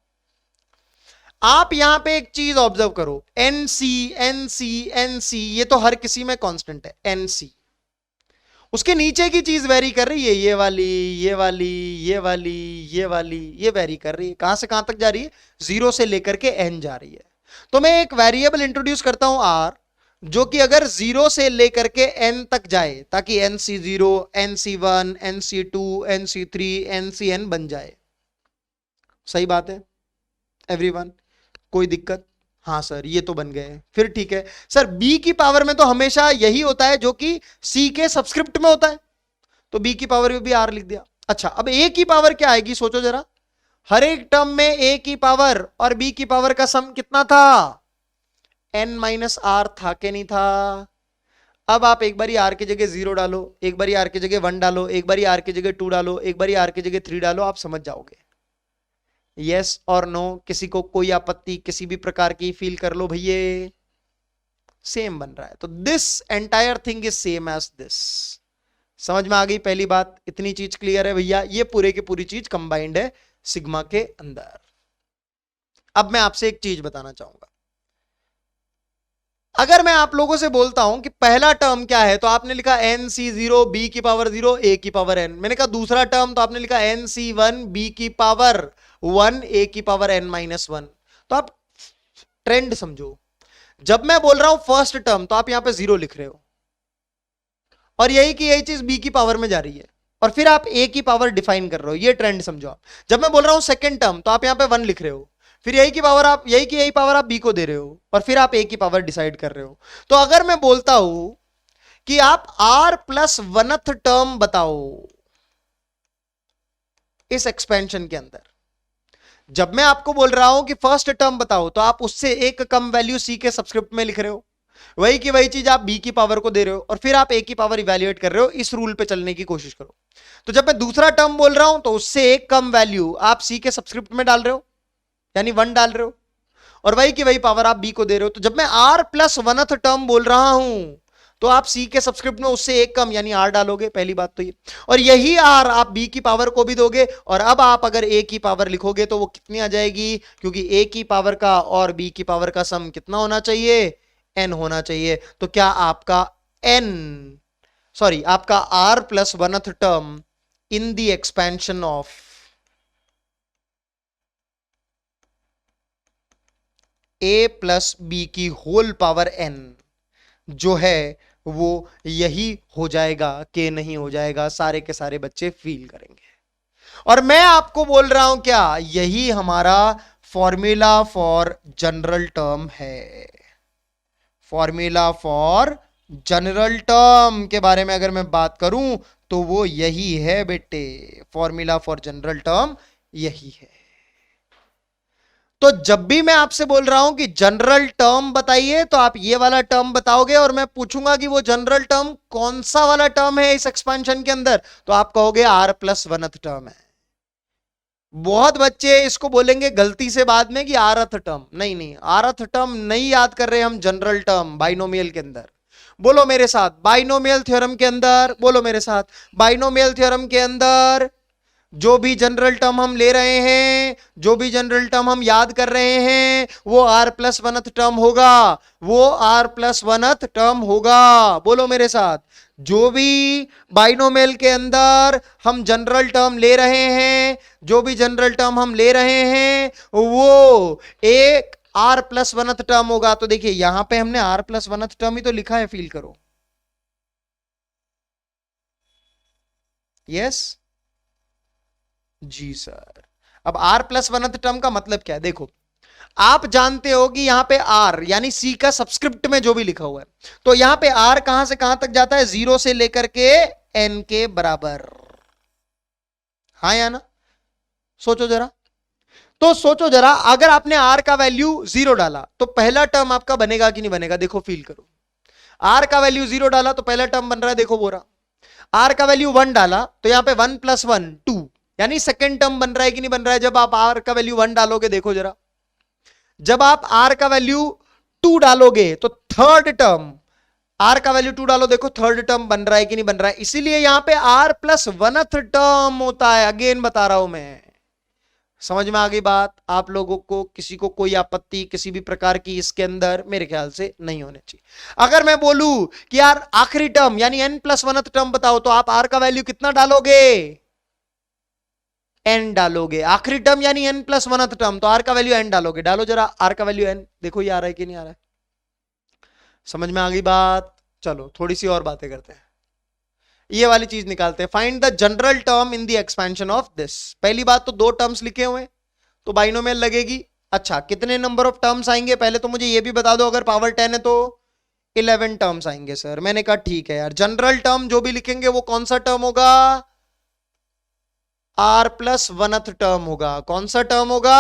आप यहां पे एक चीज ऑब्जर्व करो, nc nc nc, ये तो हर किसी में कांस्टेंट है nc। उसके नीचे की चीज वेरी कर रही है, ये वाली ये वाली ये वाली ये वाली, ये वेरी कर रही है। कहां से कहां तक जा रही है? 0 से लेकर के n जा रही है। तो मैं एक वेरिएबल इंट्रोड्यूस करता हूं आर, जो कि अगर 0 से लेकर के n तक जाए, ताकि nc0, nc1, nc2, nc3, ncn बन जाए। सही बात है एवरीवन, कोई दिक्कत? हाँ सर ये तो बन गए, फिर ठीक है सर। b की पावर में तो हमेशा यही होता है जो कि c के सबस्क्रिप्ट में होता है, तो b की पावर में भी r लिख दिया। अच्छा, अब a की पावर क्या आएगी सोचो जरा। हर एक टर्म में a की पावर और b की पावर का सम कितना था? n माइनस आर था कि नहीं था? अब आप एक बारी r की जगह 0 डालो, एक बारी r की जगह 1 डालो, एक बारी r की जगह 2 डालो, एक बारी r की जगह 3 डालो, आप समझ जाओगे। यस और नो, किसी को कोई आपत्ति किसी भी प्रकार की फील कर लो भैया, सेम बन रहा है। तो this entire thing is same as this. समझ में आ गई पहली बात? इतनी चीज क्लियर है भैया, ये पूरे की पूरी चीज कंबाइंड है सिग्मा के अंदर। अब मैं आपसे एक चीज बताना चाहूंगा, अगर मैं आप लोगों से बोलता हूं कि पहला टर्म क्या है, तो आपने लिखा nc0 b की पावर 0 a की पावर n। मैंने कहा दूसरा टर्म, तो आपने लिखा nc1 b की पावर 1 a की पावर n माइनस 1। तो आप ट्रेंड समझो, जब मैं बोल रहा हूं फर्स्ट टर्म तो आप यहां पे 0 लिख रहे हो, और यही की यही चीज b की पावर में जा रही है, और फिर आप a की पावर डिफाइन कर रहे हो, ये ट्रेंड समझो आप। जब मैं बोल रहा हूं सेकंड टर्म तो आप यहां पे 1 लिख रहे हो, फिर यही की पावर आप b को दे रहे हो, और फिर आप a की पावर डिसाइड कर रहे हो। तो अगर मैं बोलता हूं कि आप r प्लस 1th टर्म बताओ इस एक्सपेंशन के अंदर, जब मैं आपको बोल रहा हूं कि फर्स्ट टर्म बताओ, तो आप उससे एक कम वैल्यू c के सबस्क्रिप्ट में लिख रहे हो, वही की वही चीज आप b की पावर को दे रहे हो, और फिर आप a की पावर इवैल्यूएट कर रहे हो। इस रूल पे चलने की कोशिश करो। तो जब मैं दूसरा टर्म बोल रहा हूं तो उससे एक कम वैल्यू आप c के सबस्क्रिप्ट में डाल रहे हो, यानी 1 डाल रहे हो, और वही की वही पावर आप b को दे रहे हो। तो जब मैं r प्लस 1th टर्म बोल रहा हूं तो आप c के सबस्क्रिप्ट में उससे एक कम यानी r डालोगे, पहली बात तो ये। और यही r आप b की पावर को भी दोगे, और अब आप अगर a की पावर लिखोगे तो वो कितनी आ जाएगी, क्योंकि a की पावर का और b की पावर का सम कितना होना चाहिए? n होना चाहिए। तो क्या आपका आपका r plus 1th term in the expansion of a plus b की होल पावर n जो है वो यही हो जाएगा कि नहीं हो जाएगा? सारे के सारे बच्चे फील करेंगे। और मैं आपको बोल रहा हूं क्या, यही हमारा फॉर्मूला फॉर जनरल टर्म है। फॉर्मूला फॉर जनरल टर्म के बारे में अगर मैं बात करूं तो वो यही है बेटे, फॉर्मूला फॉर जनरल टर्म यही है। तो जब भी मैं आपसे बोल रहा हूं कि जनरल टर्म बताइए, तो आप ये वाला टर्म बताओगे, और मैं पूछूंगा कि वो जनरल टर्म कौन सा वाला टर्म है इस एक्सपेंशन के अंदर, तो आप कहोगे r प्लस 1th टर्म है। बहुत बच्चे इसको बोलेंगे गलती से बाद में कि rth टर्म। नहीं नहीं, rth टर्म नहीं याद कर रहे हम, जनरल टर्म बाइनोमियल के अंदर। बोलो मेरे साथ, बाइनोमियल थ्योरम के अंदर, बोलो मेरे साथ, बाइनोमियल थ्योरम के अंदर जो भी जनरल टर्म हम ले रहे हैं, जो भी जनरल टर्म हम याद कर रहे हैं, वो r प्लस 1th टर्म होगा, वो r प्लस 1th टर्म होगा। बोलो मेरे साथ, जो भी बाइनोमियल के अंदर हम जनरल टर्म ले रहे हैं, जो भी जनरल टर्म हम ले रहे हैं, वो एक r प्लस 1th टर्म होगा। तो देखिए यहां पे हमने r प्लस 1th टर्म ही तो लिखा है, फील करो। यस जी सर। अब r प्लस 1th टर्म का मतलब क्या है? देखो, आप जानते हो कि यहां पे r यानी c का सबस्क्रिप्ट में जो भी लिखा हुआ है, तो यहां पे r कहां से कहां तक जाता है? 0 से लेकर के n के बराबर। हाँ या ना? सोचो जरा, तो सोचो जरा, अगर आपने r का वैल्यू 0 डाला तो पहला टर्म आपका बनेगा कि नहीं बनेगा? देखो फील करो, r का वैल्यू 0 डाला तो पहला टर्म बन रहा है, देखो वो रहा। r का वैल्यू 1 डाला तो यहां पे 1 प्लस 1 2, यानी सेकेंड टर्म बन रहा है कि नहीं बन रहा है? जब आप r का वैल्यू 1 डालोगे, देखो जरा, जब आप r का वैल्यू 2 डालोगे तो थर्ड टर्म, r का वैल्यू 2 डालो, देखो थर्ड टर्म बन रहा है कि नहीं बन रहा है? इसीलिए यहां पे r प्लस 1th टर्म होता है। अगेन बता रहा हूं मैं, समझ में आ गई बात? आप लोगों को किसी को कोई आपत्ति किसी भी प्रकार की इसके अंदर मेरे ख्याल से नहीं होने चाहिए। अगर मैं बोलूं कि यार आखिरी टर्म यानी n प्लस 1th टर्म बताओ, तो आप r का वैल्यू कितना डालोगे? n डालोगे, आखिरी टर्म यानी n प्लस वनथ टर्म, तो r का वैल्यू n डालोगे। डालो जरा r का वैल्यू n, देखो ये आ रहा है कि नहीं आ रहा है, समझ में आ गई बात। चलो थोड़ी सी और बातें करते हैं, ये वाली चीज निकालते हैं। Find the general term in the expansion of this. पहली बात तो दो टर्म्स लिखे हुए तो बाइनोमियल लगेगी। अच्छा कितने नंबर ऑफ टर्म्स आएंगे, पहले तो मुझे ये भी बता दो, अगर पावर 10 है तो 11 टर्म्स आएंगे सर। मैंने कहा ठीक है यार, जनरल टर्म जो भी लिखेंगे वो कौन सा टर्म होगा, r प्लस वनथ टर्म होगा। कौन सा टर्म होगा,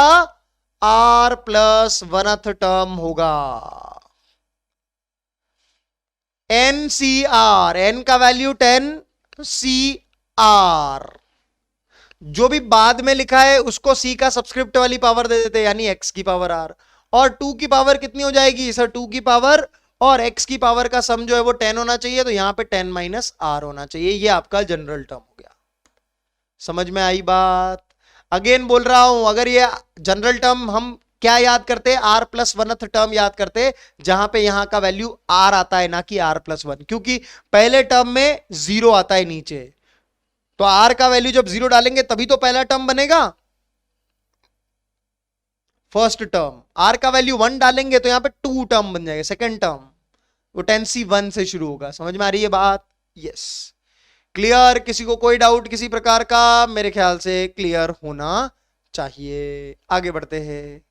r प्लस वनथ टर्म होगा। NCR, n का वैल्यू 10, CR जो भी बाद में लिखा है उसको c का सब्सक्रिप्ट वाली पावर दे देते, यानी x की पावर r, और 2 की पावर कितनी हो जाएगी सर, 2 की पावर और x की पावर का सम जो है वो 10 होना चाहिए, तो यहां पे 10 माइनस r होना चाहिए। ये आपका जनरल टर्म हो गया। समझ में आई बात। अगेन बोल रहा हूं, अगर ये जनरल टर्म हम क्या याद करते, r प्लस वनथ टर्म याद करते, जहां पे यहां का वैल्यू r आता है ना कि r प्लस वन, क्योंकि पहले टर्म में 0 आता है नीचे, तो r का वैल्यू जब 0 डालेंगे तभी तो पहला टर्म बनेगा, फर्स्ट टर्म। r का वैल्यू 1 डालेंगे तो यहां पे 2 टर्म बन जाएगा, सेकंड टर्म, वो 10c1 से शुरू होगा। समझ में आ रही है बात, यस क्लियर। किसी को कोई डाउट किसी प्रकार का, मेरे ख्याल से क्लियर होना चाहिए। आगे बढ़ते हैं,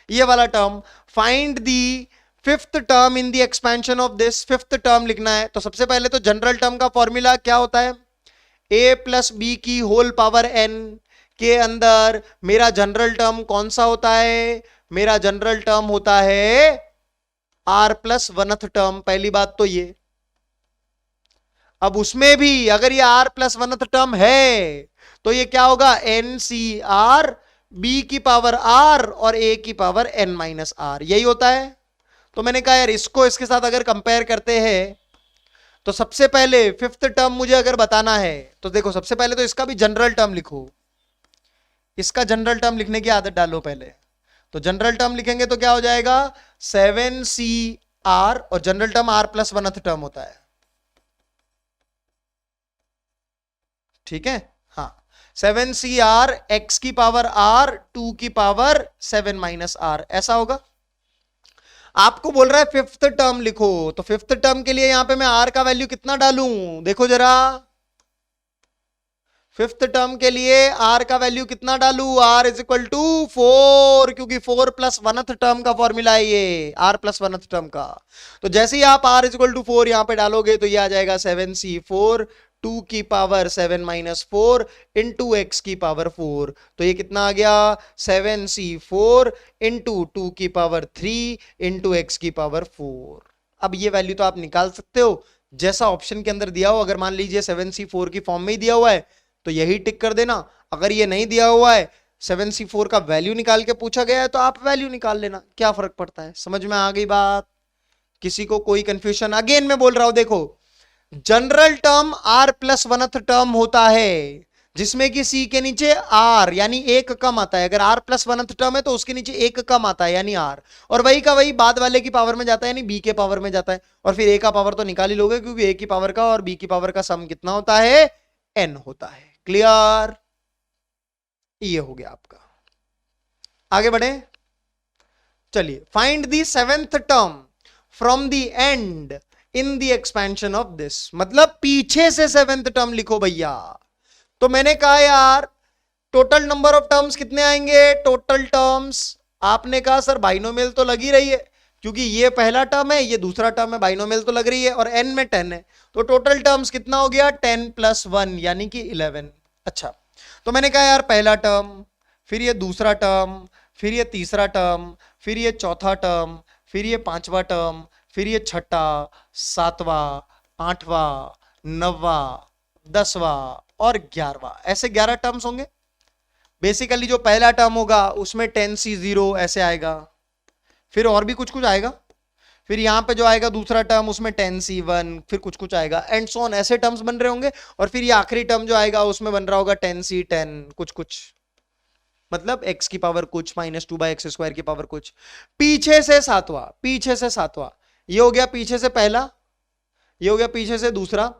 ये वाला term, find the fifth term in the expansion of this. Fifth term लिखना है, तो सबसे पहले तो जनरल टर्म का फॉर्मूला क्या होता है, a प्लस बी की होल पावर n के अंदर मेरा जनरल टर्म कौन सा होता है, मेरा जनरल टर्म होता है r प्लस वनथ टर्म। पहली बात तो ये, अब उसमें भी अगर ये r प्लस वनथ टर्म है तो ये क्या होगा, NCR, b की पावर r और a की पावर n माइनस r, यही होता है। तो मैंने कहा यार इसको इसके साथ अगर कंपेयर करते हैं तो सबसे पहले फिफ्थ टर्म मुझे अगर बताना है तो देखो, सबसे पहले तो इसका भी जनरल टर्म लिखो, इसका जनरल टर्म लिखने की आदत डालो पहले। तो जनरल टर्म लिखेंगे तो क्या हो जाएगा, 7CR, और general term r plus वनथ term होता है, ठीक है। हाँ 7CR x की पावर r 2 की पावर 7 माइनस r, ऐसा होगा। आपको बोल रहा है फिफ्थ टर्म लिखो, तो फिफ्थ टर्म के लिए यहां पे मैं r का वैल्यू कितना डालूं, देखो जरा, फिफ्थ टर्म के लिए r का वैल्यू कितना डालूं, r इज इक्वल टू 4, क्योंकि 4 प्लस वनथ टर्म का फॉर्मूला है ये, r प्लस वनथ टर्म का। तो जैसे ही आप r इज इक्वल टू 4 यहां पे डालोगे तो ये आ जाएगा 7c4 2 की पावर 7 माइनस 4 इंटू एक्स की पावर 4, तो ये कितना आ गया, 7c4 इंटू 2 की पावर 3 इंटू एक्स की पावर 4। अब ये वैल्यू तो आप निकाल सकते हो जैसा ऑप्शन के अंदर दिया हो। अगर मान लीजिए 7c4 की फॉर्म में ही दिया हुआ है तो यही टिक कर देना, अगर ये नहीं दिया हुआ है 7c4 का वैल्यू निकाल के पूछा गया है तो आप वैल्यू निकाल लेना, क्या फर्क पड़ता है। समझ में आ गई बात, किसी को कोई कंफ्यूजन। अगेन मैं बोल रहा हूं, देखो general term r plus वनथ term होता है जिसमें कि c के नीचे r यानी एक कम आता है। अगर r प्लस वनथ टर्म है तो उसके नीचे एक कम आता है यानी r, और वही का वही बाद वाले की पावर में जाता है यानी b के पावर में जाता है, और फिर a का पावर तो निकाल ही लोगे क्योंकि a की पावर का और b की पावर का सम कितना होता है, n होता है। क्लियर, ये हो गया आपका। आगे बढ़े, चलिए find the seventh term from the and in the expansion of this, मतलब पीछे से सेवेंथ टर्म लिखो भैया। तो मैंने कहा यार टोटल नंबर ऑफ टर्म्स कितने आएंगे, टोटल टर्म्स, आपने कहा सर बाइनोमियल तो लग ही रही है क्योंकि ये पहला टर्म है ये दूसरा टर्म है, बाइनोमियल तो लग रही है, और n में 10 है, तो टोटल टर्म्स कितना हो गया 10 प्लस 1 यानी कि 11। अच्छा तो मैंने कहा यार पहला टर्म, फिर ये दूसरा टर्म, फिर ये तीसरा टर्म, फिर ये चौथा टर्म, फिर ये पांचवा टर्म, फिर ये छठा, सातवां, आठवां, नौवां, 10वां और 11वां, ऐसे 11 टर्म्स होंगे। बेसिकली जो पहला टर्म होगा उसमें 10c0 ऐसे आएगा, फिर और भी कुछ कुछ आएगा, फिर यहां पे जो आएगा दूसरा टर्म उसमें 10c1, फिर कुछ कुछ आएगा एंड सो ऑन, ऐसे टर्म्स बन रहे होंगे, और फिर ये आखिरी टर्म जो आएगा उसमें बन रहा होगा 10c10 कुछ कुछ, मतलब x की पावर कुछ माइनस 2/x² की पावर कुछ। पीछे से सातवां, पीछे से सातवां, ये हो गया पीछे से पहला, ये हो गया पीछे से दूसरा,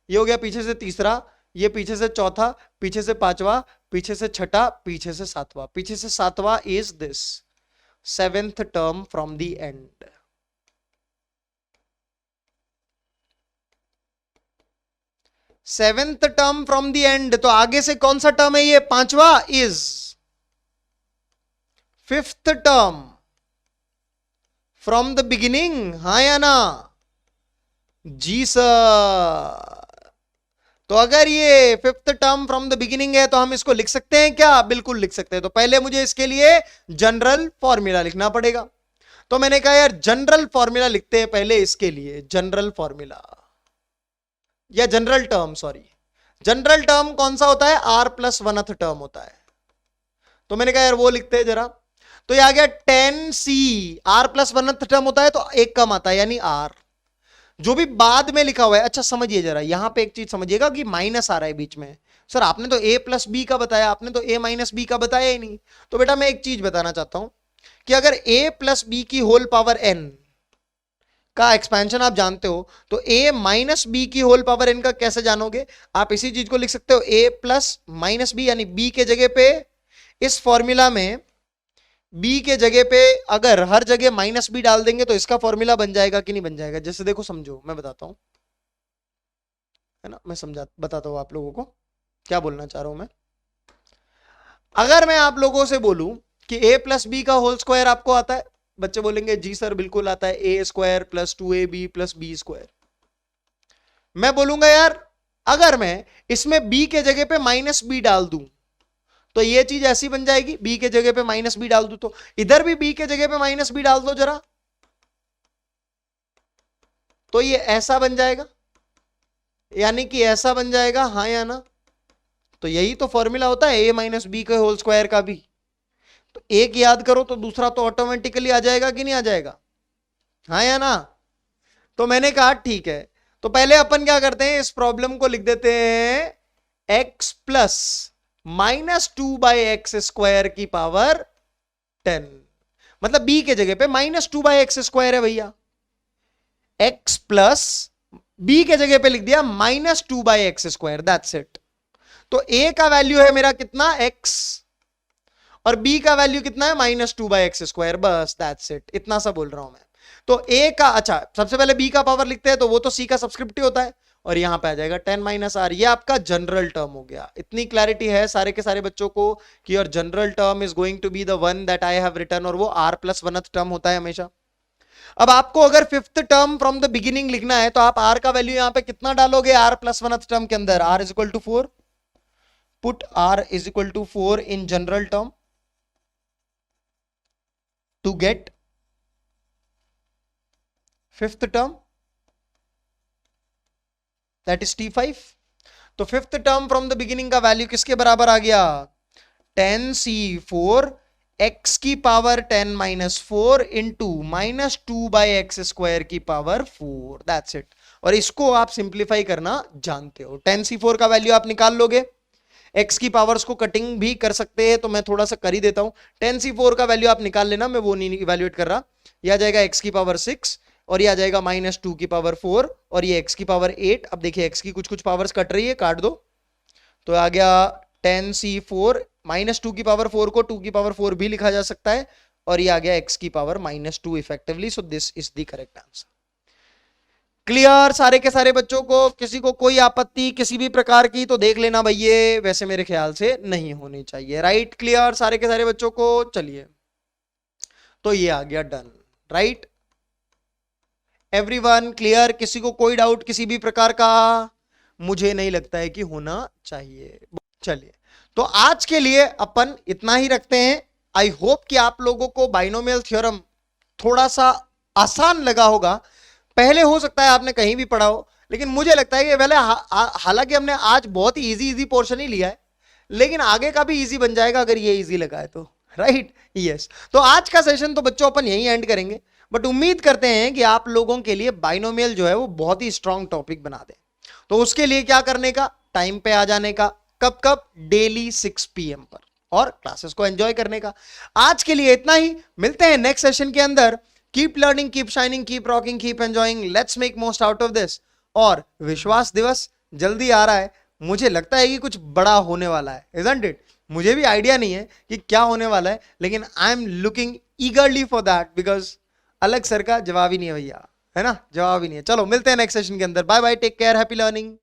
ये हो गया पीछे से तीसरा, ये पीछे से चौथा, पीछे से पांचवा, पीछे से छठा, पीछे से सातवां, पीछे से सातवां is this seventh term from the end. Seventh term from the end, तो आगे से कौन सा टर्म है ये? पांचवा is fifth term from the beginning, हाँ या ना? जी सर। तो अगर ये fifth term from the beginning है तो हम इसको लिख सकते हैं क्या? बिल्कुल लिख सकते हैं। तो पहले मुझे इसके लिए जनरल फॉर्मूला लिखना पड़ेगा। तो मैंने कहा यार जनरल फॉर्मूला लिखते हैं पहले इसके लिए, जनरल फॉर्मूला या general term, sorry general term कौन सा होता है? आर प्लस वनथ टर्म होता है। तो मैंने कहा यार वो लिखते हैं जरा। तो ये आ गया 10c, आर प्लस वनथ टर्म होता है तो एक कम आता है यानी आर। जो भी बाद में लिखा हुआ है, अच्छा समझिए जरा, यहां पे एक चीज समझिएगा कि माइनस आ रहा है बीच में। सर आपने तो a प्लस बी का बताया, आपने तो a माइनस बी का बताया ही नहीं। तो बेटा मैं एक चीज बताना चाहता हूं कि अगर a प्लस बी की होल पावर n का एक्सपेंशन आप जानते हो तो a माइनस बी की होल पावर n का कैसे जानोगे? आप इसी चीज को लिख सकते हो a प्लस माइनस बी, यानी b के जगह पे इस फॉर्मूला में b के जगह पे अगर हर जगह माइनस बी डाल देंगे तो इसका फॉर्मूला बन जाएगा कि नहीं बन जाएगा? जैसे देखो समझो, मैं बताता हूं, है ना, मैं बताता हूं आप लोगों को क्या बोलना चाह रहा हूं मैं। अगर मैं आप लोगों से बोलूं कि a प्लस बी का होल स्क्वायर आपको आता है, बच्चे बोलेंगे जी सर बिल्कुल आता है, a square plus 2ab plus b square. मैं बोलूंगा यार अगर मैं इसमें b के जगह पे माइनस बी डाल दूं तो ये चीज ऐसी बन जाएगी, b के जगह पे माइनस बी डाल दूं तो इधर भी b के जगह पे माइनस बी डाल दो जरा, तो ये ऐसा बन जाएगा, यानी कि ऐसा बन जाएगा, हाँ या ना? तो यही तो फॉर्मूला होता है a माइनस बी के होल स्क्वायर का भी। तो एक याद करो तो दूसरा तो ऑटोमेटिकली आ जाएगा कि नहीं आ जाएगा? हाँ या ना? तो मैंने कहा ठीक है, तो पहले अपन क्या करते हैं, इस प्रॉब्लम को लिख देते हैं x प्लस माइनस 2/x² की पावर 10, मतलब b के जगह पे माइनस 2/x² है भैया, x प्लस b के जगह पे लिख दिया माइनस 2/x², दैट्स इट। तो a का वैल्यू है मेरा कितना? x, और b का वैल्यू कितना है? माइनस 2/x², बस दैट्स इट, इतना सा बोल रहा हूं मैं। तो a का, अच्छा सबसे पहले b का पावर लिखते हैं तो वो तो c का सब्सक्रिप्ट होता है, और यहां पे आ जाएगा 10 माइनस आर, ये आपका जनरल टर्म हो गया। इतनी क्लैरिटी है सारे के सारे बच्चों को कि your general term is going to be the one that I have written, और वो आर प्लस वनथ टर्म होता है हमेशा। अब आपको अगर fifth term from the beginning लिखना है तो आप आर का वैल्यू यहां पे कितना डालोगे? आर प्लस वनथ टर्म के अंदर r is equal to 4, put r is equal to 4 in general term to get fifth term, that is t5। तो fifth term from the beginning का वैल्यू किसके बराबर आ गया? 10c4 x की power 10 minus 4 into minus 2/x² की power 4, that's it. और इसको आप सिंप्लीफाई करना जानते हो, 10c4 का वैल्यू आप निकाल लोगे, x की पावर्स को कटिंग भी कर सकते हैं तो मैं थोड़ा सा कर ही देता हूं। 10c4 का वैल्यू आप निकाल लेना, मैं वो नहीं इवैल्यूएट कर रहा। यह आ जाएगा x की पावर 6, और ये आ जाएगा माइनस 2 की पावर 4, और ये x की पावर 8। अब देखिए x की कुछ कुछ पावर्स कट रही है, काट दो, तो आ गया 10c4, माइनस 2 की पावर 4 को 2 की पावर 4 भी लिखा जा सकता है, और ये आ गया x की power minus 2 effectively. So this is the correct answer. Clear सारे के सारे बच्चों को? किसी को कोई आपत्ति किसी भी प्रकार की तो देख लेना भैया, वैसे मेरे ख्याल से नहीं होनी चाहिए, राइट? क्लियर सारे के सारे बच्चों को? चलिए, तो ये आ गया डन, राइट? Everyone clear? किसी को कोई डाउट किसी भी प्रकार का? मुझे नहीं लगता है कि होना चाहिए। चलिए, तो आज के लिए अपन इतना ही रखते हैं। आई होप कि आप लोगों को बाइनोमियल थ्योरम थोड़ा सा आसान लगा होगा। पहले हो सकता है आपने कहीं भी पढ़ा हो, लेकिन मुझे लगता है कि पहले हालांकि हमने आज बहुत ही इजी पोर्शन ही लिया है, लेकिन आगे का भी इजी बन जाएगा अगर ये इजी लगा है तो, राइट? यस। तो आज का सेशन तो बच्चों अपन यहीं एंड करेंगे, बट उम्मीद करते हैं कि आप लोगों के लिए बाइनोमियल जो है वो बहुत ही स्ट्रांग टॉपिक बना दे। तो उसके लिए क्या करने का? टाइम पे आ जाने का। कब कब? डेली 6 PM पर, और क्लासेस को एंजॉय करने का। आज के लिए इतना ही, मिलते हैं नेक्स्ट सेशन के अंदर। Keep learning, keep shining, keep rocking, keep enjoying, let's make most out of this. और विश्वास दिवस जल्दी आ रहा है, मुझे लगता है कि कुछ बड़ा होने वाला है, isn't it? मुझे भी आइडिया नहीं है कि क्या होने वाला है, लेकिन I am looking ईगरली for that because अलग सर का जवाब ही नहीं है भैया, है ना, जवाब ही नहीं है। चलो मिलते हैं नेक्स्ट सेशन के अंदर। Bye bye, take care, happy learning.